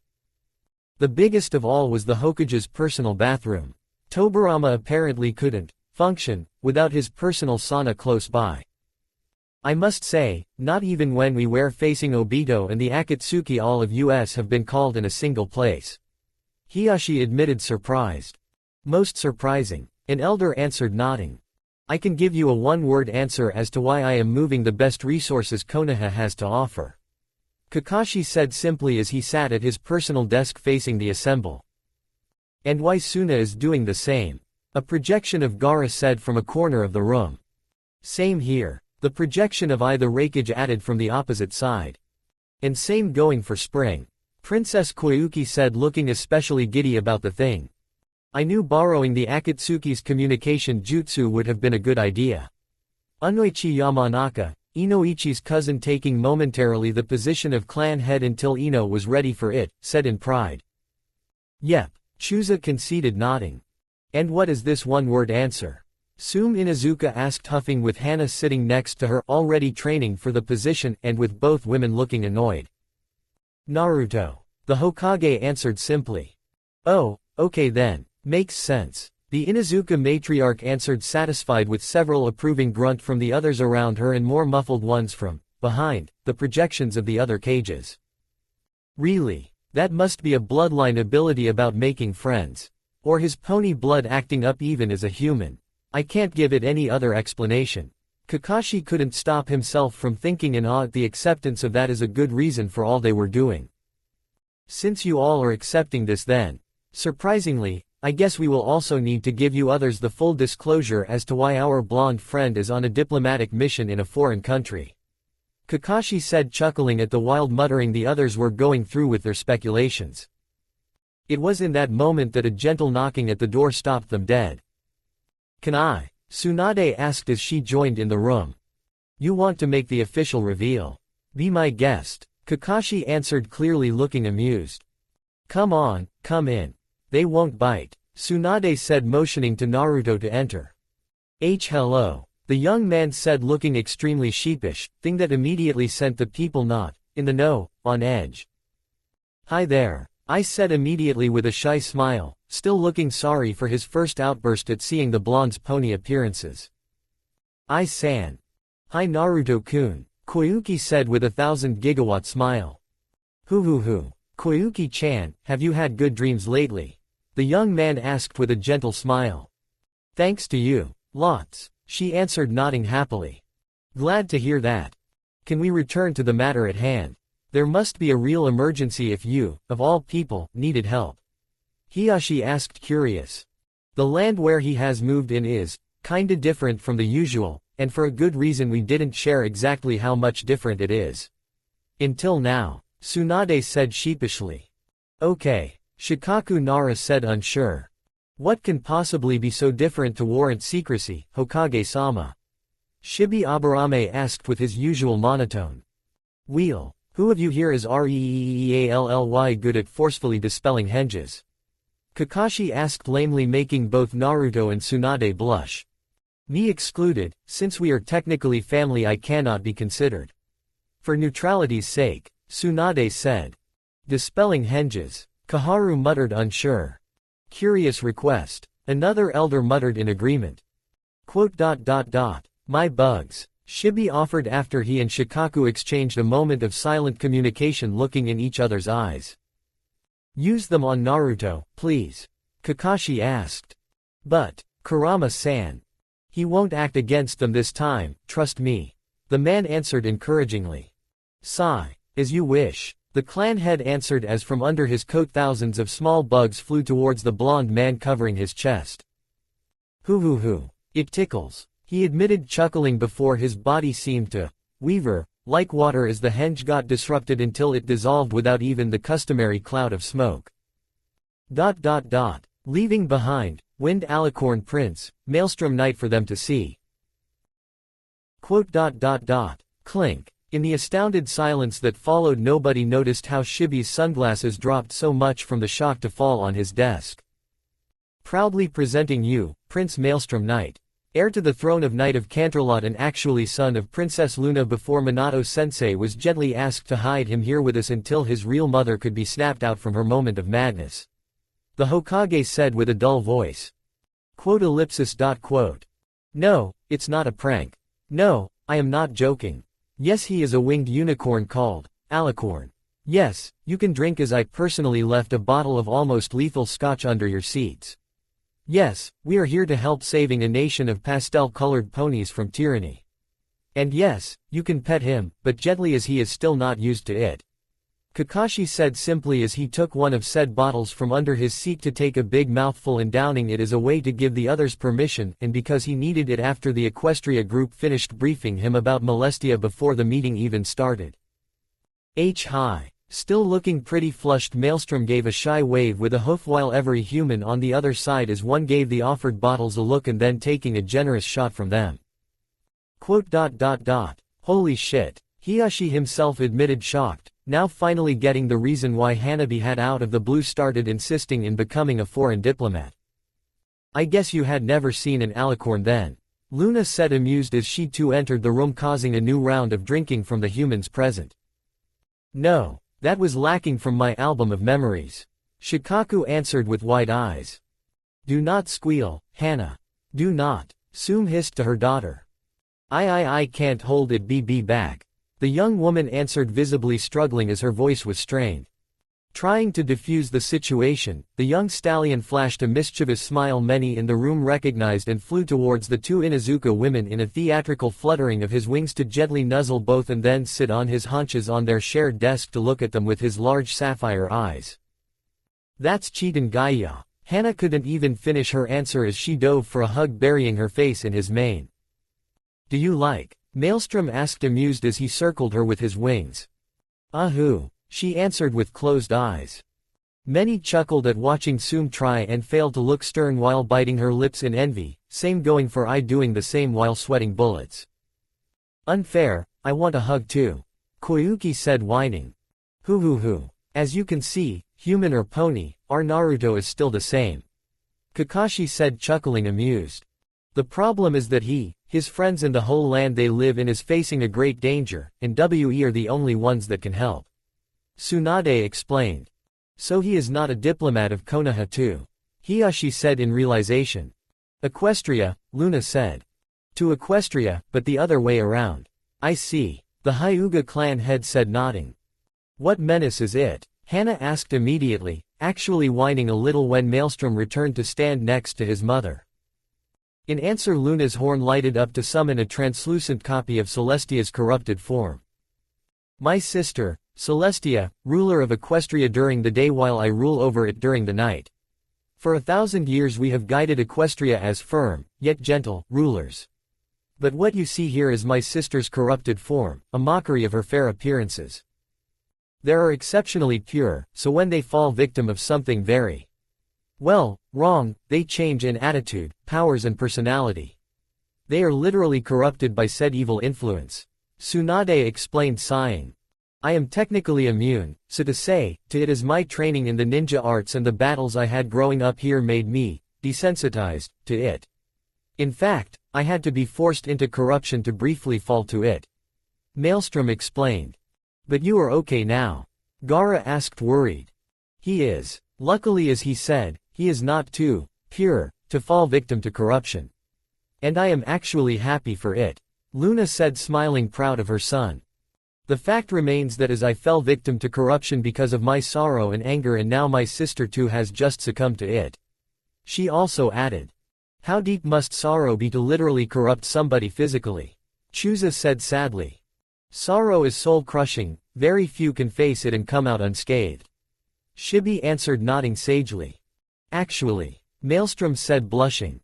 The biggest of all was the Hokage's personal bathroom. Tobirama apparently couldn't function without his personal sauna close by. I must say, not even when we were facing Obito and the Akatsuki, all of us have been called in a single place. Hiyashi admitted, surprised. Most surprising. An elder answered, nodding. I can give you a one-word answer as to why I am moving the best resources Konoha has to offer. Kakashi said simply as he sat at his personal desk facing the assemble. And why Suna is doing the same. A projection of Gaara said from a corner of the room. Same here. The projection of the Reikage added from the opposite side. And same going for Spring. Princess Koyuki said, looking especially giddy about the thing. I knew borrowing the Akatsuki's communication jutsu would have been a good idea. Unoichi Yamanaka, Inoichi's cousin, taking momentarily the position of clan head until Ino was ready for it, said in pride. Yep, Chusa conceded, nodding. And what is this one-word answer? Sume Inuzuka asked, huffing, with Hana sitting next to her, already training for the position, and with both women looking annoyed. Naruto. The Hokage answered simply. Oh, okay then, makes sense. The Inuzuka matriarch answered, satisfied, with several approving grunt from the others around her and more muffled ones from behind the projections of the other cages. Really? That must be a bloodline ability about making friends. Or his pony blood acting up even as a human. I can't give it any other explanation. Kakashi couldn't stop himself from thinking in awe at the acceptance of that as a good reason for all they were doing. Since you all are accepting this, then, surprisingly, I guess we will also need to give you others the full disclosure as to why our blonde friend is on a diplomatic mission in a foreign country. Kakashi said, chuckling at the wild muttering the others were going through with their speculations. It was in that moment that a gentle knocking at the door stopped them dead. Can I? Tsunade asked as she joined in the room. You want to make the official reveal? Be my guest. Kakashi answered, clearly looking amused. Come on, come in. They won't bite, Tsunade said, motioning to Naruto to enter. Hello. The young man said, looking extremely sheepish, thing that immediately sent the people not in the know on edge. Hi there, I said immediately with a shy smile, still looking sorry for his first outburst at seeing the blonde's pony appearances. I-san. Hi Naruto-kun, Koyuki said with a 1,000-gigawatt smile. Hoo. Koyuki-chan, have you had good dreams lately? The young man asked with a gentle smile. Thanks to you, lots, she answered, nodding happily. Glad to hear that. Can we return to the matter at hand? There must be a real emergency if you, of all people, needed help. Hiyashi asked, curious. The land where he has moved in is kinda different from the usual, and for a good reason. We didn't share exactly how much different it is. Until now, Tsunade said sheepishly. Okay, Shikaku Nara said, unsure. What can possibly be so different to warrant secrecy, Hokage-sama? Shibi Aburame asked with his usual monotone. Wheel, who of you here is really good at forcefully dispelling henges? Kakashi asked lamely, making both Naruto and Tsunade blush. Me excluded, since we are technically family I cannot be considered. For neutrality's sake, Tsunade said. Dispelling henges, Kaharu muttered, unsure. Curious request. Another elder muttered in agreement. My bugs, Shibi offered after he and Shikaku exchanged a moment of silent communication, looking in each other's eyes. Use them on Naruto, please, Kakashi asked. But, Kurama-san. He won't act against them this time, trust me. The man answered encouragingly. Sigh. As you wish, the clan head answered as from under his coat thousands of small bugs flew towards the blonde man, covering his chest. Hoo. It tickles, he admitted, chuckling before his body seemed to weaver like water as the henge got disrupted until it dissolved without even the customary cloud of smoke. Leaving behind, Wind Alicorn Prince, Maelstrom Knight for them to see. Clink. In the astounded silence that followed, nobody noticed how Shibi's sunglasses dropped so much from the shock to fall on his desk. Proudly presenting you, Prince Maelstrom Knight. Heir to the throne of Knight of Canterlot and actually son of Princess Luna before Minato-sensei was gently asked to hide him here with us until his real mother could be snapped out from her moment of madness. The Hokage said with a dull voice. No, it's not a prank. No, I am not joking. Yes, he is a winged unicorn called Alicorn. Yes, you can drink, as I personally left a bottle of almost lethal scotch under your seats. Yes, we are here to help saving a nation of pastel-colored ponies from tyranny. And yes, you can pet him, but gently, as he is still not used to it. Kakashi said simply as he took one of said bottles from under his seat to take a big mouthful, and downing it as a way to give the others permission, and because he needed it after the Equestria group finished briefing him about Molestia before the meeting even started. Hi. Still looking pretty flushed, Maelstrom gave a shy wave with a hoof while every human on the other side as one gave the offered bottles a look and then taking a generous shot from them. Holy shit. Hiyashi himself admitted, shocked, now finally getting the reason why Hanabi had out of the blue started insisting in becoming a foreign diplomat. I guess you had never seen an alicorn then. Luna said, amused as she too entered the room, causing a new round of drinking from the humans present. No. That was lacking from my album of memories. Shikaku answered with wide eyes. Do not squeal, Hana. Do not. Sume hissed to her daughter. I can't hold it, be back. The young woman answered, visibly struggling as her voice was strained. Trying to defuse the situation, the young stallion flashed a mischievous smile many in the room recognized and flew towards the two Inuzuka women in a theatrical fluttering of his wings to gently nuzzle both and then sit on his haunches on their shared desk to look at them with his large sapphire eyes. That's Chiton Gaia. Hana couldn't even finish her answer as she dove for a hug, burying her face in his mane. Do you like? Maelstrom asked, amused as he circled her with his wings. Ahoo. She answered with closed eyes. Many chuckled at watching Sume try and fail to look stern while biting her lips in envy, same going for I doing the same while sweating bullets. Unfair, I want a hug too. Koyuki said, whining. Hoo. As you can see, human or pony, our Naruto is still the same. Kakashi said, chuckling, amused. The problem is that his friends and the whole land they live in is facing a great danger, and we are the only ones that can help. Tsunade explained. So he is not a diplomat of Konoha too. Hiyashi said in realization. Equestria, Luna said. To Equestria, but the other way around. I see. The Hyuga clan head said, nodding. What menace is it? Hana asked immediately, actually whining a little when Maelstrom returned to stand next to his mother. In answer, Luna's horn lighted up to summon a translucent copy of Celestia's corrupted form. My sister, Celestia, ruler of Equestria during the day while I rule over it during the night. For 1,000 years we have guided Equestria as firm, yet gentle, rulers. But what you see here is my sister's corrupted form, a mockery of her fair appearances. They are exceptionally pure, so when they fall victim of something very, well, wrong, they change in attitude, powers and personality. They are literally corrupted by said evil influence. Tsunade explained, sighing. I am technically immune, so to say, to it as my training in the ninja arts and the battles I had growing up here made me desensitized to it. In fact, I had to be forced into corruption to briefly fall to it. Maelstrom explained. But you are okay now? Gaara asked, worried. He is. Luckily, as he said, he is not too pure to fall victim to corruption. And I am actually happy for it. Luna said, smiling, proud of her son. The fact remains that as I fell victim to corruption because of my sorrow and anger, and now my sister too has just succumbed to it. She also added. How deep must sorrow be to literally corrupt somebody physically? Chusa said sadly. Sorrow is soul-crushing, very few can face it and come out unscathed. Shibi answered, nodding sagely. Actually, Maelstrom said, blushing.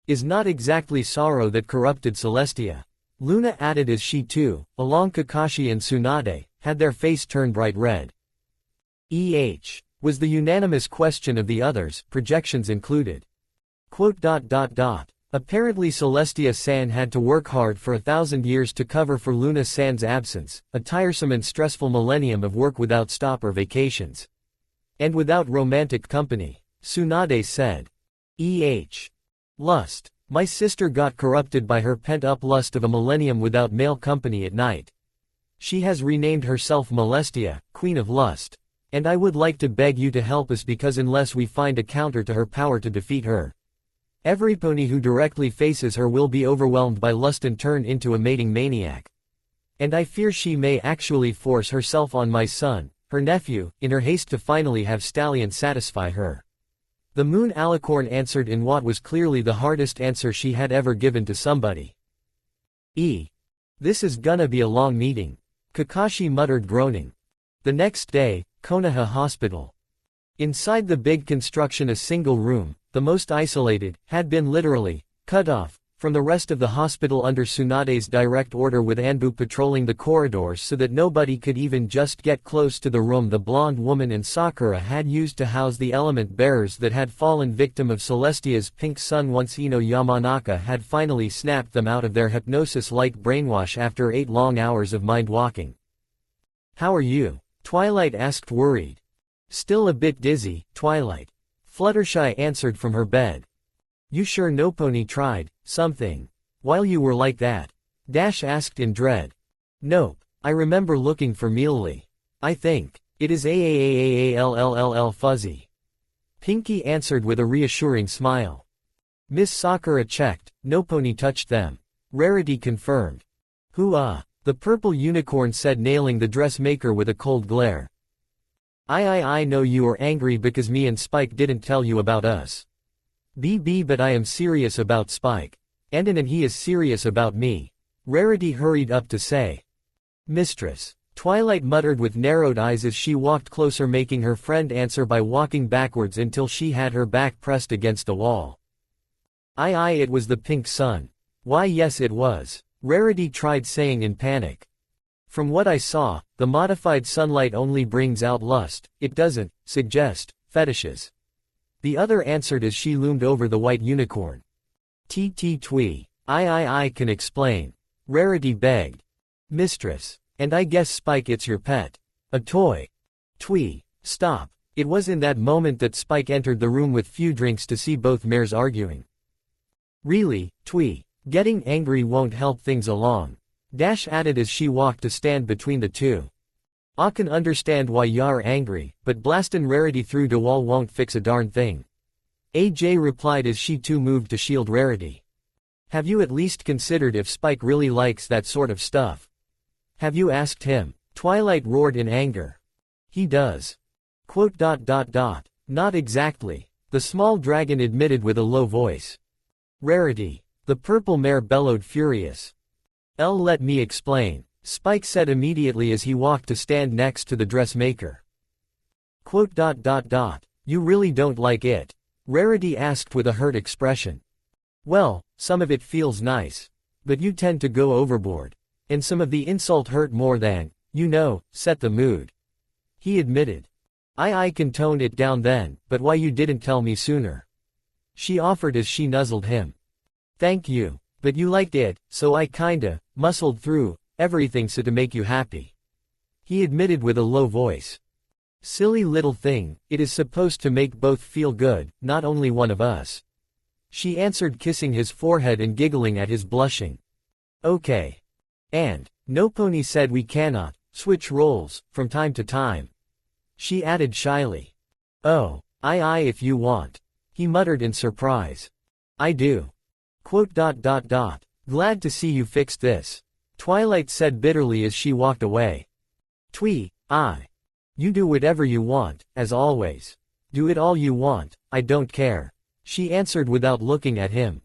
Is not exactly sorrow that corrupted Celestia. Luna added as she too, along Kakashi and Tsunade, had their face turned bright red. Was the unanimous question of the others, projections included. Apparently Celestia-san had to work hard for 1,000 years to cover for Luna-san's absence, a tiresome and stressful millennium of work without stop or vacations. And without romantic company, Tsunade said. Lust. My sister got corrupted by her pent-up lust of a millennium without male company at night. She has renamed herself Molestia, Queen of Lust. And I would like to beg you to help us, because unless we find a counter to her power to defeat her, every pony who directly faces her will be overwhelmed by lust and turn into a mating maniac. And I fear she may actually force herself on my son, her nephew, in her haste to finally have Stallion satisfy her. The Moon Alicorn answered in what was clearly the hardest answer she had ever given to somebody. This is gonna be a long meeting. Kakashi muttered, groaning. The next day, Konoha Hospital. Inside the big construction, a single room, the most isolated, had been literally cut off from the rest of the hospital under Tsunade's direct order, with Anbu patrolling the corridors so that nobody could even just get close to the room the blonde woman and Sakura had used to house the element bearers that had fallen victim of Celestia's pink sun once Ino Yamanaka had finally snapped them out of their hypnosis-like brainwash after 8 long hours of mind-walking. "How are you?" Twilight asked, worried. "Still a bit dizzy, Twilight," Fluttershy answered from her bed. "You sure Nopony tried something while you were like that?" Dash asked in dread. "Nope, I remember looking for Mealy. I think it is AAAAALLLL fuzzy." Pinky answered with a reassuring smile. Miss Sakura checked, Nopony touched them. Rarity confirmed. "Hoo-ah," the purple unicorn said, nailing the dressmaker with a cold glare. I know you are angry because me and Spike didn't tell you about us. BB, but I am serious about Spike. And he is serious about me," Rarity hurried up to say. "Mistress," Twilight muttered with narrowed eyes as she walked closer, making her friend answer by walking backwards until she had her back pressed against the wall. It was the pink sun. Why yes it was," Rarity tried saying in panic. "From what I saw, the modified sunlight only brings out lust, it doesn't suggest fetishes." The other answered as she loomed over the white unicorn. Twee. I can explain," Rarity begged. "Mistress. And I guess Spike, it's your pet. A toy." Twee. Stop. It was in that moment that Spike entered the room with few drinks to see both mares arguing. "Really, Twee. Getting angry won't help things along," Dash added as she walked to stand between the two. "I can understand why you're angry, but blastin' Rarity through the wall won't fix a darn thing," AJ replied as she too moved to shield Rarity. "Have you at least considered if Spike really likes that sort of stuff? Have you asked him?" Twilight roared in anger. "He does. Not exactly," the small dragon admitted with a low voice. "Rarity," the purple mare bellowed, furious. Let me explain," Spike said immediately as he walked to stand next to the dressmaker. You really don't like it?" Rarity asked with a hurt expression. "Well, some of it feels nice. But you tend to go overboard. And some of the insult hurt more than, set the mood," he admitted. I can tone it down then, but why you didn't tell me sooner?" she offered as she nuzzled him. "Thank you. But you liked it, so I kinda muscled through everything so to make you happy," he admitted with a low voice. "Silly little thing, it is supposed to make both feel good, not only one of us," she answered, kissing his forehead and giggling at his blushing. "Okay. And Nopony said we cannot switch roles from time to time," she added shyly. "Oh, if you want," he muttered in surprise. "I do. Glad to see you fixed this," Twilight said bitterly as she walked away. "Twee, you do whatever you want, as always. Do it all you want, I don't care," she answered without looking at him.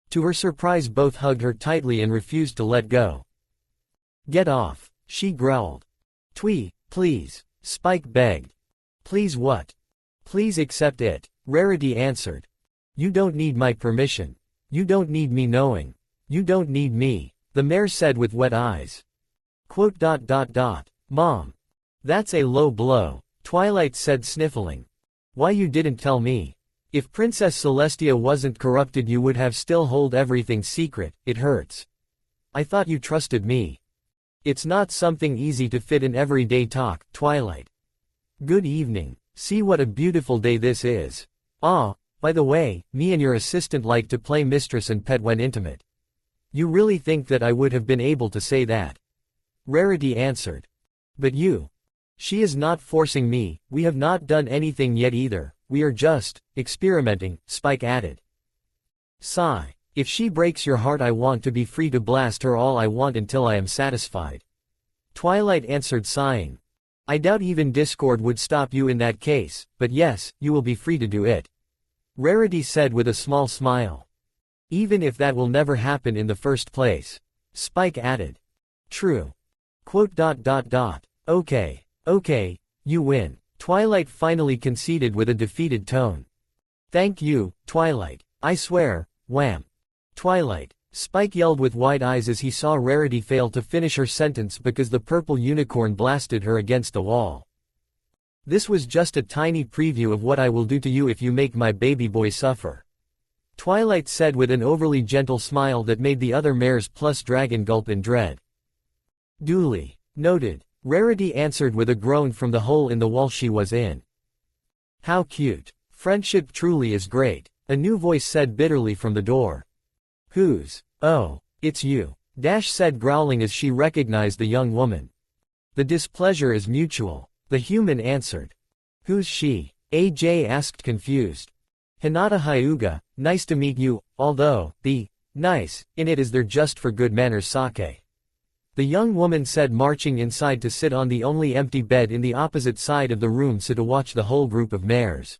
To her surprise, both hugged her tightly and refused to let go. "Get off," she growled. "Twee, please," Spike begged. "Please what?" "Please accept it," Rarity answered. "You don't need my permission. You don't need me knowing. You don't need me," the mare said with wet eyes. Mom. That's a low blow," Twilight said, sniffling. "Why you didn't tell me? If Princess Celestia wasn't corrupted you would have still hold everything secret, it hurts. I thought you trusted me." "It's not something easy to fit in everyday talk, Twilight. Good evening. See what a beautiful day this is. By the way, me and your assistant like to play mistress and pet when intimate." "You really think that I would have been able to say that?" Rarity answered. "But you." "She is not forcing me, we have not done anything yet either, we are just experimenting," Spike added. Sigh. "If she breaks your heart I want to be free to blast her all I want until I am satisfied," Twilight answered, sighing. "I doubt even Discord would stop you in that case, but yes, you will be free to do it," Rarity said with a small smile. "Even if that will never happen in the first place," Spike added. "True. Okay. Okay, you win. Twilight finally conceded with a defeated tone. Thank you, Twilight. I swear, wham. Twilight. Spike yelled with wide eyes as he saw Rarity fail to finish her sentence because the purple unicorn blasted her against the wall. This was just a tiny preview of what I will do to you if you make my baby boy suffer. Twilight said with an overly gentle smile that made the other mares plus Dragon gulp in dread. Duly noted. Rarity answered with a groan from the hole in the wall she was in. How cute. Friendship truly is great, a new voice said bitterly from the door. Who's? Oh, it's you, Dash said growling as she recognized the young woman. The displeasure is mutual, the human answered. Who's she? AJ asked confused. Hinata Hyuga, nice to meet you, although, the nice in it is there just for good manners sake. The young woman said marching inside to sit on the only empty bed in the opposite side of the room so to watch the whole group of mares.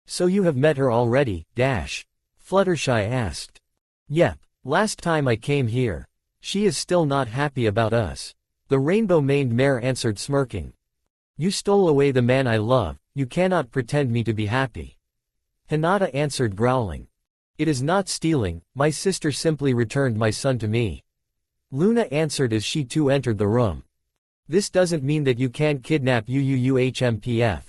So you have met her already, Dash? Fluttershy asked. Yep, last time I came here. She is still not happy about us. The rainbow-maned mare answered smirking. You stole away the man I love, you cannot pretend me to be happy. Hinata answered growling. It is not stealing, my sister simply returned my son to me. Luna answered as she too entered the room. This doesn't mean that you can't kidnap UUUHMPF.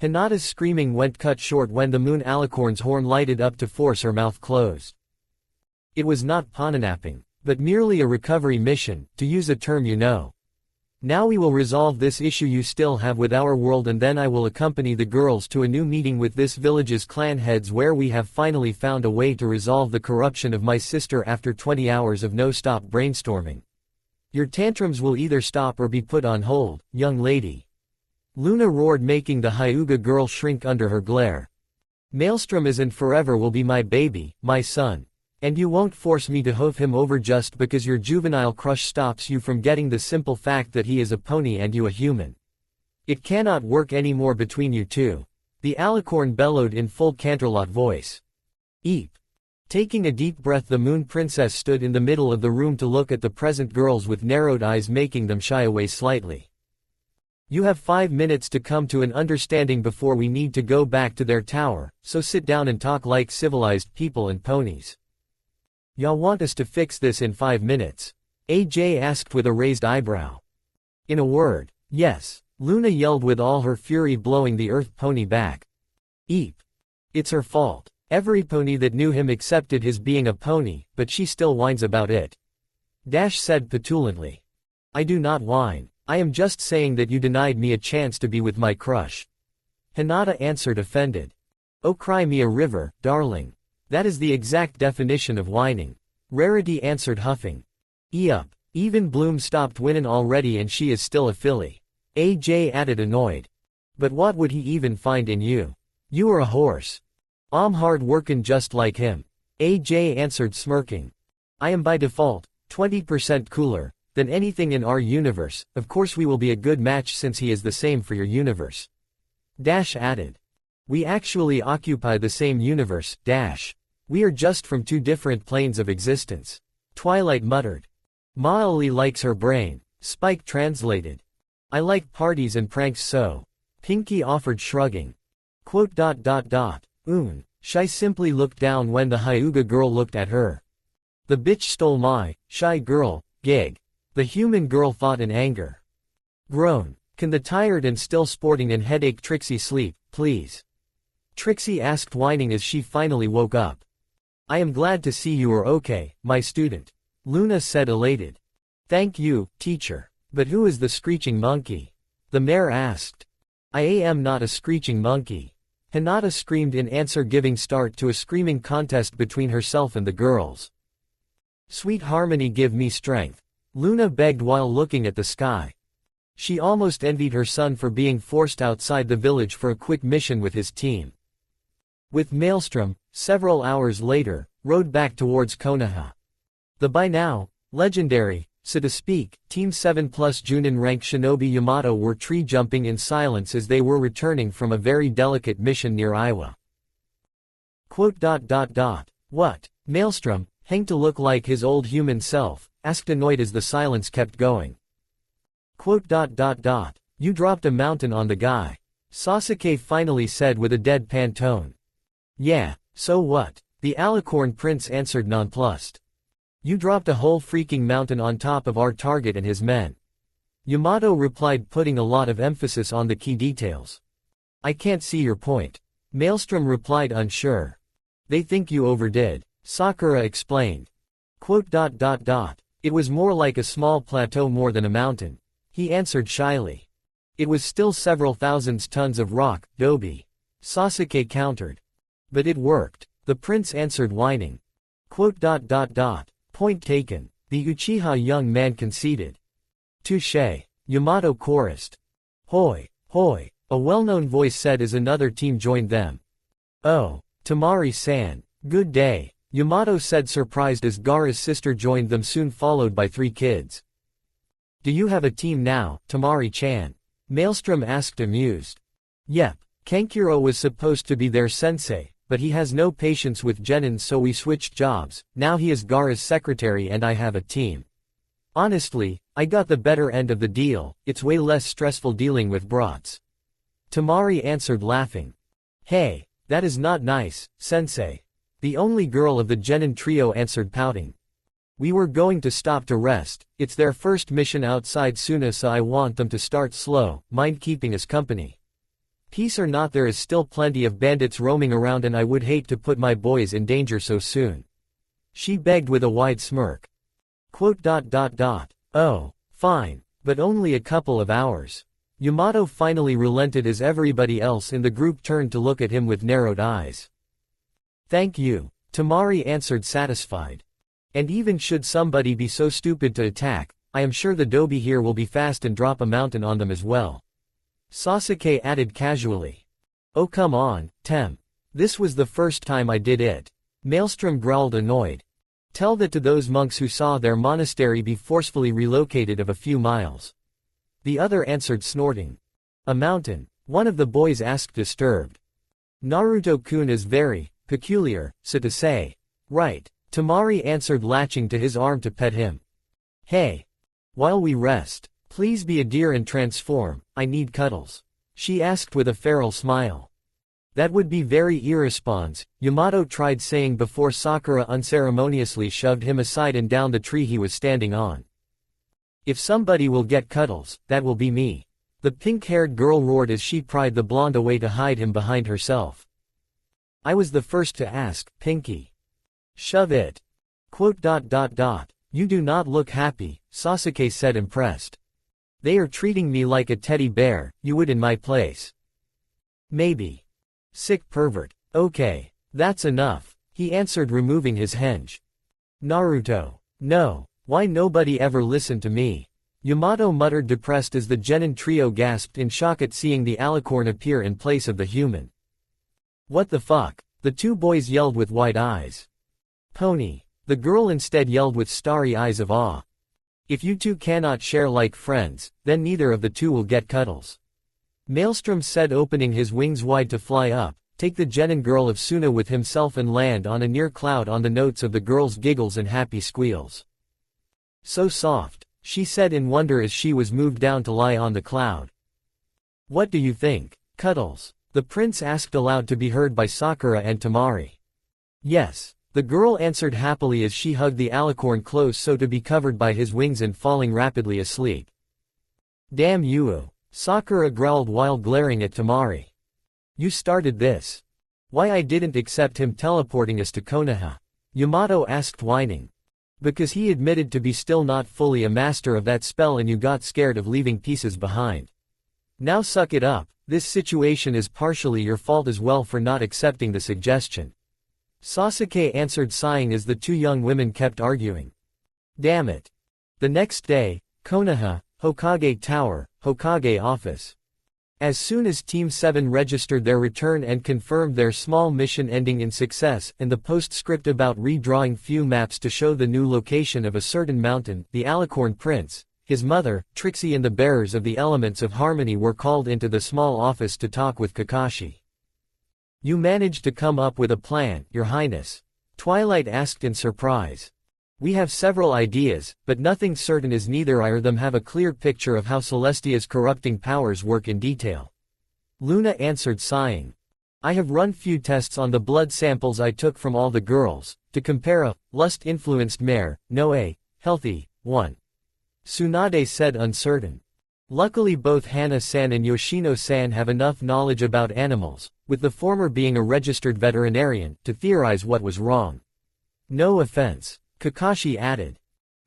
Hinata's screaming went cut short when the moon alicorn's horn lighted up to force her mouth closed. It was not pawnapping, but merely a recovery mission, to use a term you know. Now we will resolve this issue you still have with our world and then I will accompany the girls to a new meeting with this village's clan heads where we have finally found a way to resolve the corruption of my sister after 20 hours of no-stop brainstorming. Your tantrums will either stop or be put on hold, young lady. Luna roared making the Hyuga girl shrink under her glare. Maelstrom is and forever will be my baby, my son. And you won't force me to hoof him over just because your juvenile crush stops you from getting the simple fact that he is a pony and you a human. It cannot work anymore between you two. The alicorn bellowed in full Canterlot voice. Eep. Taking a deep breath, the moon princess stood in the middle of the room to look at the present girls with narrowed eyes making them shy away slightly. You have 5 minutes to come to an understanding before we need to go back to their tower, so sit down and talk like civilized people and ponies. Y'all want us to fix this in 5 minutes? AJ asked with a raised eyebrow. In a word, yes, Luna yelled with all her fury blowing the earth pony back. Eep. It's her fault. Every pony that knew him accepted his being a pony, but she still whines about it. Dash said petulantly. I do not whine. I am just saying that you denied me a chance to be with my crush. Hinata answered offended. Oh, cry me a river, darling. That is the exact definition of whining. Rarity answered huffing. Yup, even Bloom stopped winning already and she is still a filly. AJ added annoyed. But what would he even find in you? You are a horse. I'm hard workin' just like him. AJ answered smirking. I am by default, 20% cooler, than anything in our universe, of course we will be a good match since he is the same for your universe. Dash added. We actually occupy the same universe, Dash. We are just from 2 different planes of existence. Twilight muttered. Maali likes her brain. Spike translated. I like parties and pranks so. Pinky offered shrugging. Shy simply looked down when the Hyuga girl looked at her. The bitch stole my, shy girl, gig. The human girl fought in anger. Groan. Can the tired and still sporting and headache Trixie sleep, please? Trixie asked whining as she finally woke up. I am glad to see you are okay, my student. Luna said elated. Thank you, teacher. But who is the screeching monkey? The mare asked. I am not a screeching monkey. Hinata screamed in answer, giving start to a screaming contest between herself and the girls. Sweet harmony, give me strength. Luna begged while looking at the sky. She almost envied her son for being forced outside the village for a quick mission with his team. With Maelstrom, several hours later, rode back towards Konoha. The by now, legendary, so to speak, Team 7 plus Junin rank Shinobi Yamato were tree jumping in silence as they were returning from a very delicate mission near Iwa. What? Maelstrom, hang to look like his old human self, asked annoyed as the silence kept going. You dropped a mountain on the guy. Sasuke finally said with a deadpan tone. Yeah, so what? The Alicorn Prince answered nonplussed. You dropped a whole freaking mountain on top of our target and his men. Yamato replied, putting a lot of emphasis on the key details. I can't see your point. Maelstrom replied, unsure. They think you overdid. Sakura explained. It was more like a small plateau more than a mountain. He answered shyly. It was still several thousands tons of rock, Dobi. Sasuke countered. But it worked. The prince answered, whining. Point taken. The Uchiha young man conceded. Touché. Yamato chorused. Hoi, hoi, a well-known voice said as another team joined them. Oh, Tamari-san. Good day, Yamato said, surprised as Gaara's sister joined them, soon followed by 3 kids. Do you have a team now, Tamari-chan? Maelstrom asked, amused. Yep, Kankuro was supposed to be their sensei, but he has no patience with Genin, so we switched jobs. Now he is Gaara's secretary and I have a team. Honestly, I got the better end of the deal. It's way less stressful dealing with brats. Tamari answered, laughing. Hey, that is not nice, sensei. The only girl of the Genin trio answered, pouting. We were going to stop to rest. It's their first mission outside Suna, so I want them to start slow, mind keeping us company. Peace or not, there is still plenty of bandits roaming around and I would hate to put my boys in danger so soon. She begged with a wide smirk. Oh, fine, but only a couple of hours. Yamato finally relented as everybody else in the group turned to look at him with narrowed eyes. Thank you, Tamari answered, satisfied. And even should somebody be so stupid to attack, I am sure the Dobi here will be fast and drop a mountain on them as well. Sasuke added casually. Oh come on, Tem. This was the first time I did it. Maelstrom growled, annoyed. Tell that to those monks who saw their monastery be forcefully relocated of a few miles. The other answered, snorting. A mountain? One of the boys asked, disturbed. Naruto-kun is very peculiar, so to say. Right. Tamari answered, latching to his arm to pet him. Hey. While we rest, please be a deer and transform, I need cuddles. She asked with a feral smile. That would be very irresponsible, Yamato tried saying before Sakura unceremoniously shoved him aside and down the tree he was standing on. If somebody will get cuddles, that will be me. The pink-haired girl roared as she pried the blonde away to hide him behind herself. I was the first to ask, Pinky. Shove it. You do not look happy, Sasuke said, impressed. They are treating me like a teddy bear, you would in my place. Maybe. Sick pervert. Okay. That's enough, he answered, removing his henge. Naruto. No. Why nobody ever listened to me? Yamato muttered, depressed, as the Genin trio gasped in shock at seeing the alicorn appear in place of the human. What the fuck? The 2 boys yelled with wide eyes. Pony. The girl instead yelled with starry eyes of awe. If you 2 cannot share like friends, then neither of the 2 will get cuddles. Maelstrom said, opening his wings wide to fly up, take the Genin girl of Suna with himself and land on a near cloud on the notes of the girl's giggles and happy squeals. So soft, she said in wonder as she was moved down to lie on the cloud. What do you think? Cuddles? The prince asked aloud, to be heard by Sakura and Tamari. Yes, the girl answered happily as she hugged the alicorn close so to be covered by his wings and falling rapidly asleep. Damn you, Sakura growled while glaring at Tamari. You started this. Why I didn't accept him teleporting us to Konoha? Yamato asked, whining. Because he admitted to be still not fully a master of that spell and you got scared of leaving pieces behind. Now suck it up, this situation is partially your fault as well for not accepting the suggestion. Sasuke answered, sighing as the 2 young women kept arguing. Damn it. The next day, Konoha, Hokage Tower, Hokage Office. As soon as Team 7 registered their return and confirmed their small mission ending in success, and the postscript about redrawing few maps to show the new location of a certain mountain, the Alicorn Prince, his mother, Trixie and the bearers of the elements of harmony were called into the small office to talk with Kakashi. You managed to come up with a plan, Your Highness? Twilight asked in surprise. We have several ideas, but nothing certain as neither I or them have a clear picture of how Celestia's corrupting powers work in detail. Luna answered sighing. I have run few tests on the blood samples I took from all the girls, to compare a lust-influenced mare, no a healthy one. Tsunade said uncertain. Luckily both Hana-san and Yoshino-san have enough knowledge about animals, with the former being a registered veterinarian, to theorize what was wrong. No offense, Kakashi added.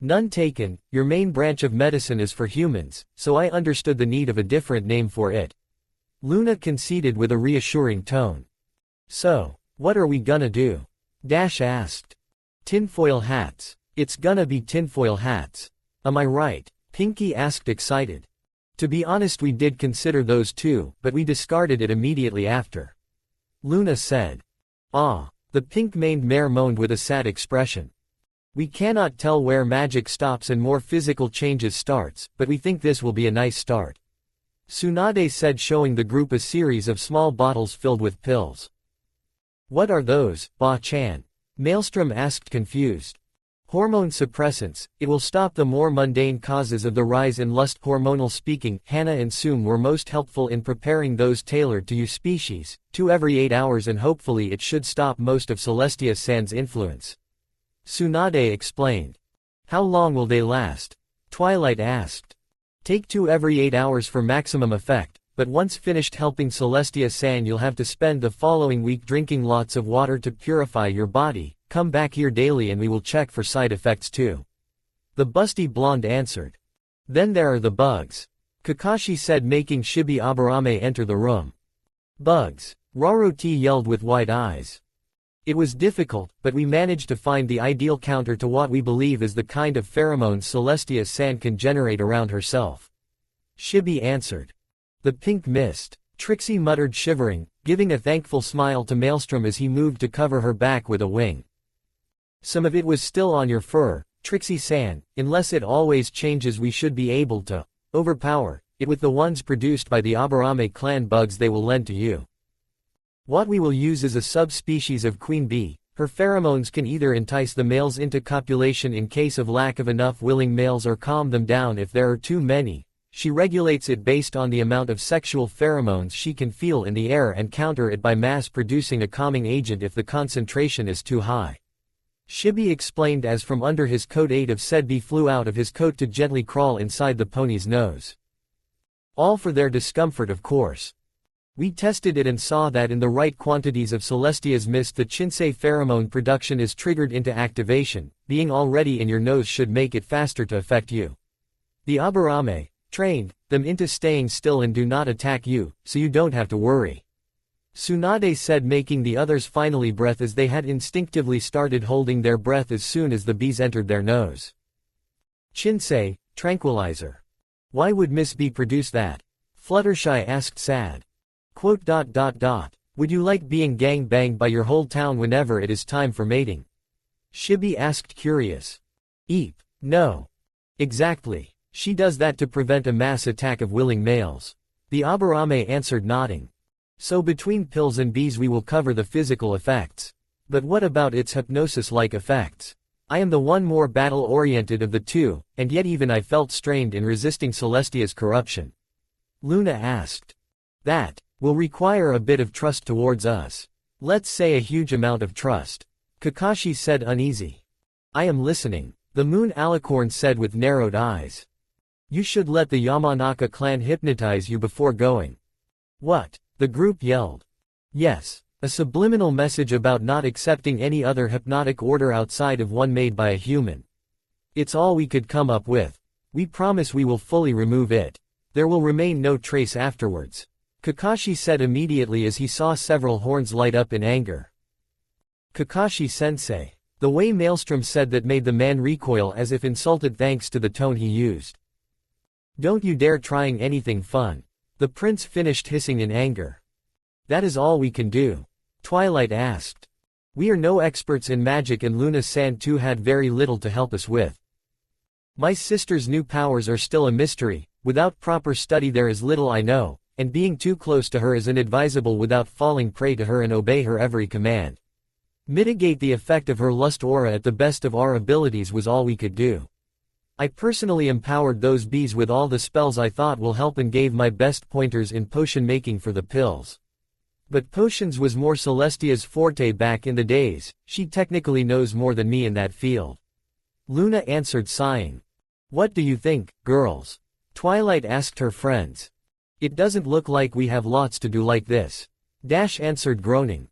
None taken, your main branch of medicine is for humans, so I understood the need of a different name for it. Luna conceded with a reassuring tone. So, what are we gonna do? Dash asked. Tinfoil hats. It's gonna be tinfoil hats. Am I right? Pinky asked excited. To be honest, we did consider those too, but we discarded it immediately after. Luna said. Ah, the pink-maned mare moaned with a sad expression. We cannot tell where magic stops and more physical changes starts, but we think this will be a nice start. Tsunade said, showing the group a series of small bottles filled with pills. What are those, Ba-chan? Maelstrom asked confused. Hormone suppressants. It will stop the more mundane causes of the rise in lust. Hormonal speaking, Hana and Sum were most helpful in preparing those tailored to you species, 2 every 8 hours, and hopefully it should stop most of Celestia-san's influence. Tsunade explained. How long will they last? Twilight asked. Take 2 every 8 hours for maximum effect, but once finished helping Celestia-san you'll have to spend the following week drinking lots of water to purify your body. Come back here daily and we will check for side effects too. The busty blonde answered. Then there are the bugs. Kakashi said, making Shibi Aburame enter the room. Bugs. Raruti yelled with wide eyes. It was difficult, but we managed to find the ideal counter to what we believe is the kind of pheromones Celestia-san can generate around herself. Shibi answered. The pink mist. Trixie muttered, shivering, giving a thankful smile to Maelstrom as he moved to cover her back with a wing. Some of it was still on your fur, Trixie-san. Unless it always changes, we should be able to overpower it with the ones produced by the Aburame clan bugs they will lend to you. What we will use is a subspecies of queen bee. Her pheromones can either entice the males into copulation in case of lack of enough willing males or calm them down if there are too many. She regulates it based on the amount of sexual pheromones she can feel in the air and counter it by mass producing a calming agent if the concentration is too high. Shibi explained as from under his coat 8 of said bee flew out of his coat to gently crawl inside the pony's nose. All for their discomfort, of course. We tested it and saw that in the right quantities of Celestia's mist the Chinsei pheromone production is triggered into activation. Being already in your nose should make it faster to affect you. The Aburame trained them into staying still and do not attack you, so you don't have to worry. Tsunade said, making the others finally breath as they had instinctively started holding their breath as soon as the bees entered their nose. Chinsei, tranquilizer. Why would Miss Bee produce that? Fluttershy asked sad. Would you like being gang-banged by your whole town whenever it is time for mating? Shibi asked curious. Eep. No. Exactly. She does that to prevent a mass attack of willing males. The Aburame answered, nodding. So between pills and bees we will cover the physical effects. But what about its hypnosis-like effects? I am the one more battle-oriented of the two, and yet even I felt strained in resisting Celestia's corruption. Luna asked. That will require a bit of trust towards us. Let's say a huge amount of trust. Kakashi said, uneasy. I am listening, the Moon Alicorn said with narrowed eyes. You should let the Yamanaka clan hypnotize you before going. What? The group yelled. Yes, a subliminal message about not accepting any other hypnotic order outside of one made by a human. It's all we could come up with. We promise we will fully remove it. There will remain no trace afterwards. Kakashi said immediately as he saw several horns light up in anger. Kakashi-sensei. The way Maelstrom said that made the man recoil as if insulted thanks to the tone he used. Don't you dare trying anything fun. The prince finished hissing in anger. That is all we can do. Twilight asked. We are no experts in magic and Luna-san too had very little to help us with. My sister's new powers are still a mystery. Without proper study there is little I know. And being too close to her is inadvisable without falling prey to her and obey her every command. Mitigate the effect of her lust aura at the best of our abilities was all we could do. I personally empowered those bees with all the spells I thought will help and gave my best pointers in potion making for the pills. But potions was more Celestia's forte back in the days, she technically knows more than me in that field. Luna answered sighing. What do you think, girls? Twilight asked her friends. It doesn't look like we have lots to do like this. Dash answered groaning.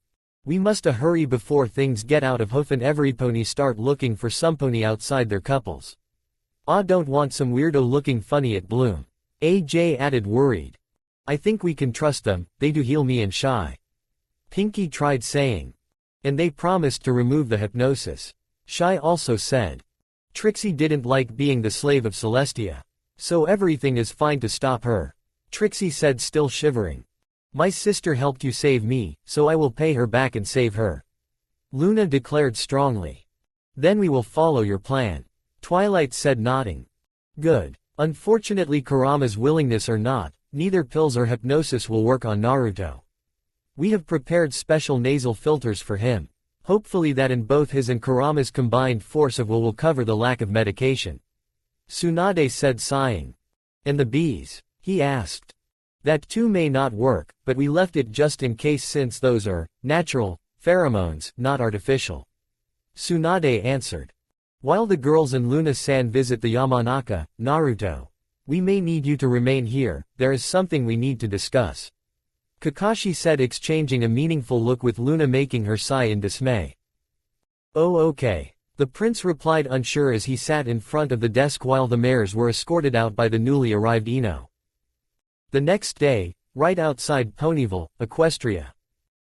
We musta hurry before things get out of hoof and every pony start looking for some pony outside their couples. I don't want some weirdo looking funny at Bloom. AJ added worried. I think we can trust them, they do heal me and Shy. Pinky tried saying. And they promised to remove the hypnosis. Shy also said. Trixie didn't like being the slave of Celestia. So everything is fine to stop her. Trixie said, still shivering. My sister helped you save me, so I will pay her back and save her. Luna declared strongly. Then we will follow your plan. Twilight said, nodding. Good. Unfortunately, Kurama's willingness or not, neither pills or hypnosis will work on Naruto. We have prepared special nasal filters for him. Hopefully that in both his and Kurama's combined force of will cover the lack of medication. Tsunade said, sighing. And the bees? He asked. That too may not work, but we left it just in case since those are natural pheromones, not artificial. Tsunade answered. While the girls and Luna-san visit the Yamanaka, Naruto, we may need you to remain here, there is something we need to discuss. Kakashi said, exchanging a meaningful look with Luna, making her sigh in dismay. Oh okay. The prince replied, unsure, as he sat in front of the desk while the mares were escorted out by the newly arrived Ino. The next day, right outside Ponyville, Equestria.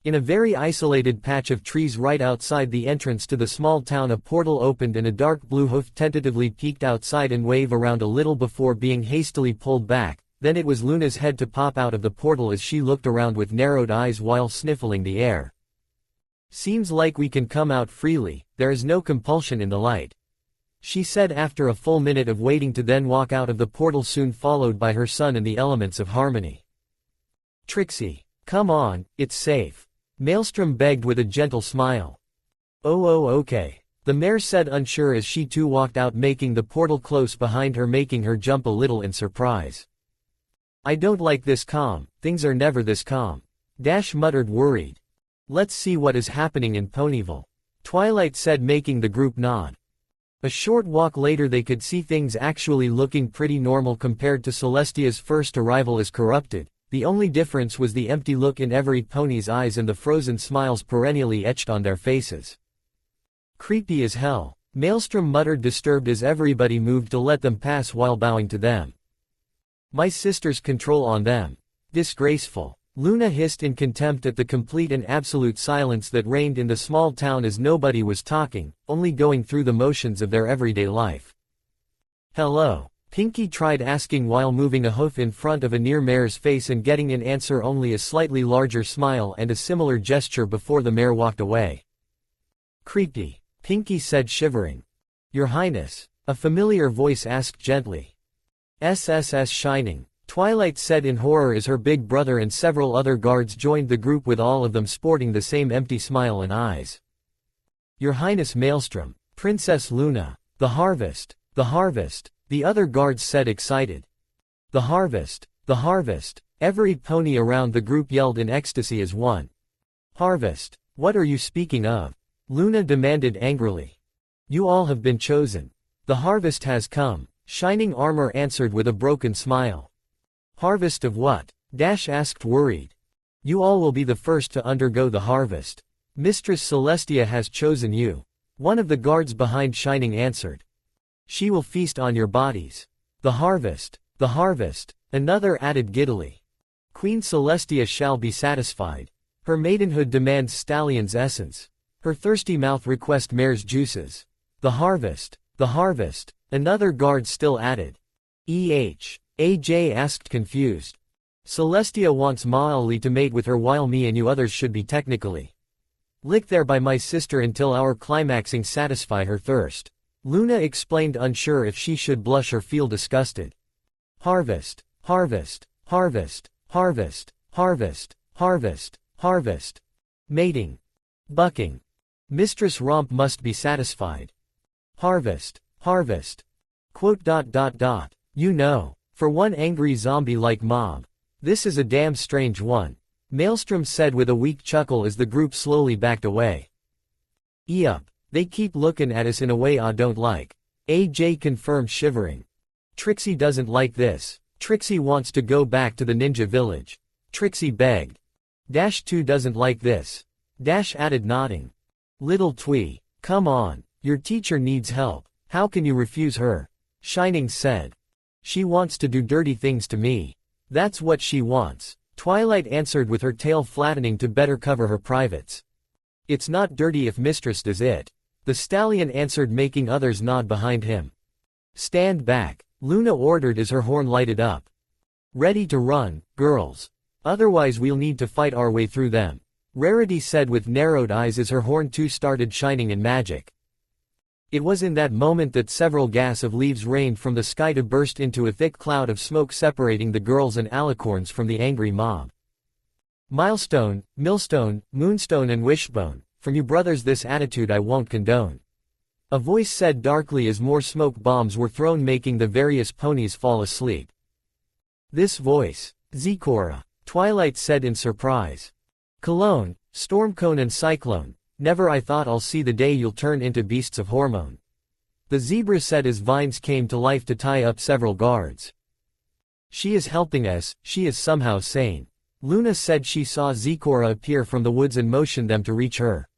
In a very isolated patch of trees right outside the entrance to the small town, a portal opened and a dark blue hoof tentatively peeked outside and wave around a little before being hastily pulled back. Then it was Luna's head to pop out of the portal as she looked around with narrowed eyes while sniffling the air. Seems like we can come out freely, there is no compulsion in the light. She said after a full minute of waiting, to then walk out of the portal, soon followed by her son and the elements of harmony. Trixie, come on, it's safe. Maelstrom begged with a gentle smile. Oh okay. The mare said, unsure, as she too walked out, making the portal close behind her, making her jump a little in surprise. I don't like this calm, things are never this calm. Dash muttered, worried. Let's see what is happening in Ponyville. Twilight said, making the group nod. A short walk later they could see things actually looking pretty normal compared to Celestia's first arrival as corrupted. The only difference was the empty look in every pony's eyes and the frozen smiles perennially etched on their faces. Creepy as hell, Maelstrom muttered, disturbed as everybody moved to let them pass while bowing to them. My sister's control on them. Disgraceful. Luna hissed in contempt at the complete and absolute silence that reigned in the small town as nobody was talking, only going through the motions of their everyday life. Hello. Pinky tried asking while moving a hoof in front of a near mare's face and getting in answer only a slightly larger smile and a similar gesture before the mare walked away. Creepy. Pinky said, shivering. Your Highness. A familiar voice asked gently. SSS Shining. Twilight said in horror as her big brother and several other guards joined the group, with all of them sporting the same empty smile and eyes. Your Highness Maelstrom. Princess Luna. The harvest. The harvest. The other guards said, excited. The harvest. The harvest. Every pony around the group yelled in ecstasy as one. Harvest. What are you speaking of? Luna demanded angrily. You all have been chosen. The harvest has come. Shining Armor answered with a broken smile. Harvest of what? Dash asked, worried. You all will be the first to undergo the harvest. Mistress Celestia has chosen you. One of the guards behind Shining answered. She will feast on your bodies. The harvest. The harvest. Another added giddily. Queen Celestia shall be satisfied. Her maidenhood demands stallion's essence. Her thirsty mouth request mare's juices. The harvest. The harvest. Another guard still added. AJ asked, confused. Celestia wants Maali to mate with her, while me and you others should be technically licked there by my sister until our climaxing satisfy her thirst. Luna explained, unsure if she should blush or feel disgusted. Harvest. Harvest. Harvest. Harvest. Harvest. Harvest. Harvest. Mating. Bucking. Mistress Romp must be satisfied. Harvest. Harvest. Quote. You know. For one angry zombie-like mob. This is a damn strange one. Maelstrom said with a weak chuckle as the group slowly backed away. Yup. They keep looking at us in a way I don't like. AJ confirmed, shivering. Trixie doesn't like this. Trixie wants to go back to the ninja village. Trixie begged. Dash 2 doesn't like this. Dash added, nodding. Little Twee. Come on. Your teacher needs help. How can you refuse her? Shining said. She wants to do dirty things to me. That's what she wants. Twilight answered with her tail flattening to better cover her privates. It's not dirty if Mistress does it. The stallion answered, making others nod behind him. Stand back, Luna ordered as her horn lighted up. Ready to run, girls. Otherwise we'll need to fight our way through them. Rarity said with narrowed eyes as her horn too started shining in magic. It was in that moment that several gas of leaves rained from the sky to burst into a thick cloud of smoke separating the girls and alicorns from the angry mob. Milestone, Millstone, Moonstone and Wishbone, from you brothers this attitude I won't condone. A voice said darkly as more smoke bombs were thrown, making the various ponies fall asleep. This voice, Zecora, Twilight said in surprise. Cologne, Stormcone and Cyclone, never I thought I'll see the day you'll turn into beasts of hormone. The zebra said as vines came to life to tie up several guards. She is helping us, she is somehow sane. Luna said she saw Zecora appear from the woods and motioned them to reach her.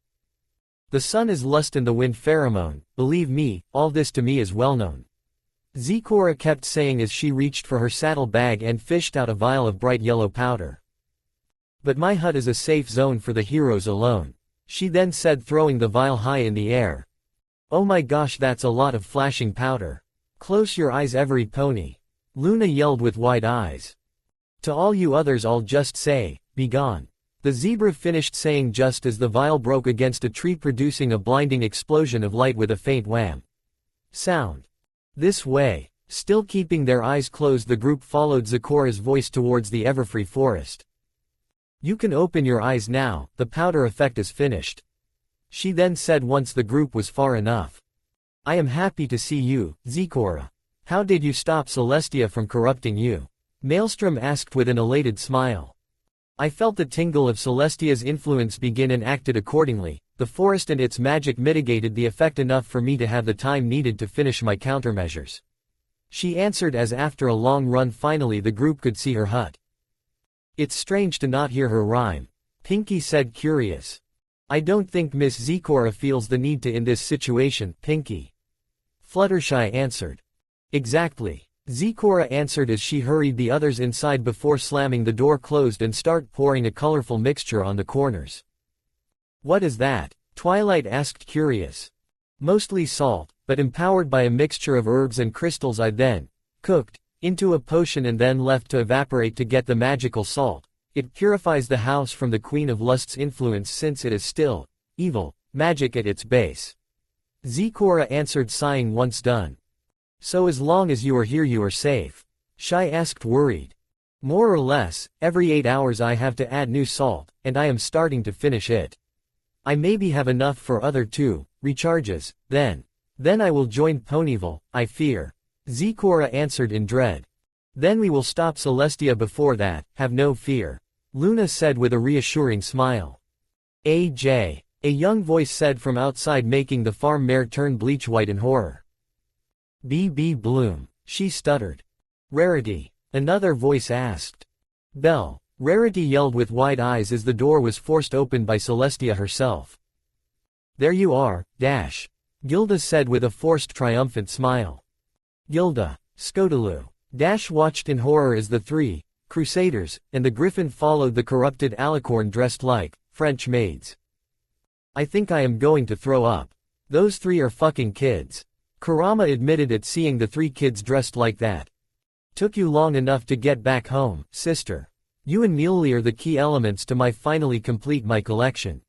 The sun is lust in the wind pheromone, believe me, all this to me is well known. Zecora kept saying as she reached for her saddle bag and fished out a vial of bright yellow powder. But my hut is a safe zone for the heroes alone. She then said, throwing the vial high in the air. Oh my gosh, that's a lot of flashing powder. Close your eyes every pony. Luna yelled with wide eyes. To all you others I'll just say, be gone. The zebra finished saying just as the vial broke against a tree, producing a blinding explosion of light with a faint wham sound. This way. Still keeping their eyes closed, the group followed Zecora's voice towards the everfree forest. You can open your eyes now, the powder effect is finished. She then said once the group was far enough. I am happy to see you, Zecora. How did you stop Celestia from corrupting you? Maelstrom asked with an elated smile. I felt the tingle of Celestia's influence begin and acted accordingly. The forest and its magic mitigated the effect enough for me to have the time needed to finish my countermeasures. She answered as after a long run finally the group could see her hut. It's strange to not hear her rhyme. Pinky said, curious. I don't think Miss Zecora feels the need to in this situation, Pinky. Fluttershy answered. Exactly. Zecora answered as she hurried the others inside before slamming the door closed and start pouring a colorful mixture on the corners. What is that? Twilight asked, curious. Mostly salt, but empowered by a mixture of herbs and crystals I then cooked into a potion and then left to evaporate to get the magical salt. It purifies the house from the Queen of Lust's influence since it is still evil magic at its base. Zecora answered, sighing once done. So as long as you are here you are safe? Shy asked, worried. More or less, every 8 hours I have to add new salt, and I am starting to finish it. I maybe have enough for other 2 recharges, then I will join Ponyville, I fear. Zecora answered in dread. Then we will stop Celestia before that, have no fear. Luna said with a reassuring smile. AJ. A young voice said from outside, making the farm mare turn bleach white in horror. BB Bloom, she stuttered. Rarity. Another voice asked. Belle. Rarity yelled with wide eyes as the door was forced open by Celestia herself. There you are, Dash. Gilda said with a forced triumphant smile. Gilda. Scodaloo. Dash watched in horror as the 3 Crusaders and the Griffin followed the corrupted alicorn dressed like French maids. I think I am going to throw up. Those 3 are fucking kids. Kurama admitted at seeing the 3 kids dressed like that. Took you long enough to get back home, sister. You and Muley are the key elements to my finally complete my collection.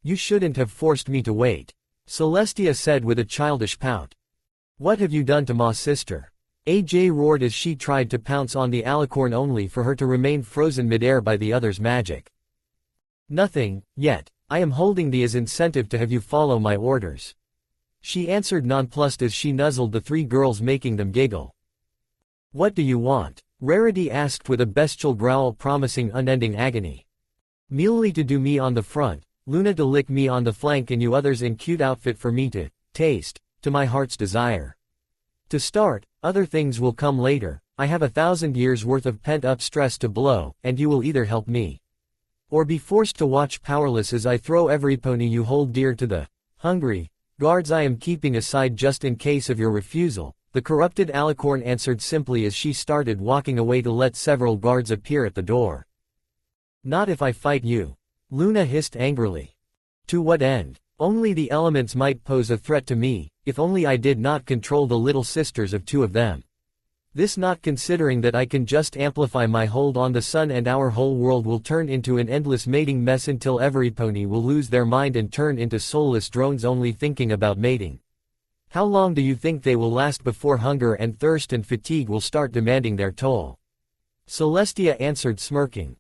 You shouldn't have forced me to wait. Celestia said with a childish pout. What have you done to Ma sister? AJ roared as she tried to pounce on the alicorn only for her to remain frozen midair by the other's magic. Nothing, yet. I am holding thee as incentive to have you follow my orders. She answered nonplussed as she nuzzled the three girls, making them giggle. What do you want? Rarity asked with a bestial growl promising unending agony. Muley to do me on the front, Luna to lick me on the flank, and you others in cute outfit for me to taste, to my heart's desire. To start, other things will come later. I have 1,000 years worth of pent-up stress to blow, and you will either help me or be forced to watch powerless as I throw every pony you hold dear to the hungry guards I am keeping aside just in case of your refusal. The corrupted alicorn answered simply as she started walking away to let several guards appear at the door. Not if I fight you, Luna hissed angrily. To what end? Only the elements might pose a threat to me, if only I did not control the little sisters of two of them. This not considering that I can just amplify my hold on the sun and our whole world will turn into an endless mating mess until every pony will lose their mind and turn into soulless drones only thinking about mating. How long do you think they will last before hunger and thirst and fatigue will start demanding their toll? Celestia answered smirking.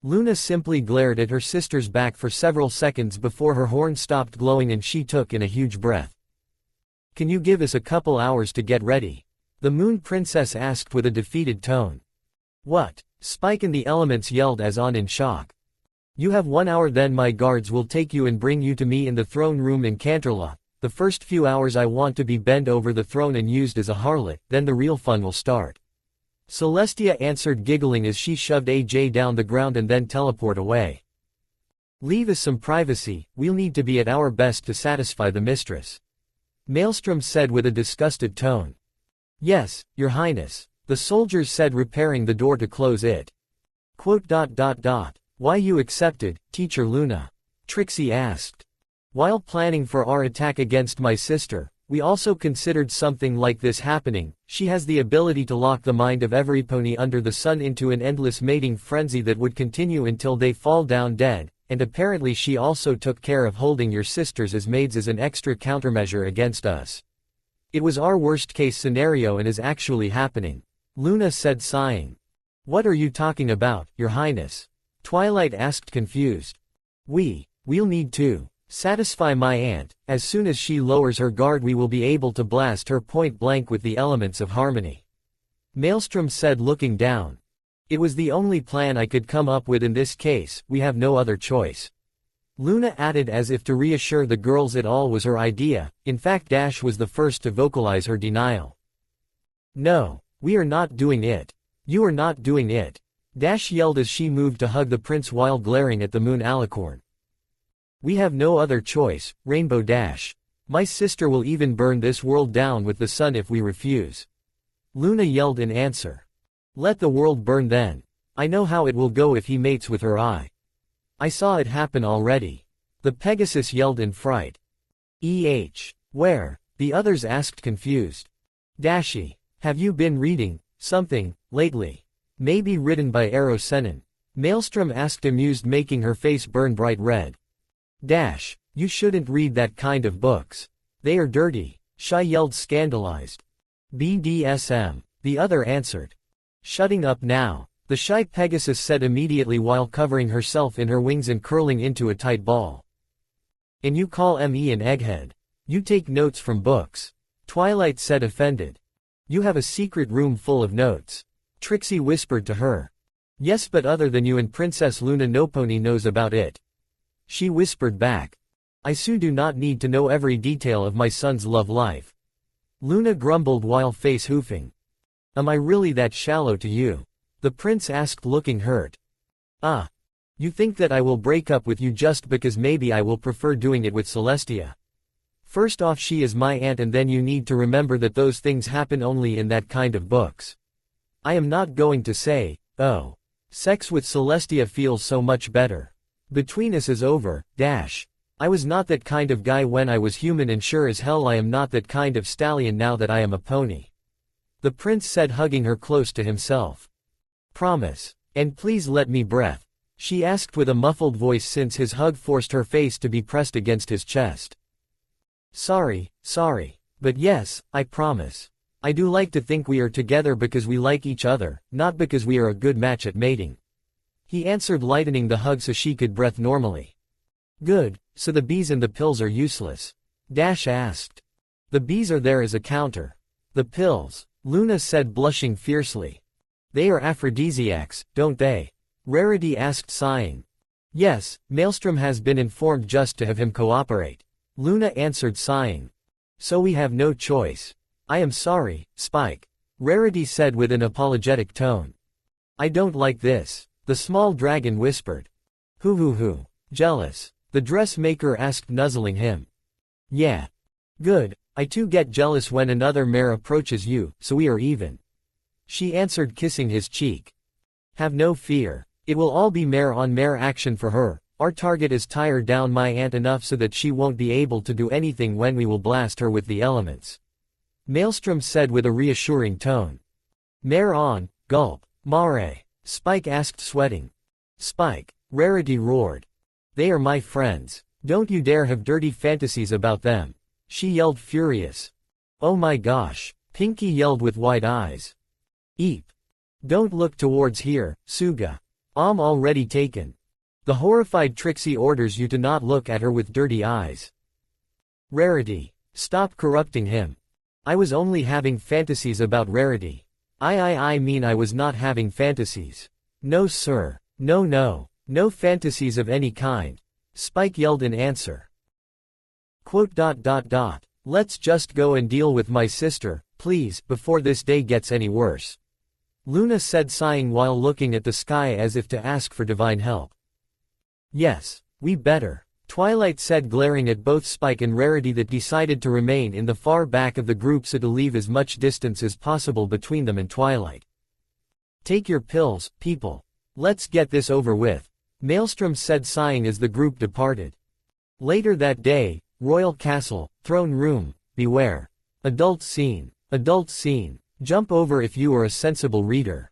Luna simply glared at her sister's back for several seconds before her horn stopped glowing and she took in a huge breath. Can you give us a couple hours to get ready? The Moon Princess asked with a defeated tone. What? Spike and the elements yelled as on in shock. You have 1 hour, then my guards will take you and bring you to me in the throne room in Canterla. The first few hours I want to be bent over the throne and used as a harlot, then the real fun will start. Celestia answered giggling as she shoved AJ down the ground and then teleport away. Leave us some privacy, we'll need to be at our best to satisfy the mistress. Maelstrom said with a disgusted tone. Yes, your highness, the soldiers said, repairing the door to close it. Why you accepted, Teacher Luna? Trixie asked. While planning for our attack against my sister, we also considered something like this happening. She has the ability to lock the mind of every pony under the sun into an endless mating frenzy that would continue until they fall down dead, and apparently she also took care of holding your sisters as maids as an extra countermeasure against us. It was our worst-case scenario and is actually happening, Luna said sighing. What are you talking about, your highness? Twilight asked confused. We'll need to satisfy my aunt. As soon as she lowers her guard we will be able to blast her point blank with the elements of harmony. Maelstrom said looking down. It was the only plan I could come up with in this case, we have no other choice. Luna added as if to reassure the girls it all was her idea. In fact, Dash was the first to vocalize her denial. No, we are not doing it. You are not doing it. Dash yelled as she moved to hug the prince while glaring at the moon alicorn. We have no other choice, Rainbow Dash. My sister will even burn this world down with the sun if we refuse. Luna yelled in answer. Let the world burn then. I know how it will go if he mates with her eye. I saw it happen already. The Pegasus yelled in fright. Where? The others asked confused. Dashi, have you been reading something lately? Maybe written by Aerosenin. Maelstrom asked amused, making her face burn bright red. Dash, you shouldn't read that kind of books. They are dirty, Shy yelled scandalized. BDSM, the other answered. Shutting up now, the Shy Pegasus said immediately while covering herself in her wings and curling into a tight ball. And you call me an egghead? You take notes from books? Twilight said offended. You have a secret room full of notes. Trixie whispered to her. Yes, but other than you and Princess Luna no pony knows about it. She whispered back. I soon do not need to know every detail of my son's love life. Luna grumbled while face hoofing. Am I really that shallow to you? The prince asked looking hurt. You think that I will break up with you just because maybe I will prefer doing it with Celestia? First off, she is my aunt, and then you need to remember that those things happen only in that kind of books. I am not going to say, oh, sex with Celestia feels so much better. Between us is over, Dash. I was not that kind of guy when I was human, and sure as hell I am not that kind of stallion now that I am a pony. The prince said, hugging her close to himself. Promise. And please let me breath. She asked with a muffled voice since his hug forced her face to be pressed against his chest. Sorry. But yes, I promise. I do like to think we are together because we like each other, not because we are a good match at mating. He answered, lightening the hug so she could breathe normally. Good, so the bees and the pills are useless. Dash asked. The bees are there as a counter. The pills, Luna said blushing fiercely. They are aphrodisiacs, don't they? Rarity asked sighing. Yes, Maelstrom has been informed just to have him cooperate. Luna answered sighing. So we have no choice. I am sorry, Spike. Rarity said with an apologetic tone. I don't like this, the small dragon whispered. Hoo. Jealous. The dressmaker asked nuzzling him. Yeah. Good, I too get jealous when another mare approaches you, so we are even. She answered kissing his cheek. Have no fear. It will all be mare on mare action for her. Our target is tire down my aunt enough so that she won't be able to do anything when we will blast her with the elements. Maelstrom said with a reassuring tone. Mare on, gulp. Mare. Spike asked sweating. Spike. Rarity roared. They are my friends. Don't you dare have dirty fantasies about them. She yelled furious. Oh my gosh. Pinky yelled with wide eyes. Eep. Don't look towards here, Suga. I'm already taken. The horrified Trixie orders you to not look at her with dirty eyes. Rarity. Stop corrupting him. I was only having fantasies about Rarity. I mean I was not having fantasies. No sir. No. No fantasies of any kind. Spike yelled in answer. Quote. Let's just go and deal with my sister, please, before this day gets any worse. Luna said sighing while looking at the sky as if to ask for divine help. Yes, we better. Twilight said glaring at both Spike and Rarity that decided to remain in the far back of the group so to leave as much distance as possible between them and Twilight. Take your pills, people. Let's get this over with. Maelstrom said sighing as the group departed. Later that day, Royal Castle, Throne Room, beware. Adult scene. Jump over if you are a sensible reader.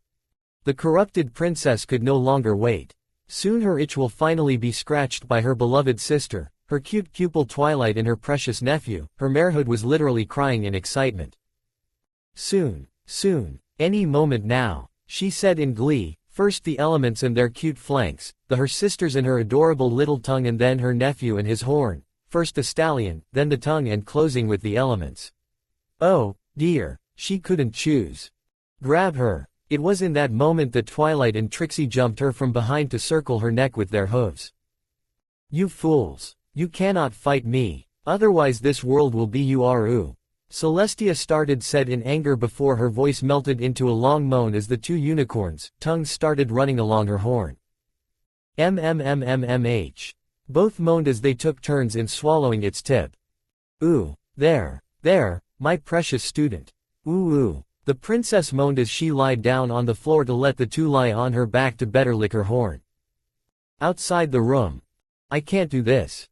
The corrupted princess could no longer wait. Soon her itch will finally be scratched by her beloved sister, her cute pupil Twilight and her precious nephew. Her marehood was literally crying in excitement. Soon, any moment now, she said in glee. First the elements and their cute flanks, her sisters and her adorable little tongue and then her nephew and his horn, first the stallion, then the tongue and closing with the elements. Oh, dear, she couldn't choose. Grab her. It was in that moment that Twilight and Trixie jumped her from behind to circle her neck with their hooves. You fools. You cannot fight me, otherwise this world will be yours. Celestia said in anger before her voice melted into a long moan as the two unicorns' tongues started running along her horn. MMMMMH. Both moaned as they took turns in swallowing its tip. Ooh, there, my precious student. Ooh. The princess moaned as she lied down on the floor to let the two lie on her back to better lick her horn. Outside the room. I can't do this.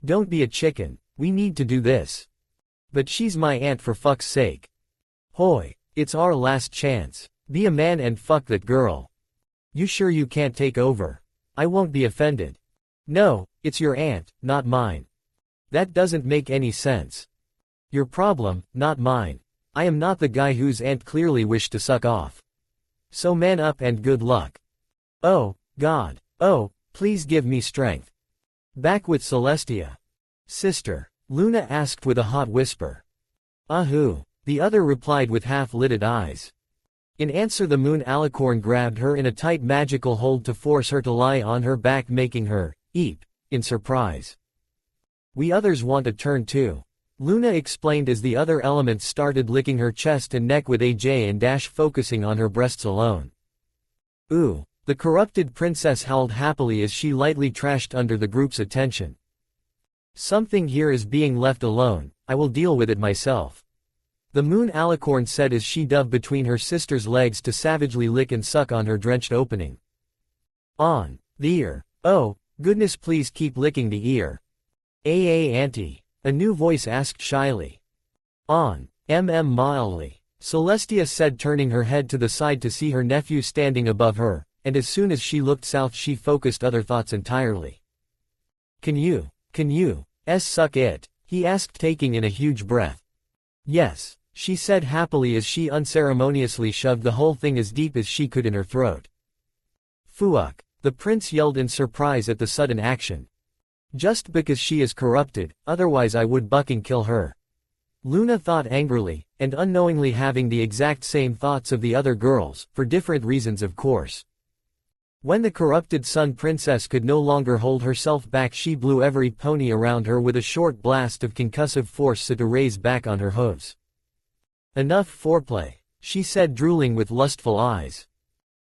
Don't be a chicken, we need to do this. But she's my aunt for fuck's sake. Hoy, it's our last chance. Be a man and fuck that girl. You sure you can't take over? I won't be offended. No, it's your aunt, not mine. That doesn't make any sense. Your problem, not mine. I am not the guy whose aunt clearly wished to suck off. So man up and good luck. Oh, God. Oh, please give me strength. Back with Celestia. Sister. Luna asked with a hot whisper. Ahoo. The other replied with half-lidded eyes. In answer the moon alicorn grabbed her in a tight magical hold to force her to lie on her back making her, eep, in surprise. We others want a turn too. Luna explained as the other elements started licking her chest and neck with AJ and Dash focusing on her breasts alone. Ooh. The corrupted princess howled happily as she lightly trashed under the group's attention. Something here is being left alone, I will deal with it myself. The moon alicorn said as she dove between her sister's legs to savagely lick and suck on her drenched opening. On the ear. Oh, goodness please keep licking the ear. Auntie. A new voice asked shyly. On. Mildly. Celestia said turning her head to the side to see her nephew standing above her, and as soon as she looked south she focused other thoughts entirely. Can you suck it? He asked taking in a huge breath. Yes, she said happily as she unceremoniously shoved the whole thing as deep as she could in her throat. Fuck, the prince yelled in surprise at the sudden action. Just because she is corrupted, otherwise I would bucking kill her. Luna thought angrily, and unknowingly having the exact same thoughts of the other girls, for different reasons of course. When the corrupted Sun Princess could no longer hold herself back, she blew every pony around her with a short blast of concussive force so to raise back on her hooves. Enough foreplay, she said, drooling with lustful eyes.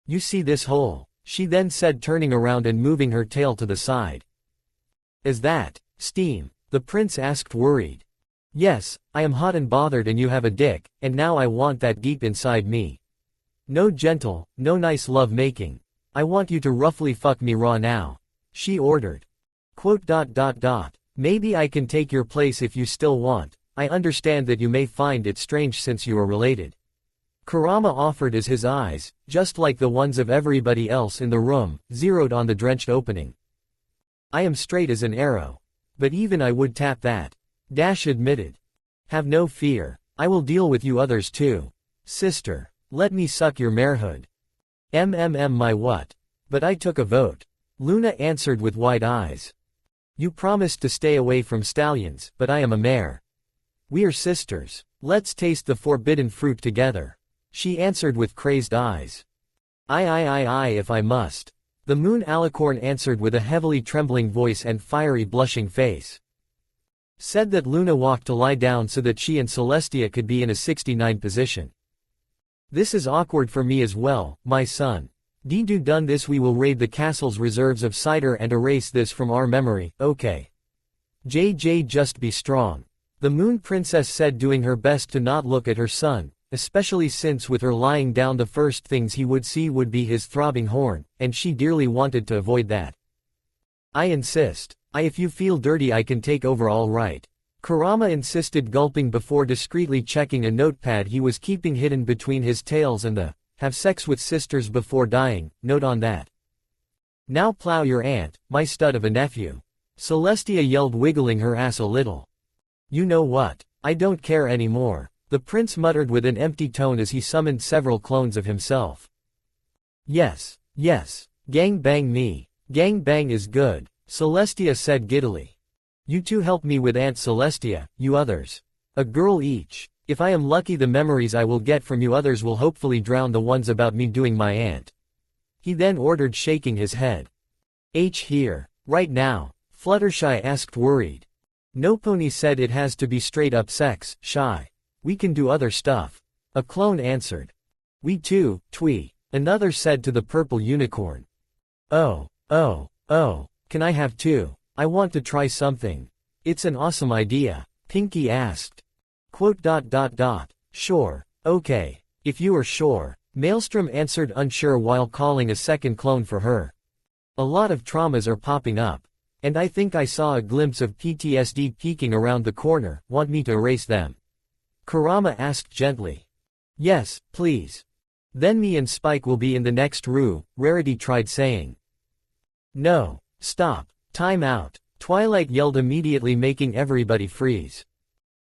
You see this hole? She then said, turning around and moving her tail to the side. Is that steam? The prince asked, worried. Yes, I am hot and bothered and you have a dick, and now I want that deep inside me. No gentle, no nice love making. I want you to roughly fuck me raw now. She ordered. Maybe I can take your place if you still want. I understand that you may find it strange since you are related. Kurama offered as his eyes, just like the ones of everybody else in the room, zeroed on the drenched opening. I am straight as an arrow. But even I would tap that. Dash admitted. Have no fear. I will deal with you others too. Sister. Let me suck your marehood. My what? But I took a vote. Luna answered with wide eyes. You promised to stay away from stallions, but I am a mare. We are sisters. Let's taste the forbidden fruit together. She answered with crazed eyes. I if I must. The moon alicorn answered with a heavily trembling voice and fiery blushing face. Said that Luna walked to lie down so that she and Celestia could be in a 69 position. This is awkward for me as well, my son. Do done this, we will raid the castle's reserves of cider and erase this from our memory, okay? JJ, just be strong. The moon princess said, doing her best to not look at her son, especially since with her lying down the first things he would see would be his throbbing horn, and she dearly wanted to avoid that. I insist. If you feel dirty I can take over, all right. Kurama insisted, gulping before discreetly checking a notepad he was keeping hidden between his tails and the have sex with sisters before dying note on that. Now plow your aunt, my stud of a nephew. Celestia yelled, wiggling her ass a little. You know what? I don't care anymore. The prince muttered with an empty tone as he summoned several clones of himself. Yes. Gang bang me. Gang bang is good, Celestia said giddily. You two help me with Aunt Celestia, you others. A girl each. If I am lucky, the memories I will get from you others will hopefully drown the ones about me doing my aunt. He then ordered, shaking his head. Here. Right now. Fluttershy asked, worried. No, Pony said it has to be straight up sex, Shy. We can do other stuff. A clone answered. We too, Twee. Another said to the purple unicorn. Oh. Can I have two? I want to try something. It's an awesome idea. Pinky asked. Sure. Okay. If you are sure. Maelstrom answered, unsure, while calling a second clone for her. A lot of traumas are popping up. And I think I saw a glimpse of PTSD peeking around the corner. Want me to erase them? Kurama asked gently. Yes, please. Then me and Spike will be in the next room, Rarity tried saying. No. Stop. Time out. Twilight yelled, immediately making everybody freeze.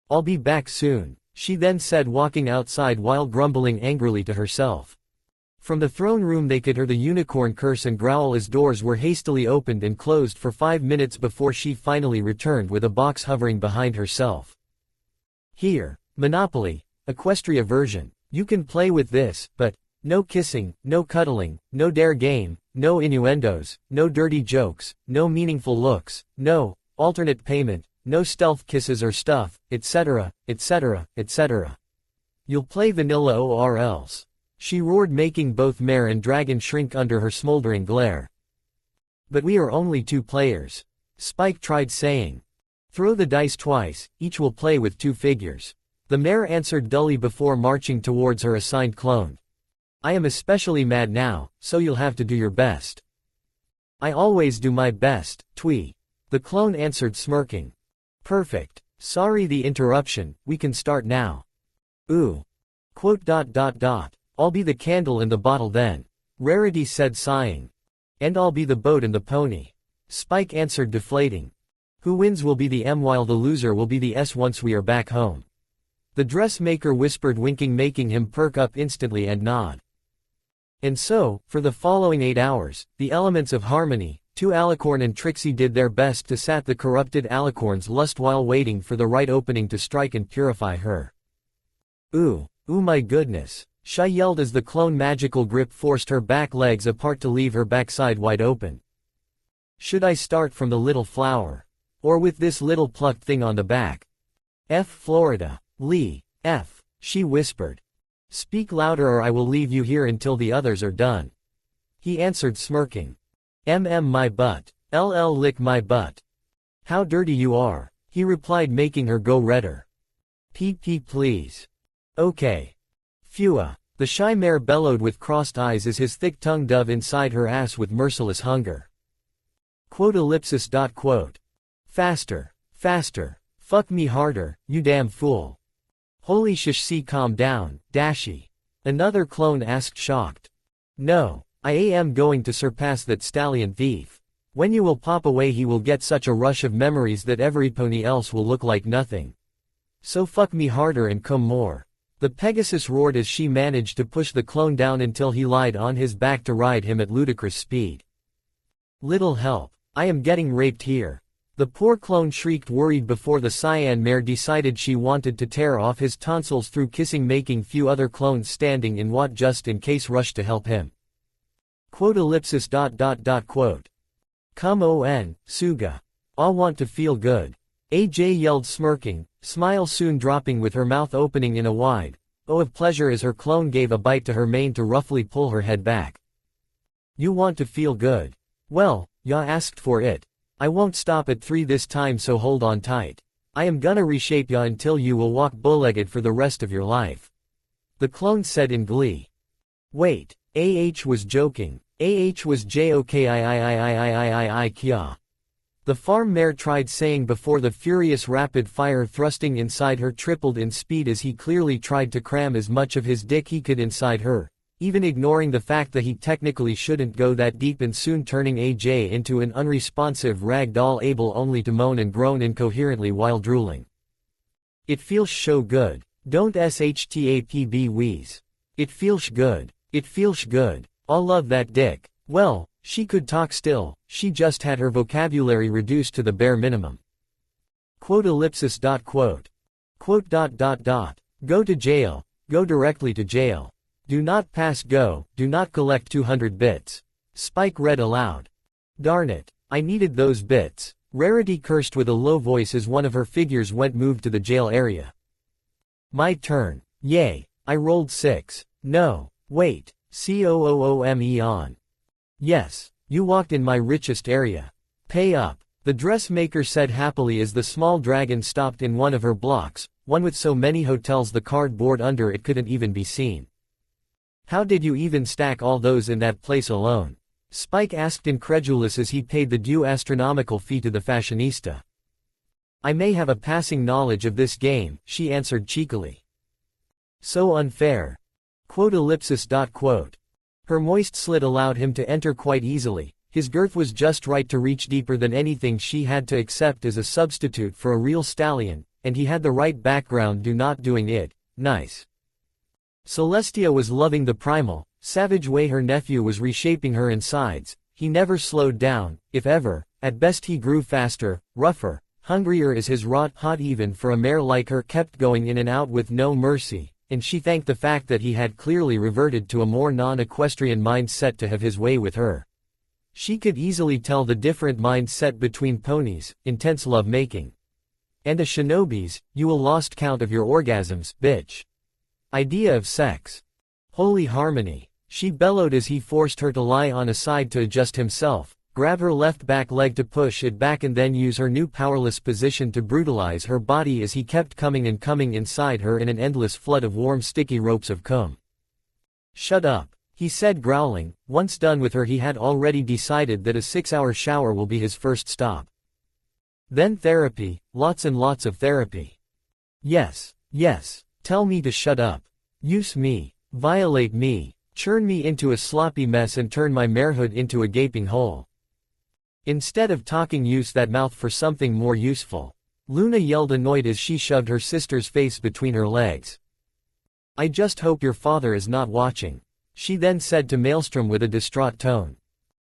I'll be back soon, she then said, walking outside while grumbling angrily to herself. From the throne room they could hear the unicorn curse and growl as doors were hastily opened and closed for 5 minutes before she finally returned with a box hovering behind herself. Here, Monopoly, Equestria version. You can play with this, but no kissing, no cuddling, no dare game, no innuendos, no dirty jokes, no meaningful looks, no alternate payment, no stealth kisses or stuff, etc., etc., etc. You'll play vanilla or else. She roared, making both mare and dragon shrink under her smoldering glare. But we are only 2 players. Spike tried saying. Throw the dice twice, each will play with 2 figures. The mare answered dully before marching towards her assigned clone. I am especially mad now, so you'll have to do your best. I always do my best, Twee. The clone answered, smirking. Perfect. Sorry the interruption, we can start now. Ooh. I'll be the candle in the bottle then. Rarity said, sighing. And I'll be the boat and the pony. Spike answered, deflating. Who wins will be the M while the loser will be the S once we are back home. The dressmaker whispered, winking, making him perk up instantly and nod. And so, for the following 8 hours, the elements of harmony, Two Alicorn and Trixie did their best to sat the corrupted Alicorn's lust while waiting for the right opening to strike and purify her. Ooh my goodness, Shy yelled as the clone magical grip forced her back legs apart to leave her backside wide open. Should I start from the little flower? Or with this little plucked thing on the back? F. Florida. Lee. F. She whispered. Speak louder or I will leave you here until the others are done. He answered smirking. My butt. LL lick my butt. How dirty you are, he replied making her go redder. PP please. Okay. Phew. The shy mare bellowed with crossed eyes as his thick tongue dove inside her ass with merciless hunger. Quote. Faster. Faster. Fuck me harder, you damn fool. Holy shish, see, calm down, Dashi. Another clone asked shocked. No, I am going to surpass that stallion thief. When you will pop away he will get such a rush of memories that every pony else will look like nothing. So fuck me harder and come more. The Pegasus roared as she managed to push the clone down until he lied on his back to ride him at ludicrous speed. Little help, I am getting raped here. The poor clone shrieked worried before the cyan mare decided she wanted to tear off his tonsils through kissing, making few other clones standing in what just in case rushed to help him. Quote. Come on, Suga. I want to feel good. AJ yelled smirking, smile soon dropping with her mouth opening in a wide O of pleasure as her clone gave a bite to her mane to roughly pull her head back. You want to feel good? Well, ya asked for it. I won't stop at 3 this time, so hold on tight. I am gonna reshape ya until you will walk bow-legged for the rest of your life. The clone said in glee. Wait, was joking. Was joking. Kya. The farm mare tried saying before the furious rapid fire thrusting inside her tripled in speed as he clearly tried to cram as much of his dick he could inside her, even ignoring the fact that he technically shouldn't go that deep and soon turning AJ into an unresponsive rag doll able only to moan and groan incoherently while drooling. It feels so good. Don't shtapb wheeze. It feels good. It feels good. I love that dick. Well, she could talk still, she just had her vocabulary reduced to the bare minimum. Quote. Go to jail, go directly to jail. Do not pass go, do not collect 200 bits. Spike read aloud. Darn it, I needed those bits. Rarity cursed with a low voice as one of her figures went moved to the jail area. My turn. Yay, I rolled 6. No, wait, COOOME on. Yes, you walked in my richest area. Pay up, the dressmaker said happily as the small dragon stopped in one of her blocks, one with so many hotels the cardboard under it couldn't even be seen. How did you even stack all those in that place alone? Spike asked incredulous as he paid the due astronomical fee to the fashionista. I may have a passing knowledge of this game, she answered cheekily. So unfair. Quote. Her moist slit allowed him to enter quite easily, his girth was just right to reach deeper than anything she had to accept as a substitute for a real stallion, and he had the right background do not doing it, nice. Celestia was loving the primal, savage way her nephew was reshaping her insides. He never slowed down, if ever, at best he grew faster, rougher, hungrier as his hot even for a mare like her kept going in and out with no mercy, and she thanked the fact that he had clearly reverted to a more non-equestrian mindset to have his way with her. She could easily tell the different mindset between ponies, intense love-making. And a shinobi's, you will lost count of your orgasms, bitch. Idea of sex. Holy harmony. She bellowed as he forced her to lie on a side to adjust himself, grab her left back leg to push it back and then use her new powerless position to brutalize her body as he kept coming and coming inside her in an endless flood of warm sticky ropes of cum. Shut up, he said growling. Once done with her he had already decided that a 6-hour shower will be his first stop. Then therapy, lots and lots of therapy. Yes, yes. Tell me to shut up. Use me. Violate me. Churn me into a sloppy mess and turn my marehood into a gaping hole. Instead of talking, use that mouth for something more useful. Luna yelled annoyed as she shoved her sister's face between her legs. I just hope your father is not watching, she then said to Maelstrom with a distraught tone.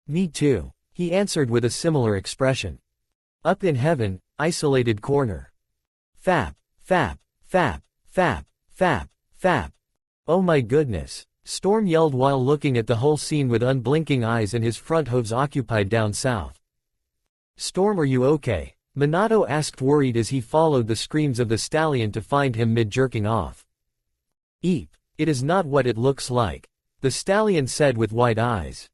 Me too. He answered with a similar expression. Up in heaven, isolated corner. Fap, fap, fap, fap, fap, fap. Oh my goodness. Storm yelled while looking at the whole scene with unblinking eyes and his front hooves occupied down south. Storm, are you okay? Minato asked, worried as he followed the screams of the stallion to find him mid-jerking off. Eep. It is not what it looks like, the stallion said with wide eyes.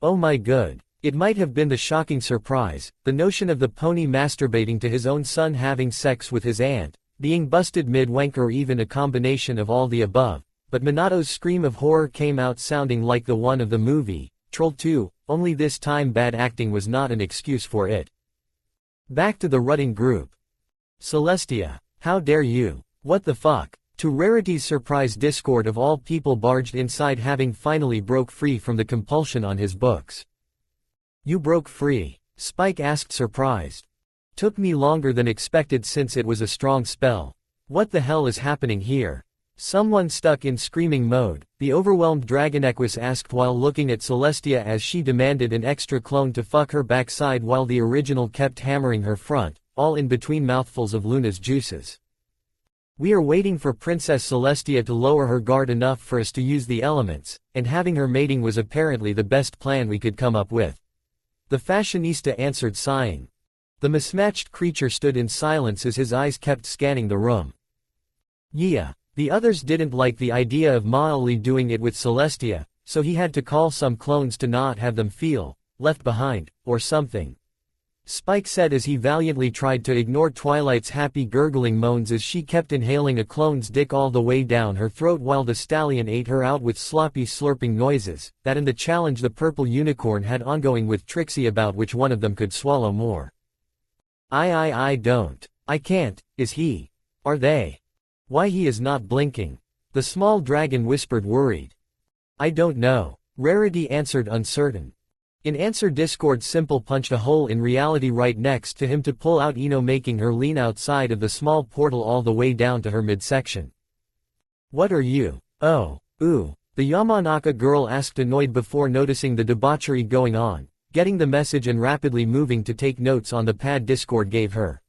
Oh my good. It might have been the shocking surprise, the notion of the pony masturbating to his own son, having sex with his aunt, being busted mid-wank, or even a combination of all the above, but Minato's scream of horror came out sounding like the one of the movie, Troll 2, only this time bad acting was not an excuse for it. Back to the rutting group. Celestia, how dare you? What the fuck? To Rarity's surprise, Discord of all people barged inside, having finally broke free from the compulsion on his books. You broke free? Spike asked, surprised. Took me longer than expected since it was a strong spell. What the hell is happening here? Someone stuck in screaming mode, the overwhelmed Dragonequus asked while looking at Celestia as she demanded an extra clone to fuck her backside while the original kept hammering her front, all in between mouthfuls of Luna's juices. We are waiting for Princess Celestia to lower her guard enough for us to use the elements, and having her mating was apparently the best plan we could come up with. The fashionista answered, sighing. The mismatched creature stood in silence as his eyes kept scanning the room. Yeah. The others didn't like the idea of Maoli doing it with Celestia, so he had to call some clones to not have them feel left behind, or something. Spike said as he valiantly tried to ignore Twilight's happy gurgling moans as she kept inhaling a clone's dick all the way down her throat while the stallion ate her out with sloppy slurping noises, that and the challenge the purple unicorn had ongoing with Trixie about which one of them could swallow more. I don't. I can't, is he? Are they? Why he is not blinking? The small dragon whispered, worried. I don't know. Rarity answered, uncertain. In answer, Discord Simple punched a hole in reality right next to him to pull out Ino, making her lean outside of the small portal all the way down to her midsection. What are you? Oh, ooh. The Yamanaka girl asked, annoyed before noticing the debauchery going on, getting the message and rapidly moving to take notes on the pad Discord gave her.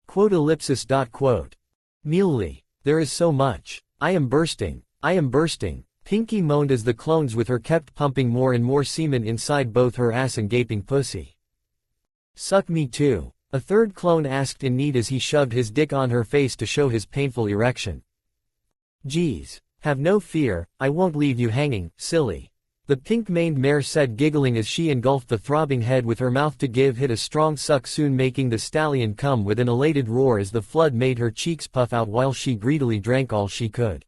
Quote ellipsis dot quote. Muley. There is so much. I am bursting. Pinky moaned as the clones with her kept pumping more and more semen inside both her ass and gaping pussy. Suck me too. A third clone asked in need as he shoved his dick on her face to show his painful erection. Geez. Have no fear, I won't leave you hanging, silly. The pink-maned mare said, giggling as she engulfed the throbbing head with her mouth to give it a strong suck, soon making the stallion come with an elated roar as the flood made her cheeks puff out while she greedily drank all she could.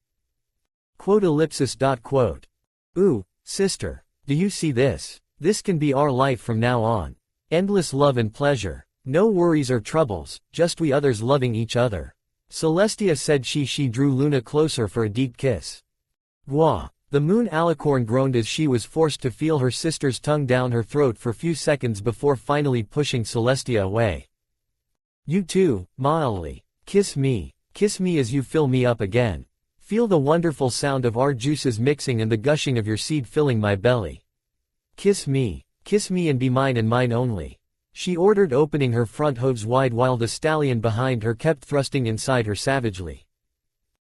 Quote ellipsis dot quote. Ooh, sister. Do you see this? This can be our life from now on. Endless love and pleasure. No worries or troubles, just we others loving each other. Celestia said. She drew Luna closer for a deep kiss. Gwa. The moon alicorn groaned as she was forced to feel her sister's tongue down her throat for few seconds before finally pushing Celestia away. You too, mildly. Kiss me as you fill me up again. Feel the wonderful sound of our juices mixing and the gushing of your seed filling my belly. Kiss me and be mine and mine only. She ordered, opening her front hooves wide while the stallion behind her kept thrusting inside her savagely.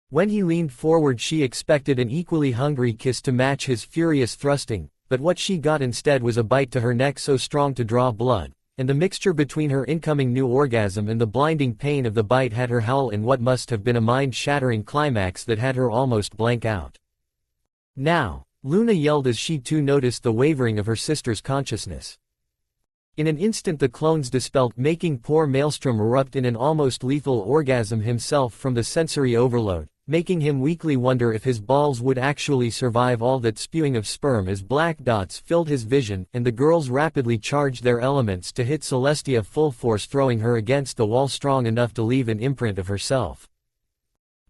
When he leaned forward, she expected an equally hungry kiss to match his furious thrusting, but what she got instead was a bite to her neck so strong to draw blood, and the mixture between her incoming new orgasm and the blinding pain of the bite had her howl in what must have been a mind-shattering climax that had her almost blank out. Now, Luna yelled as she too noticed the wavering of her sister's consciousness. In an instant the clones dispelled, making poor Maelstrom erupt in an almost lethal orgasm himself from the sensory overload, making him weakly wonder if his balls would actually survive all that spewing of sperm as black dots filled his vision, and the girls rapidly charged their elements to hit Celestia full force, throwing her against the wall strong enough to leave an imprint of herself.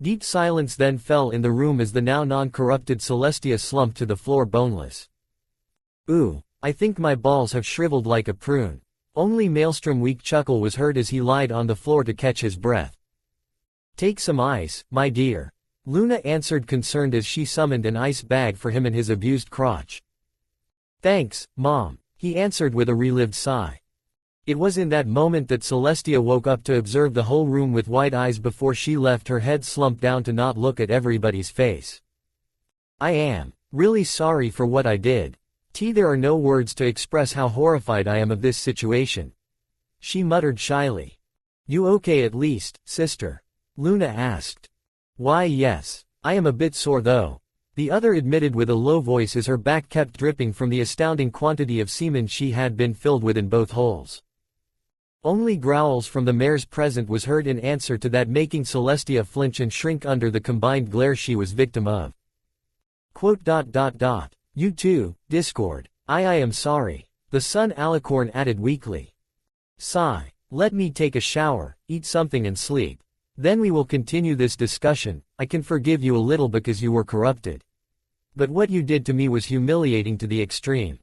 Deep silence then fell in the room as the now non-corrupted Celestia slumped to the floor boneless. Ooh, I think my balls have shriveled like a prune. Only Maelstrom's weak chuckle was heard as he lied on the floor to catch his breath. Take some ice, my dear. Luna answered, concerned as she summoned an ice bag for him and his abused crotch. Thanks, Mom. he answered with a relived sigh. It was in that moment that Celestia woke up to observe the whole room with wide eyes before she left, her head slumped down to not look at everybody's face. I am really sorry for what I did. There are no words to express how horrified I am of this situation. She muttered shyly. You okay at least, sister? Luna asked. Why yes. I am a bit sore though. The other admitted with a low voice as her back kept dripping from the astounding quantity of semen she had been filled with in both holes. Only growls from the mares present was heard in answer to that, making Celestia flinch and shrink under the combined glare she was victim of. You too, Discord. I am sorry. The son Alicorn added weakly. Sigh. Let me take a shower, eat something and sleep. Then we will continue this discussion. I can forgive you a little because you were corrupted. But what you did to me was humiliating to the extreme.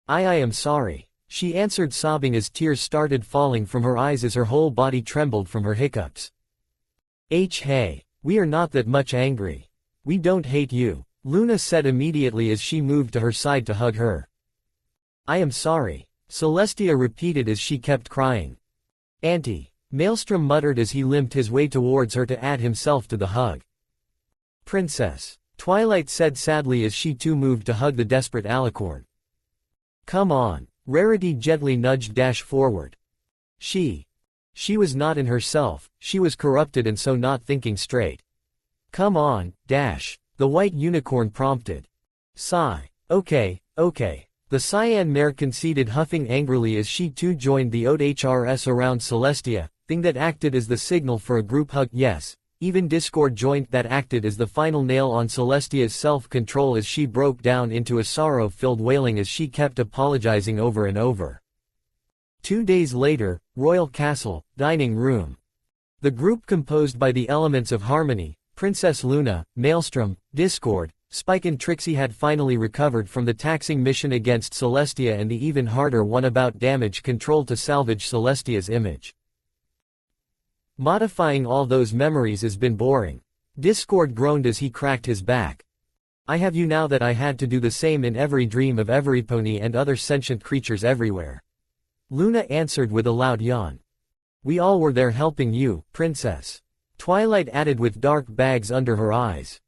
I am sorry. She answered, sobbing as tears started falling from her eyes as her whole body trembled from her hiccups. Hey, we are not that much angry. We don't hate you, Luna said immediately as she moved to her side to hug her. I am sorry, Celestia repeated as she kept crying. Auntie, Maelstrom muttered as he limped his way towards her to add himself to the hug. Princess, Twilight said sadly as she too moved to hug the desperate Alicorn. Come on. Rarity gently nudged Dash forward. She was not in herself, she was corrupted and so not thinking straight. Come on, Dash, the white unicorn prompted. Sigh. Okay. The cyan mare conceded, huffing angrily as she too joined the OHRS around Celestia, thing that acted as the signal for a group hug. Yes, even Discord joined, that acted as the final nail on Celestia's self-control as she broke down into a sorrow-filled wailing as she kept apologizing over and over. 2 days later, Royal Castle, dining room. The group composed by the elements of Harmony, Princess Luna, Maelstrom, Discord, Spike and Trixie had finally recovered from the taxing mission against Celestia and the even harder one about damage control to salvage Celestia's image. Modifying all those memories has been boring. Discord groaned as he cracked his back. I have you now that I had to do the same in every dream of every pony and other sentient creatures everywhere. Luna answered with a loud yawn. We all were there helping you, Princess. Twilight added with dark bags under her eyes.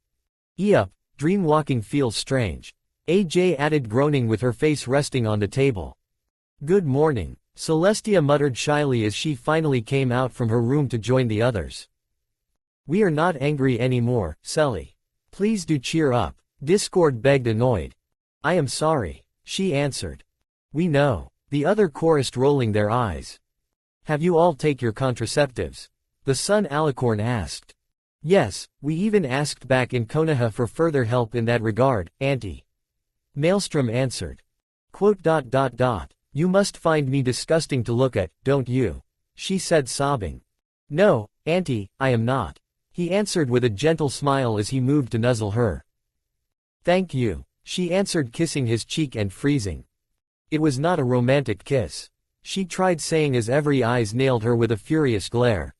Yup, dream walking feels strange. AJ added, groaning with her face resting on the table. Good morning. Celestia muttered shyly as she finally came out from her room to join the others. We are not angry anymore, Celly. Please do cheer up, Discord begged, annoyed. I am sorry, she answered. We know, the other chorused, rolling their eyes. Have you all take your contraceptives? The son Alicorn asked. Yes, we even asked back in Konoha for further help in that regard, Auntie. Maelstrom answered. You must find me disgusting to look at, don't you? She said, sobbing. No, Auntie, I am not. He answered with a gentle smile as he moved to nuzzle her. Thank you, she answered, kissing his cheek and freezing. It was not a romantic kiss. She tried saying as every eyes nailed her with a furious glare.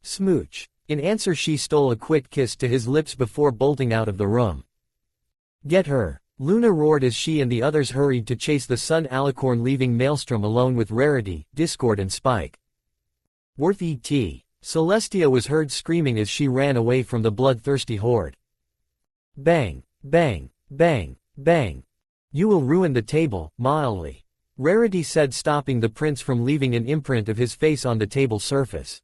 Smooch. In answer she stole a quick kiss to his lips before bolting out of the room. Get her. Luna roared as she and the others hurried to chase the son Alicorn, leaving Maelstrom alone with Rarity, Discord and Spike. Worth et. Celestia was heard screaming as she ran away from the bloodthirsty horde. Bang, bang, bang, bang. You will ruin the table, mildly. Rarity said, stopping the prince from leaving an imprint of his face on the table surface.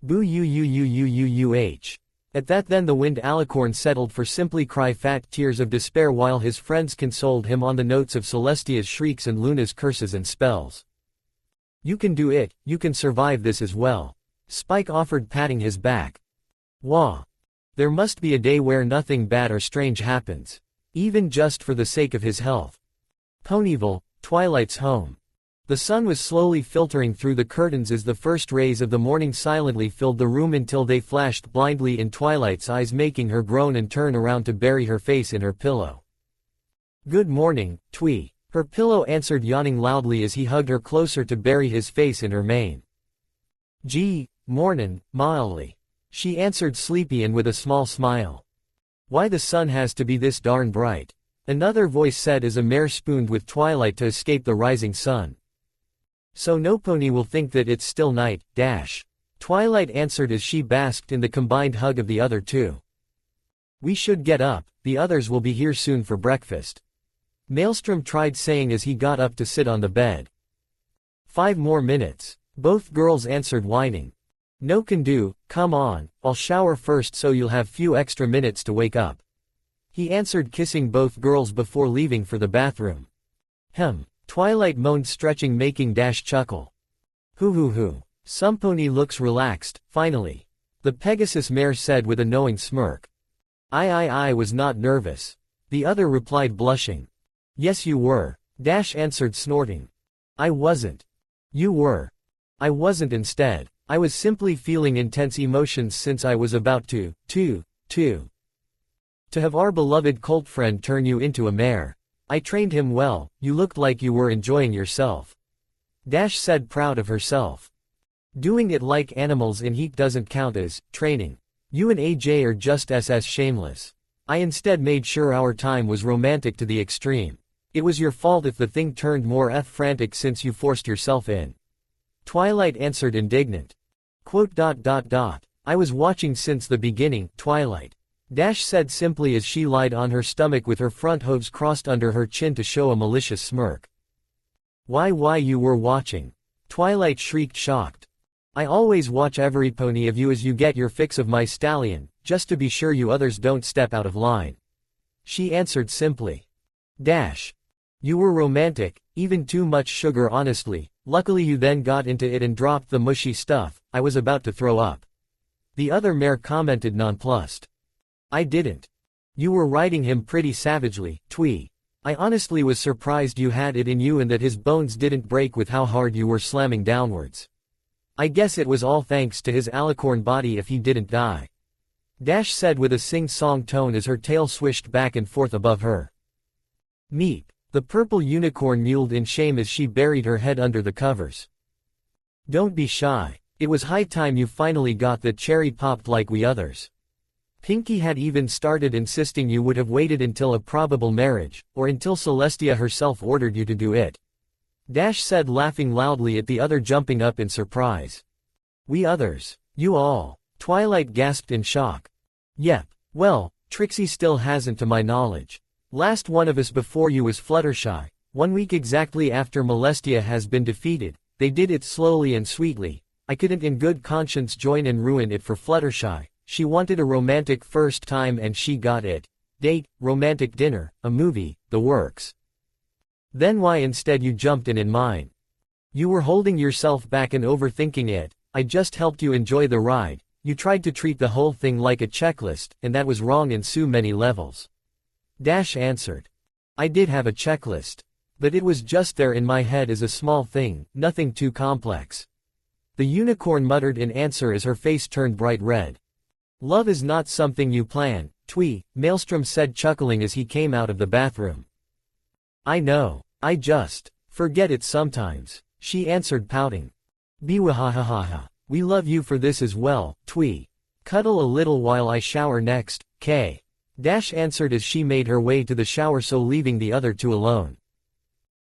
Boo uuuuuuh. At that then the wind Alicorn settled for simply cry fat tears of despair while his friends consoled him on the notes of Celestia's shrieks and Luna's curses and spells. You can do it, you can survive this as well. Spike offered, patting his back. Wah. There must be a day where nothing bad or strange happens. Even just for the sake of his health. Ponyville, Twilight's home. The sun was slowly filtering through the curtains as the first rays of the morning silently filled the room until they flashed blindly in Twilight's eyes, making her groan and turn around to bury her face in her pillow. Good morning, Twee. Her pillow answered, yawning loudly as he hugged her closer to bury his face in her mane. Gee, mornin', mildly. She answered, sleepy and with a small smile. Why the sun has to be this darn bright. Another voice said as a mare spooned with twilight to escape the rising sun. So no pony will think that it's still night, dash. Twilight answered as she basked in the combined hug of the other two. We should get up, the others will be here soon for breakfast. Maelstrom tried saying as he got up to sit on the bed. 5 more minutes. Both girls answered whining. No can do, come on, I'll shower first so you'll have few extra minutes to wake up. He answered kissing both girls before leaving for the bathroom. Twilight moaned stretching making Dash chuckle. Hoo. Some pony looks relaxed, finally. The Pegasus mare said with a knowing smirk. I was not nervous. The other replied blushing. Yes you were. Dash answered snorting. I wasn't. You were. I wasn't instead. I was simply feeling intense emotions since I was about to have our beloved colt friend turn you into a mare. I trained him well, you looked like you were enjoying yourself. Dash said proud of herself. Doing it like animals in heat doesn't count as training. You and AJ are just as shameless. I instead made sure our time was romantic to the extreme. It was your fault if the thing turned more frantic since you forced yourself in. Twilight answered indignant. I was watching since the beginning, Twilight. Dash said simply as she lied on her stomach with her front hooves crossed under her chin to show a malicious smirk. Why you were watching? Twilight shrieked shocked. I always watch every pony of you as you get your fix of my stallion, just to be sure you others don't step out of line. She answered simply. Dash. You were romantic, even too much sugar honestly, luckily you then got into it and dropped the mushy stuff, I was about to throw up. The other mare commented nonplussed. I didn't. You were riding him pretty savagely, Twee. I honestly was surprised you had it in you and that his bones didn't break with how hard you were slamming downwards. I guess it was all thanks to his alicorn body if he didn't die. Dash said with a sing-song tone as her tail swished back and forth above her. Meep. The purple unicorn mewled in shame as she buried her head under the covers. Don't be shy. It was high time you finally got that cherry popped like we others. Pinky had even started insisting you would have waited until a probable marriage, or until Celestia herself ordered you to do it. Dash said laughing loudly at the other jumping up in surprise. We others. You all. Twilight gasped in shock. Yep. Well, Trixie still hasn't to my knowledge. Last one of us before you was Fluttershy. 1 week exactly after Molestia has been defeated, they did it slowly and sweetly. I couldn't in good conscience join and ruin it for Fluttershy. She wanted a romantic first time and she got it. Date, romantic dinner, a movie, the works. Then why instead you jumped in mine? You were holding yourself back and overthinking it. I just helped you enjoy the ride. You tried to treat the whole thing like a checklist, and that was wrong in so many levels. Dash answered. I did have a checklist. But it was just there in my head as a small thing, nothing too complex. The unicorn muttered in answer as her face turned bright red. Love is not something you plan, Twee, Maelstrom said chuckling as he came out of the bathroom. I know, I just forget it sometimes, she answered pouting. Biwahahaha. We love you for this as well, Twee. Cuddle a little while I shower next, K. Dash answered as she made her way to the shower so leaving the other two alone.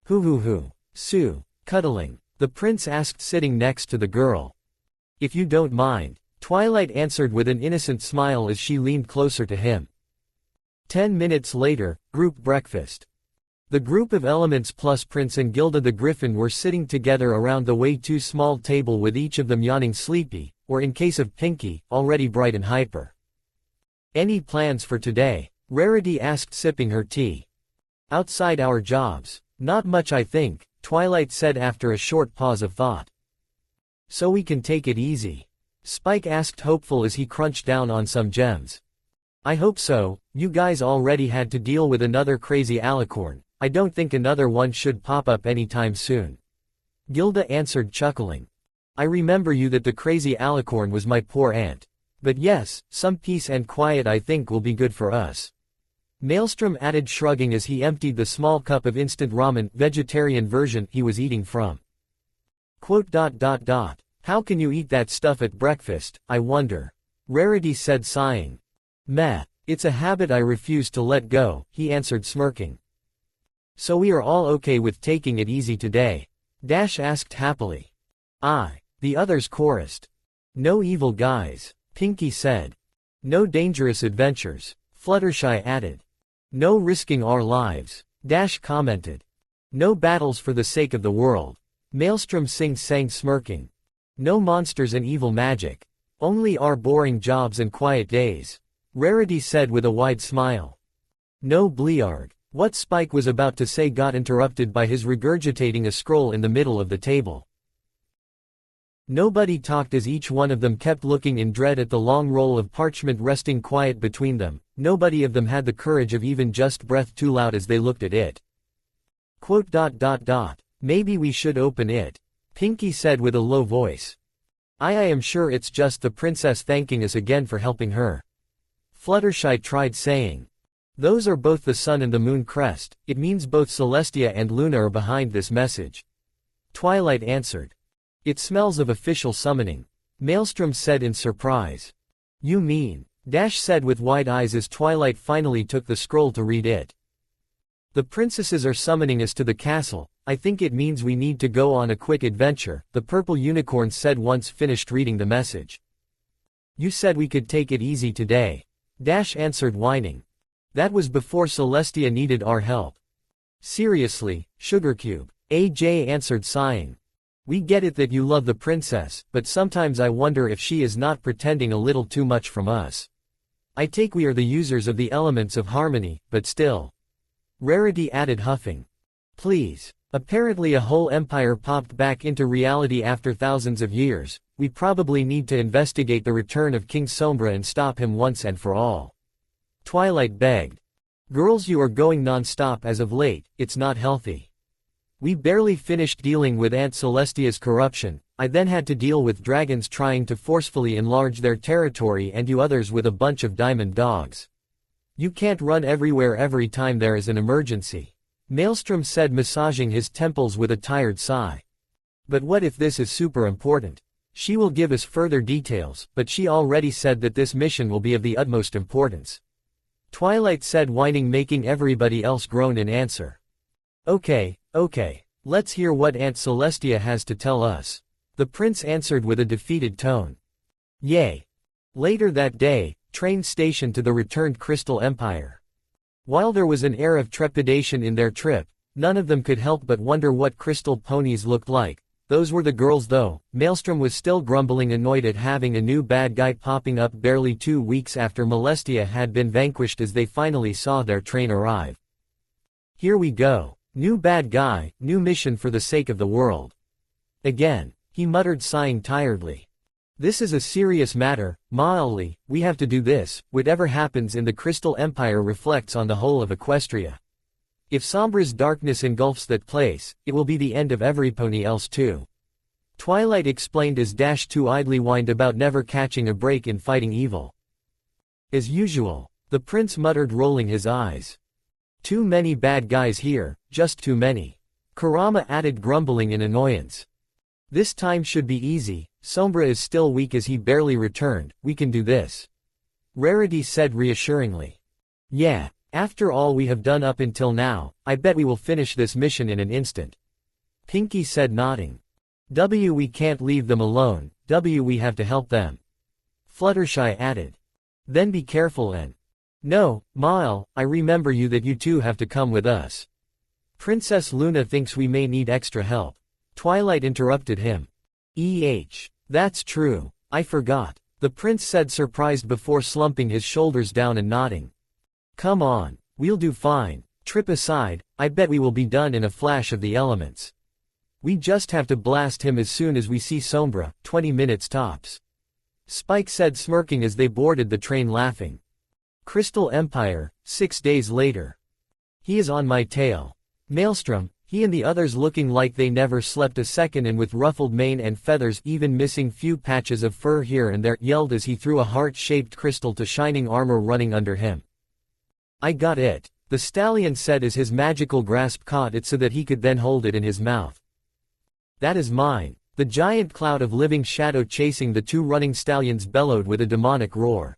Hoo. Sue. Cuddling. The prince asked sitting next to the girl. If you don't mind. Twilight answered with an innocent smile as she leaned closer to him. 10 minutes later, group breakfast. The group of elements plus Prince and Gilda the Griffin were sitting together around the way too small table with each of them yawning sleepy, or in case of Pinky, already bright and hyper. Any plans for today? Rarity asked sipping her tea. Outside our jobs. Not much I think, Twilight said after a short pause of thought. So we can take it easy? Spike asked hopeful as he crunched down on some gems. I hope so, you guys already had to deal with another crazy alicorn, I don't think another one should pop up anytime soon. Gilda answered chuckling. I remember you that the crazy alicorn was my poor aunt. But yes, some peace and quiet I think will be good for us. Maelstrom added shrugging as he emptied the small cup of instant ramen vegetarian version he was eating from. How can you eat that stuff at breakfast, I wonder? Rarity said sighing. Meh, It's a habit I refuse to let go, he answered smirking. So we are all okay with taking it easy today? Dash asked happily. Aye, the others chorused. No evil guys, Pinky said. No dangerous adventures, Fluttershy added. No risking our lives, Dash commented. No battles for the sake of the world, Maelstrom sang smirking. No monsters and evil magic. Only our boring jobs and quiet days, Rarity said with a wide smile. No Blearg. What Spike was about to say got interrupted by his regurgitating a scroll in the middle of the table. Nobody talked as each one of them kept looking in dread at the long roll of parchment resting quiet between them. Nobody of them had the courage of even just breath too loud as they looked at it. Maybe we should open it, Pinky said with a low voice. I am sure it's just the princess thanking us again for helping her. Fluttershy tried saying. Those are both the sun and the moon crest, it means both Celestia and Luna are behind this message. Twilight answered. It smells of official summoning, Maelstrom said in surprise. You mean? Dash said with wide eyes as Twilight finally took the scroll to read it. The princesses are summoning us to the castle. I think it means we need to go on a quick adventure, the purple unicorn said once finished reading the message. You said we could take it easy today, Dash answered whining. That was before Celestia needed our help. Seriously, Sugarcube, AJ answered sighing. We get it that you love the princess, but sometimes I wonder if she is not pretending a little too much from us. I take we are the users of the elements of harmony, but still. Rarity added huffing. Please. Apparently a whole empire popped back into reality after thousands of years. We probably need to investigate the return of King Sombra and stop him once and for all. Twilight begged. Girls, you are going non-stop as of late, it's not healthy. We barely finished dealing with Aunt Celestia's corruption, I then had to deal with dragons trying to forcefully enlarge their territory and you others with a bunch of diamond dogs. You can't run everywhere every time there is an emergency, Maelstrom said, massaging his temples with a tired sigh. But what if this is super important? She will give us further details, but she already said that this mission will be of the utmost importance. Twilight said, whining, making everybody else groan in answer. Okay, let's hear what Aunt Celestia has to tell us, the prince answered with a defeated tone. Yay. Later that day, train station to the returned Crystal Empire. While there was an air of trepidation in their trip, none of them could help but wonder what crystal ponies looked like. Those were the girls though. Maelstrom was still grumbling, annoyed at having a new bad guy popping up barely 2 weeks after Molestia had been vanquished as they finally saw their train arrive. Here we go. New bad guy, new mission for the sake of the world. Again, he muttered, sighing tiredly. This is a serious matter, Maali, we have to do this. Whatever happens in the Crystal Empire reflects on the whole of Equestria. If Sombra's darkness engulfs that place, it will be the end of every pony else too. Twilight explained as Dash too idly whined about never catching a break in fighting evil. As usual, the prince muttered, rolling his eyes. Too many bad guys here, just too many. Kurama added, grumbling in annoyance. This time should be easy, Sombra is still weak as he barely returned, we can do this. Rarity said reassuringly. Yeah. After all we have done up until now, I bet we will finish this mission in an instant. Pinky said, nodding. We can't leave them alone, we have to help them. Fluttershy added. Then be careful and. No, Maal, I remember you that you two have to come with us. Princess Luna thinks we may need extra help. Twilight interrupted him. That's true, I forgot, the prince said, surprised before slumping his shoulders down and nodding. Come on, we'll do fine. Trip aside, I bet we will be done in a flash of the elements. We just have to blast him as soon as we see Sombra, 20 minutes tops. Spike said, smirking as they boarded the train, laughing. Crystal Empire, 6 days later. He is on my tail. Maelstrom, he and the others looking like they never slept a second and with ruffled mane and feathers, even missing few patches of fur here and there, yelled as he threw a heart-shaped crystal to shining armor running under him. I got it, the stallion said as his magical grasp caught it so that he could then hold it in his mouth. That is mine, the giant cloud of living shadow chasing the two running stallions bellowed with a demonic roar.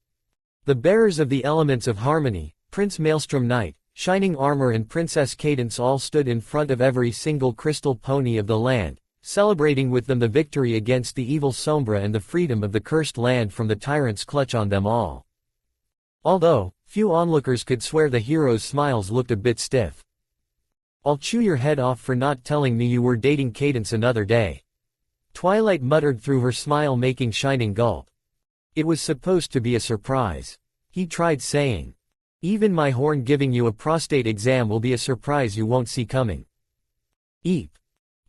The bearers of the elements of harmony, Prince Maelstrom Knight, Shining Armor and Princess Cadence all stood in front of every single crystal pony of the land, celebrating with them the victory against the evil Sombra and the freedom of the cursed land from the tyrant's clutch on them all. Although, few onlookers could swear the heroes' smiles looked a bit stiff. "I'll chew your head off for not telling me you were dating Cadence another day," Twilight muttered through her smile, making Shining gulp. "It was supposed to be a surprise," he tried saying. "Even my horn giving you a prostate exam will be a surprise you won't see coming." "Eep.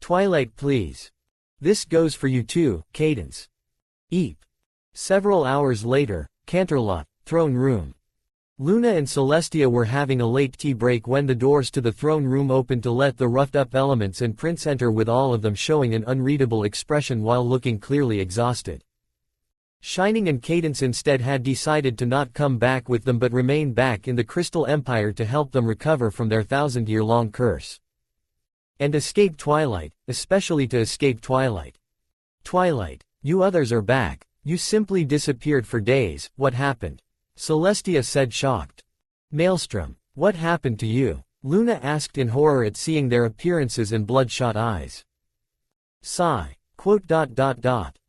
Twilight, please. This goes for you too, Cadence." "Eep." Several hours later, Canterlot, throne room. Luna and Celestia were having a late tea break when the doors to the throne room opened to let the roughed-up elements and Prince enter, with all of them showing an unreadable expression while looking clearly exhausted. Shining and Cadence instead had decided to not come back with them but remain back in the Crystal Empire to help them recover from their 1,000-year-long curse. And escape Twilight, especially to escape Twilight. "Twilight, you others are back. You simply disappeared for days, what happened?" Celestia said, shocked. "Maelstrom, what happened to you?" Luna asked in horror at seeing their appearances and bloodshot eyes. Sigh.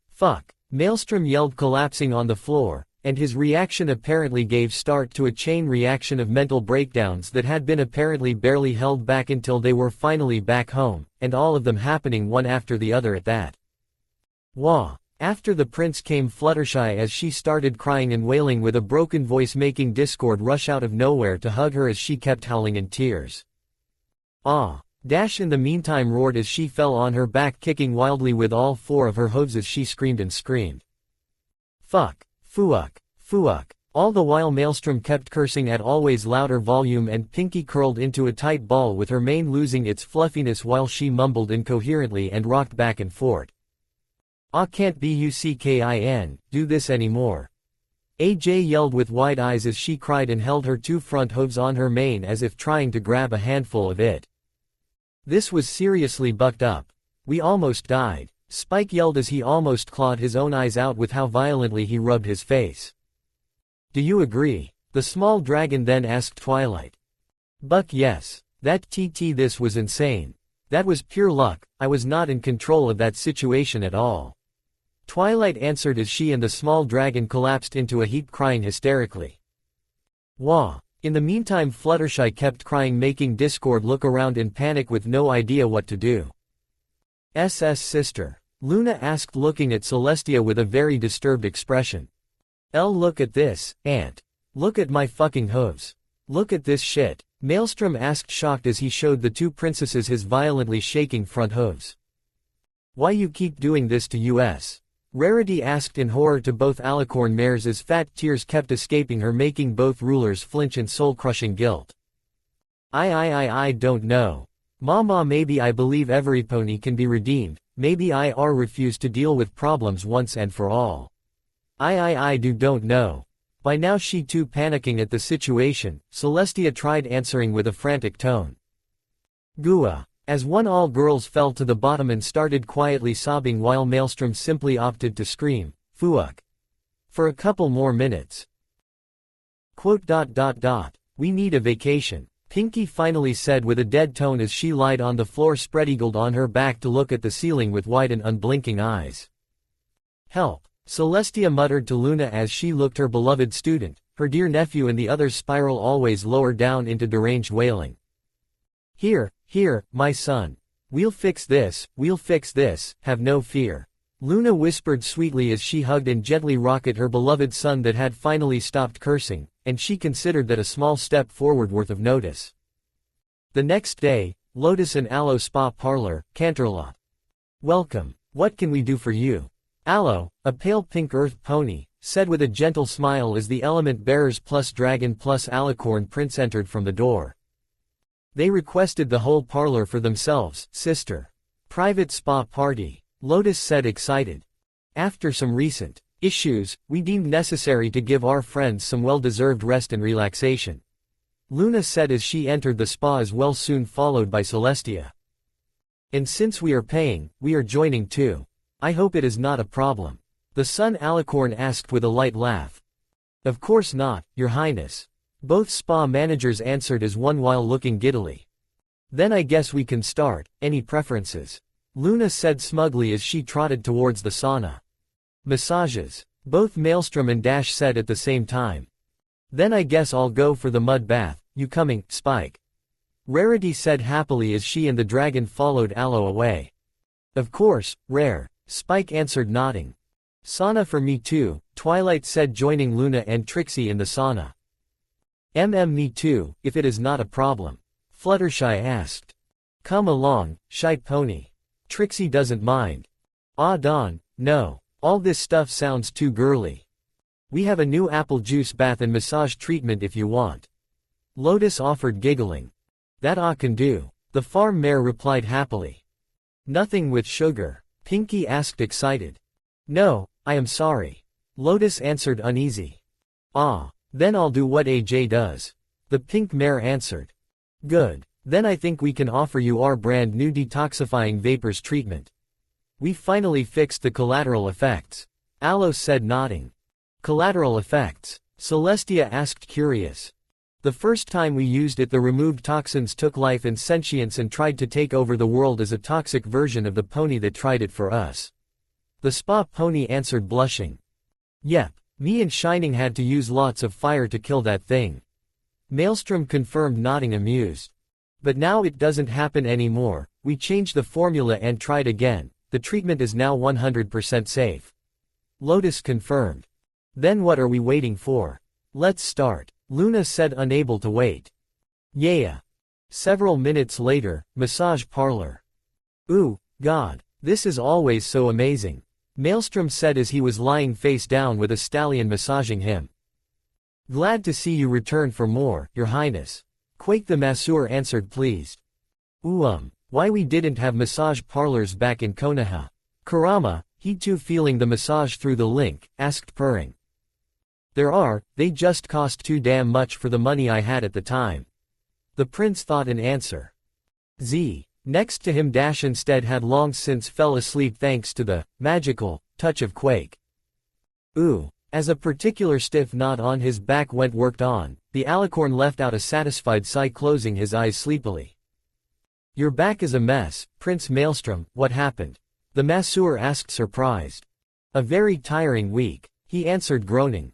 Fuck. Maelstrom yelled, collapsing on the floor, and his reaction apparently gave start to a chain reaction of mental breakdowns that had been apparently barely held back until they were finally back home, and all of them happening one after the other at that. Wah! After the prince came Fluttershy as she started crying and wailing with a broken voice, making Discord rush out of nowhere to hug her as she kept howling in tears. Ah! Dash in the meantime roared as she fell on her back, kicking wildly with all four of her hooves as she screamed and screamed. Fuck. Fuuck. Fuuck. All the while Maelstrom kept cursing at always louder volume, and Pinky curled into a tight ball with her mane losing its fluffiness while she mumbled incoherently and rocked back and forth. "Ah, can't buckin, do this anymore." AJ yelled with wide eyes as she cried and held her two front hooves on her mane as if trying to grab a handful of it. This was seriously bucked up. "We almost died," Spike yelled as he almost clawed his own eyes out with how violently he rubbed his face. "Do you agree?" the small dragon then asked Twilight. "Buck, yes. This was insane. That was pure luck. I was not in control of that situation at all," Twilight answered as she and the small dragon collapsed into a heap, crying hysterically. Wah! In the meantime Fluttershy kept crying, making Discord look around in panic with no idea what to do. Sister?" Luna asked, looking at Celestia with a very disturbed expression. Look at this, Aunt. Look at my fucking hooves. Look at this shit," Maelstrom asked, shocked as he showed the two princesses his violently shaking front hooves. "Why you keep doing this to us? Rarity asked in horror to both alicorn mares as fat tears kept escaping her, making both rulers flinch in soul-crushing guilt. I don't know. Mama, maybe I believe every pony can be redeemed, maybe I refuse to deal with problems once and for all. I don't know. By now she too panicking at the situation, Celestia tried answering with a frantic tone. Gua. As one, all girls fell to the bottom and started quietly sobbing while Maelstrom simply opted to scream, "Fuck." For a couple more minutes. We need a vacation, Pinky finally said with a dead tone as she lied on the floor spread-eagled on her back to look at the ceiling with wide and unblinking eyes. Help, Celestia muttered to Luna as she looked her beloved student, her dear nephew and the others spiral always lower down into deranged wailing. Here, my son. We'll fix this, have no fear. Luna whispered sweetly as she hugged and gently rocked her beloved son that had finally stopped cursing, and she considered that a small step forward worth of notice. The next day, Lotus and Aloe Spa Parlor, Canterlot. Welcome, what can we do for you? Aloe, a pale pink earth pony, said with a gentle smile as the element bearers plus dragon plus alicorn prince entered from the door. They requested the whole parlor for themselves, sister. Private spa party, Lotus said excited. After some recent issues, we deemed necessary to give our friends some well-deserved rest and relaxation. Luna said as she entered the spa as well, soon followed by Celestia. And since we are paying, we are joining too. I hope it is not a problem. The son alicorn asked with a light laugh. Of course not, your highness. Both spa managers answered as one while looking giddily. Then I guess we can start, any preferences? Luna said smugly as she trotted towards the sauna. Massages, both Maelstrom and Dash said at the same time. Then I guess I'll go for the mud bath, you coming, Spike? Rarity said happily as she and the dragon followed Aloe away. Of course, Rare, Spike answered nodding. Sauna for me too, Twilight said joining Luna and Trixie in the sauna. Me too, if it is not a problem. Fluttershy asked. Come along, shy pony. Trixie doesn't mind. Dawn, no. All this stuff sounds too girly. We have a new apple juice bath and massage treatment if you want. Lotus offered giggling. That I can do. The farm mare replied happily. Nothing with sugar, Pinky asked excited. No, I am sorry. Lotus answered uneasy. Then I'll do what AJ does. The pink mare answered. Good. Then I think we can offer you our brand new detoxifying vapors treatment. We finally fixed the collateral effects. Aloe said nodding. Collateral effects? Celestia asked curious. The first time we used it, the removed toxins took life and sentience and tried to take over the world as a toxic version of the pony that tried it for us. The spa pony answered blushing. Yep. Me and Shining had to use lots of fire to kill that thing. Maelstrom confirmed, nodding amused. But now it doesn't happen anymore, we changed the formula and tried again, the treatment is now 100% safe. Lotus confirmed. Then what are we waiting for? Let's start, Luna said, unable to wait. Yeah. Several minutes later, massage parlor. Ooh, God, this is always so amazing. Maelstrom said as he was lying face down with a stallion massaging him. Glad to see you return for more, your highness. Quake the masseur answered pleased. Why we didn't have massage parlors back in Konoha? Kurama, he too feeling the massage through the link, asked purring. There are, they just cost too damn much for the money I had at the time. The prince thought an answer. Next to him Dash instead had long since fell asleep thanks to the magical touch of Quake. As a particular stiff knot on his back went worked on, the alicorn left out a satisfied sigh, closing his eyes sleepily. Your back is a mess, Prince Maelstrom, what happened? The masseur asked surprised. A very tiring week, he answered groaning.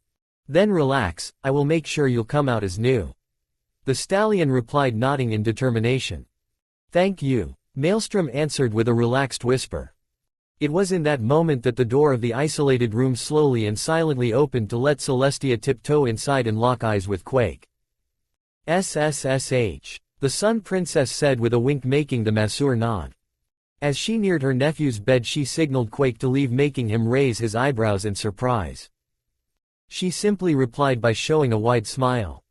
Then relax, I will make sure you'll come out as new. The stallion replied, nodding in determination. Thank you, Maelstrom answered with a relaxed whisper. It was in that moment that the door of the isolated room slowly and silently opened to let Celestia tiptoe inside and lock eyes with Quake. SSSH, the Sun Princess said with a wink, making the masseur nod. As she neared her nephew's bed she signaled Quake to leave, making him raise his eyebrows in surprise. She simply replied by showing a wide smile.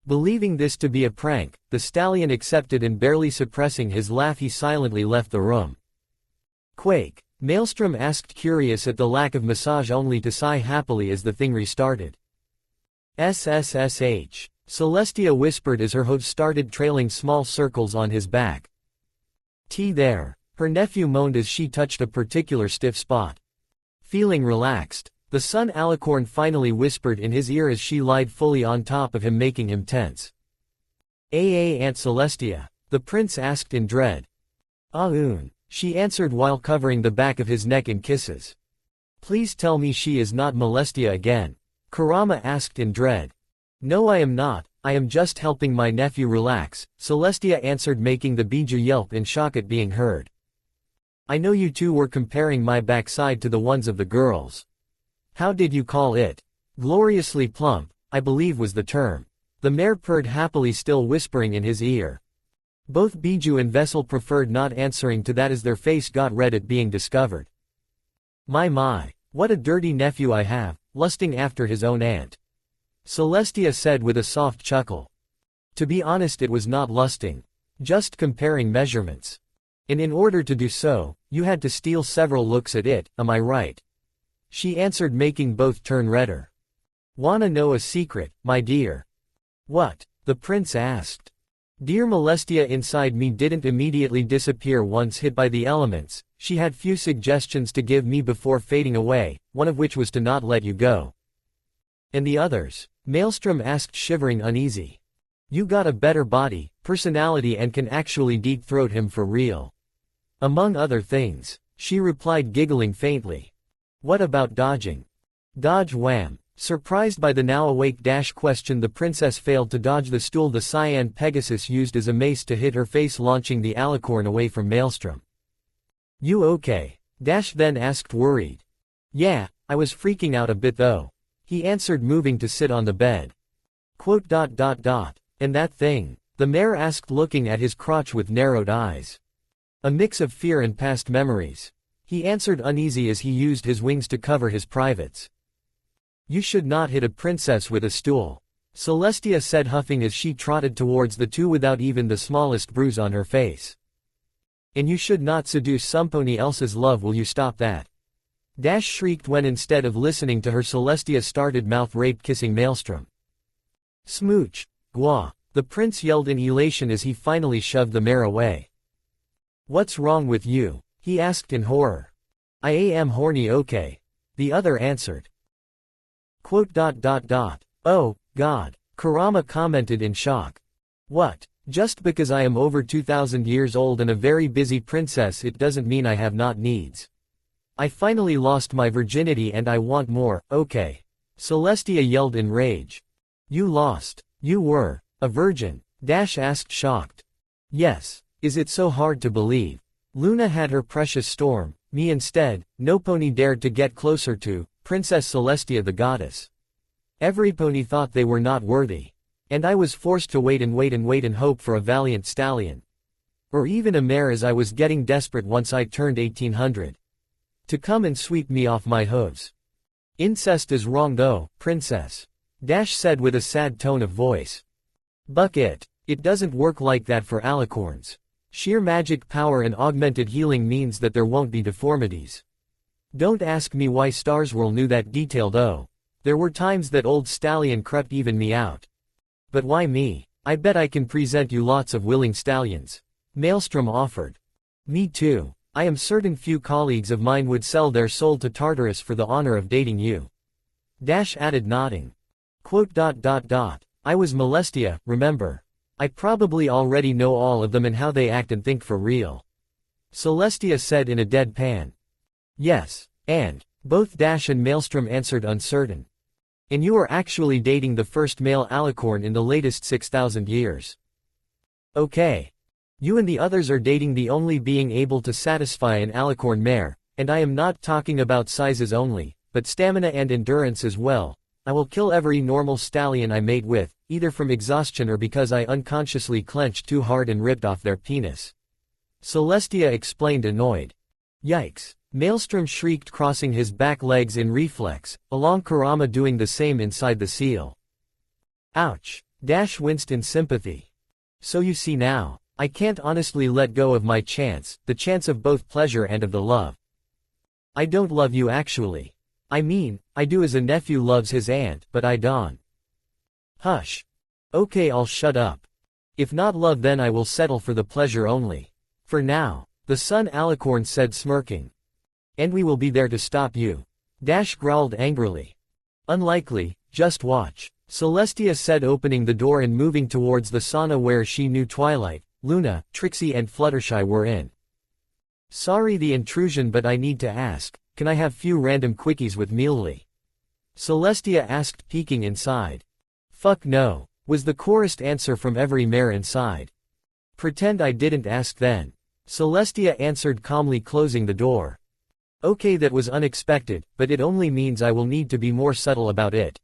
Believing this to be a prank, the stallion accepted, and barely suppressing his laugh he silently left the room. Quake, Maelstrom asked, curious at the lack of massage, only to sigh happily as the thing restarted. SSSH. Celestia whispered as her host started trailing small circles on his back. T there. Her nephew moaned as she touched a particular stiff spot. Feeling relaxed, the son alicorn finally whispered in his ear as she lied fully on top of him, making him tense. Aunt Celestia? The prince asked in dread. She answered while covering the back of his neck in kisses. Please tell me she is not Molestia again. Kurama asked in dread. No, I am not, I am just helping my nephew relax, Celestia answered, making the Biju yelp in shock at being heard. I know you two were comparing my backside to the ones of the girls. How did you call it? Gloriously plump, I believe was the term. The mare purred happily, still whispering in his ear. Both Biju and Vessel preferred not answering to that as their face got red at being discovered. My, what a dirty nephew I have, lusting after his own aunt. Celestia said with a soft chuckle. To be honest, it was not lusting. Just comparing measurements. And in order to do so, you had to steal several looks at it, am I right? She answered, making both turn redder. Wanna know a secret, my dear? What? The prince asked. Dear Molestia inside me didn't immediately disappear once hit by the elements. She had few suggestions to give me before fading away, one of which was to not let you go. And the others? Maelstrom asked, shivering uneasy. You got a better body, personality, and can actually deep-throat him for real. Among other things, she replied, giggling faintly. What about dodging? Dodge wham. Surprised by the now awake question, the princess failed to dodge the stool the cyan Pegasus used as a mace to hit her face, launching the alicorn away from Maelstrom. You okay? Then asked, worried. Yeah, I was freaking out a bit though. He answered, moving to sit on the bed. And that thing? The mare asked, looking at his crotch with narrowed eyes. A mix of fear and past memories. He answered, uneasy as he used his wings to cover his privates. You should not hit a princess with a stool. Celestia said, huffing as she trotted towards the two without even the smallest bruise on her face. And you should not seduce somebody else's love, will you stop that? Shrieked when, instead of listening to her, Celestia started mouth rape kissing Maelstrom. Smooch. Gwa. The prince yelled in elation as he finally shoved the mare away. What's wrong with you? He asked in horror. I am horny, okay. The other answered. Oh, God. Kurama commented in shock. What? Just because I am over 2,000 years old and a very busy princess, it doesn't mean I have not needs. I finally lost my virginity and I want more, okay. Celestia yelled in rage. You lost. You were a virgin? Asked, shocked. Yes. Is it so hard to believe? Luna had her precious Storm, me instead. No pony dared to get closer to Princess Celestia the goddess. Every pony thought they were not worthy. And I was forced to wait and hope for a valiant stallion. Or even a mare, as I was getting desperate once I turned 1800. To come and sweep me off my hooves. Incest is wrong though, princess. Said with a sad tone of voice. Buck it. It doesn't work like that for alicorns. Sheer magic power and augmented healing means that there won't be deformities. Don't ask me why Starswirl knew that detail though. There were times that old stallion crept even me out. But why me? I bet I can present you lots of willing stallions. Maelstrom offered. Me too. I am certain few colleagues of mine would sell their soul to Tartarus for the honor of dating you. Added, nodding. I was Molestia, remember? I probably already know all of them and how they act and think for real. Celestia said in a deadpan. Yes, and both and Maelstrom answered, uncertain. And you are actually dating the first male alicorn in the latest 6,000 years. Okay. You and the others are dating the only being able to satisfy an alicorn mare, and I am not talking about sizes only, but stamina and endurance as well. I will kill every normal stallion I mate with, either from exhaustion or because I unconsciously clenched too hard and ripped off their penis. Celestia explained, annoyed. Yikes. Maelstrom shrieked, crossing his back legs in reflex, along Kurama doing the same inside the seal. Ouch. Dash winced in sympathy. So you see now, I can't honestly let go of my chance, the chance of both pleasure and of the love. I don't love you actually. I mean, I do as a nephew loves his aunt, but I don't. Hush. Okay, I'll shut up. If not love, then I will settle for the pleasure only. For now, the son Alicorn said, smirking. And we will be there to stop you. Dash growled angrily. Unlikely, just watch. Celestia said, opening the door and moving towards the sauna where she knew Twilight, Luna, Trixie and Fluttershy were in. Sorry the intrusion, but I need to ask, can I have few random quickies with Muley? Celestia asked, peeking inside. Fuck no, was the chorused answer from every mare inside. Pretend I didn't ask then. Celestia answered calmly, closing the door. Okay, that was unexpected, but it only means I will need to be more subtle about it.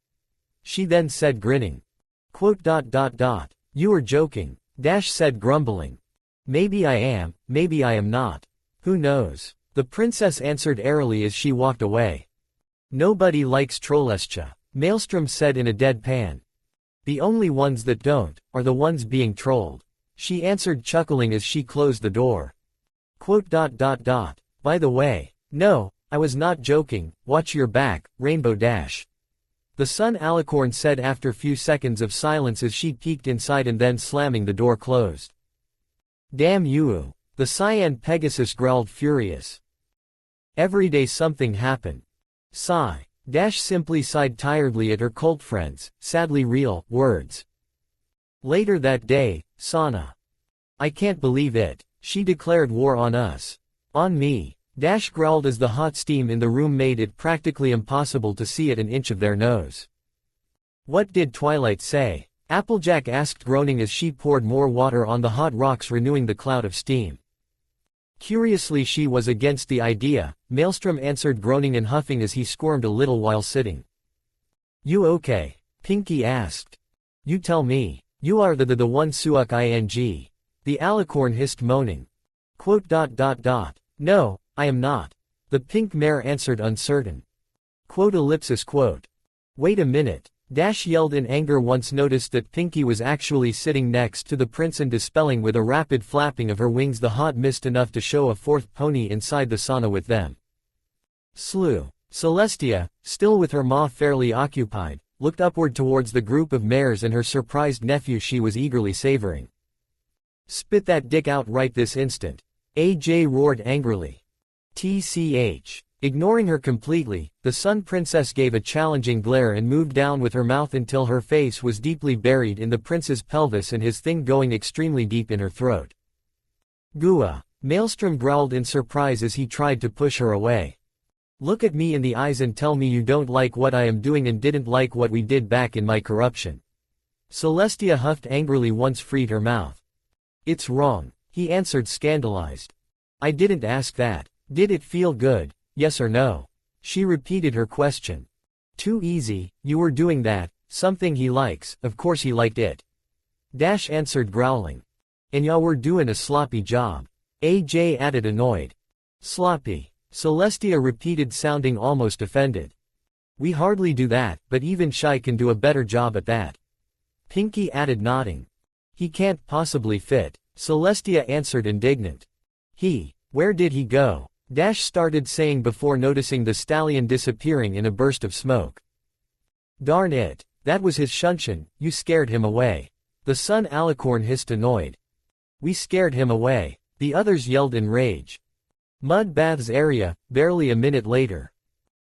She then said, grinning. You are joking, Dash said, grumbling. Maybe I am, maybe I am not. Who knows? The princess answered airily as she walked away. Nobody likes Trollescha, Maelstrom said in a deadpan. The only ones that don't, are the ones being trolled. She answered, chuckling as she closed the door. By the way, no, I was not joking, watch your back, Rainbow Dash. The son Alicorn said after few seconds of silence as she peeked inside and then slamming the door closed. Damn you! The Cyan Pegasus growled, furious. Every day something happened. Sigh. Dash simply sighed tiredly at her cult friends, sadly real, words. Later that day, Sana. I can't believe it. She declared war on us. On me. Dash growled as the hot steam in the room made it practically impossible to see at an inch of their nose. What did Twilight say? Applejack asked, groaning as she poured more water on the hot rocks, renewing the cloud of steam. Curiously, she was against the idea, Maelstrom answered, groaning and huffing as he squirmed a little while sitting. You okay? Pinky asked. You tell me. You are the one Suuk ing. The Alicorn hissed, moaning. No, I am not. The pink mare answered, uncertain. Wait a minute. Dash yelled in anger, once noticed that Pinky was actually sitting next to the prince and dispelling with a rapid flapping of her wings the hot mist enough to show a fourth pony inside the sauna with them. Slew. Celestia, still with her maw fairly occupied, looked upward towards the group of mares and her surprised nephew she was eagerly savoring. Spit that dick out right this instant. AJ roared angrily. TCH. Ignoring her completely, the Sun Princess gave a challenging glare and moved down with her mouth until her face was deeply buried in the prince's pelvis and his thing going extremely deep in her throat. Gua. Maelstrom growled in surprise as he tried to push her away. Look at me in the eyes and tell me you don't like what I am doing and didn't like what we did back in my corruption. Celestia huffed angrily, once freed her mouth. It's wrong, he answered, scandalized. I didn't ask that. Did it feel good? Yes or no? She repeated her question. Too easy, you were doing that, something he likes, of course he liked it. Dash answered, growling. And y'all were doing a sloppy job. AJ added, annoyed. Sloppy. Celestia repeated, sounding almost offended. We hardly do that, but even Shy can do a better job at that. Pinky added, nodding. He can't possibly fit, Celestia answered, indignant. Where did he go? Dash started saying before noticing the stallion disappearing in a burst of smoke. Darn it, that was his Shunshin, you scared him away. The son Alicorn hissed, annoyed. We scared him away, the others yelled in rage. Mud Baths area, barely a minute later.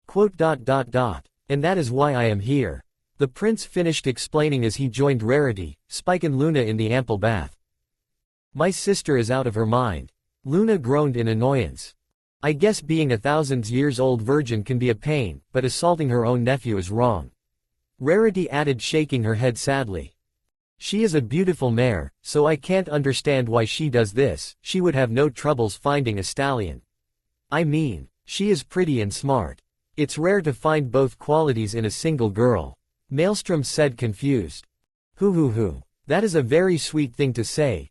And that is why I am here. The prince finished explaining as he joined Rarity, Spike and Luna in the ample bath. My sister is out of her mind. Luna groaned in annoyance. I guess being 1,000-years-old virgin can be a pain, but assaulting her own nephew is wrong. Rarity added, shaking her head sadly. She is a beautiful mare, so I can't understand why she does this. She would have no troubles finding a stallion. I mean, she is pretty and smart. It's rare to find both qualities in a single girl. Maelstrom said, confused. That is a very sweet thing to say,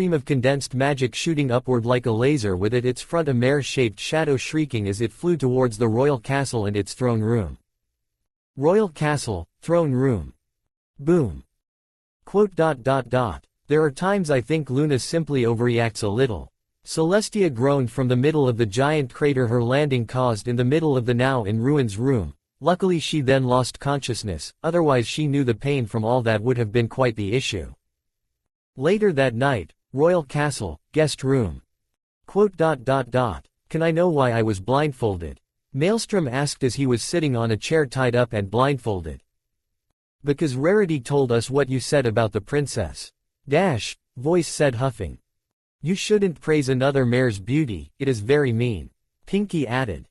stream of condensed magic shooting upward like a laser with at its front a mare-shaped shadow shrieking as it flew towards the royal castle and its throne room. Royal castle, throne room. Boom. There are times I think Luna simply overreacts a little. Celestia groaned from the middle of the giant crater her landing caused in the middle of the now in ruins room. Luckily she then lost consciousness, otherwise she knew the pain from all that would have been quite the issue. Later that night, royal castle, guest room. Can I know why I was blindfolded? Maelstrom asked as he was sitting on a chair tied up and blindfolded. Because Rarity told us what you said about the princess. Voice said huffing. You shouldn't praise another mare's beauty, it is very mean. Pinky added.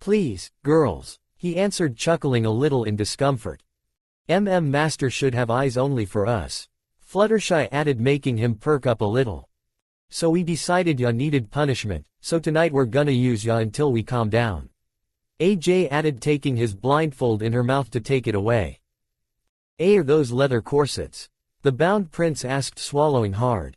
Please, girls. He answered chuckling a little in discomfort. Master should have eyes only for us. Fluttershy added making him perk up a little. So we decided ya needed punishment, so tonight we're gonna use ya until we calm down. AJ added taking his blindfold in her mouth to take it away. Are those leather corsets? The bound prince asked swallowing hard.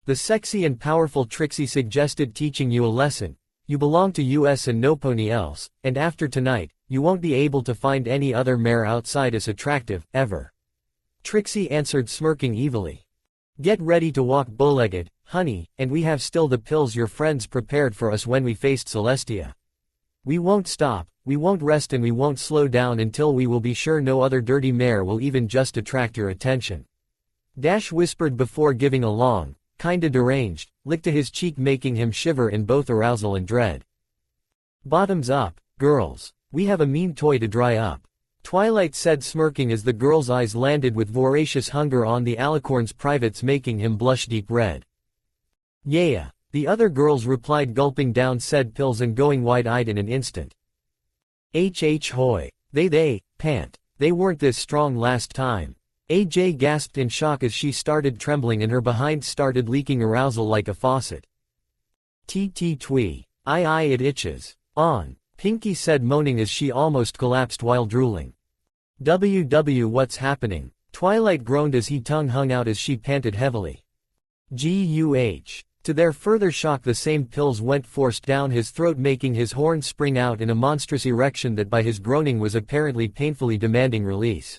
The sexy and powerful Trixie suggested teaching you a lesson. You belong to us and no pony else, and after tonight, you won't be able to find any other mare outside as attractive, ever. Trixie answered smirking evilly. Get ready to walk bow-legged, honey, and we have still the pills your friends prepared for us when we faced Celestia. We won't stop, we won't rest and we won't slow down until we will be sure no other dirty mare will even just attract your attention. Whispered before giving a long, kinda deranged, lick to his cheek making him shiver in both arousal and dread. Bottoms up, girls. We have a mean toy to dry up. Twilight said smirking as the girl's eyes landed with voracious hunger on the alicorn's privates making him blush deep red. Yeah, the other girls replied gulping down said pills and going wide-eyed in an instant. Hoy. They pant. They weren't this strong last time. AJ gasped in shock as she started trembling and her behind started leaking arousal like a faucet. Twee. Aye it itches. On. Pinky said moaning as she almost collapsed while drooling. What's happening? Twilight groaned as he tongue hung out as she panted heavily. Guh. To their further shock the same pills went forced down his throat making his horn spring out in a monstrous erection that by his groaning was apparently painfully demanding release.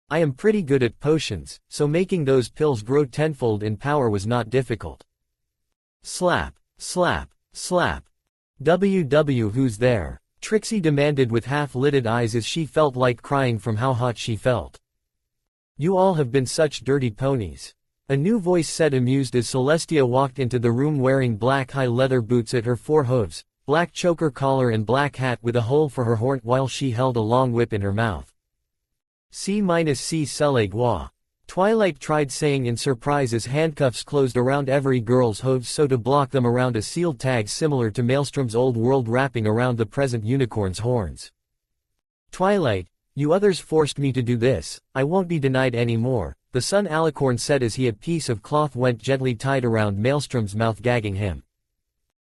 I am pretty good at potions, so making those pills grow tenfold in power was not difficult. Slap. Slap. Slap. Who's there? Trixie demanded with half-lidded eyes as she felt like crying from how hot she felt. You all have been such dirty ponies. A new voice said amused as Celestia walked into the room wearing black high leather boots at her forehooves, black choker collar and black hat with a hole for her horn while she held a long whip in her mouth. C Selegwa. Twilight tried saying in surprise as handcuffs closed around every girl's hooves so to block them around a sealed tag similar to Maelstrom's old world wrapping around the present unicorn's horns. Twilight, you others forced me to do this, I won't be denied anymore, the son alicorn said as a piece of cloth went gently tied around Maelstrom's mouth gagging him.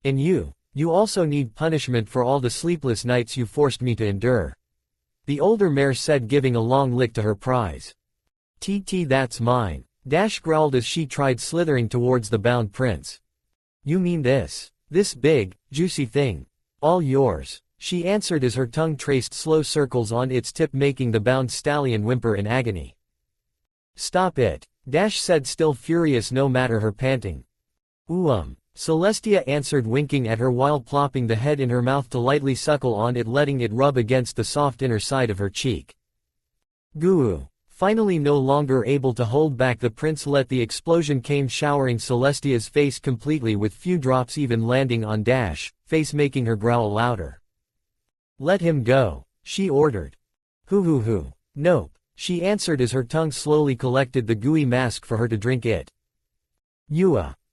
And you also need punishment for all the sleepless nights you forced me to endure. The older mare said giving a long lick to her prize. That's mine. Growled as she tried slithering towards the bound prince. You mean this big, juicy thing? All yours, she answered as her tongue traced slow circles on its tip making the bound stallion whimper in agony. Stop it, said still furious no matter her panting. Celestia answered winking at her while plopping the head in her mouth to lightly suckle on it letting it rub against the soft inner side of her cheek. Goo. Finally no longer able to hold back the prince let the explosion came showering Celestia's face completely with few drops even landing on face making her growl louder. Let him go, she ordered. Hoo. Nope, she answered as her tongue slowly collected the gooey mask for her to drink it.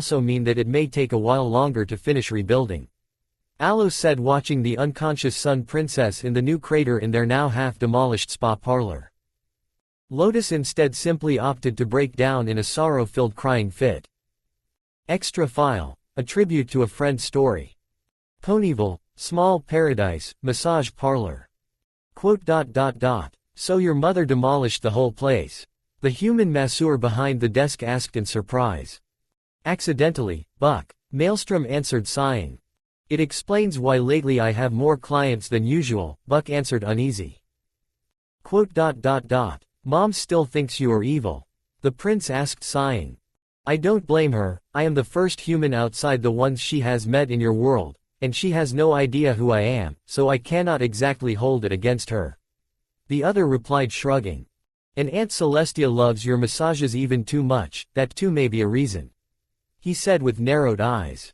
also mean that it may take a while longer to finish rebuilding. Aloe said, watching the unconscious Sun Princess in the new crater in their now half-demolished spa parlor. Lotus instead simply opted to break down in a sorrow-filled crying fit. Extra file, a tribute to a friend's story. Ponyville, small paradise, massage parlor. Quote. So your mother demolished the whole place? The human masseur behind the desk asked in surprise. Accidentally, Buck. Maelstrom answered, sighing. It explains why lately I have more clients than usual, Buck answered, uneasy. Quote. Mom still thinks you are evil? The prince asked, sighing. I don't blame her. I am the first human outside the ones she has met in your world, and she has no idea who I am, so I cannot exactly hold it against her. The other replied, shrugging. And Aunt Celestia loves your massages even too much, that too may be a reason. He said with narrowed eyes.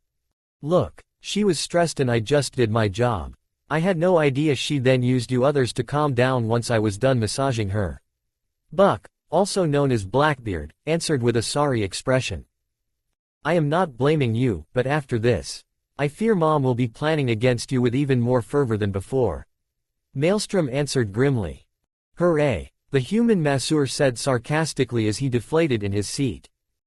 Look, she was stressed and I just did my job. I had no idea she then used you others to calm down once I was done massaging her. Buck, also known as Blackbeard, answered with a sorry expression. I am not blaming you, but after this, I fear Mom will be planning against you with even more fervor than before. Maelstrom answered grimly. Hooray! The human masseur said sarcastically as he deflated in his seat.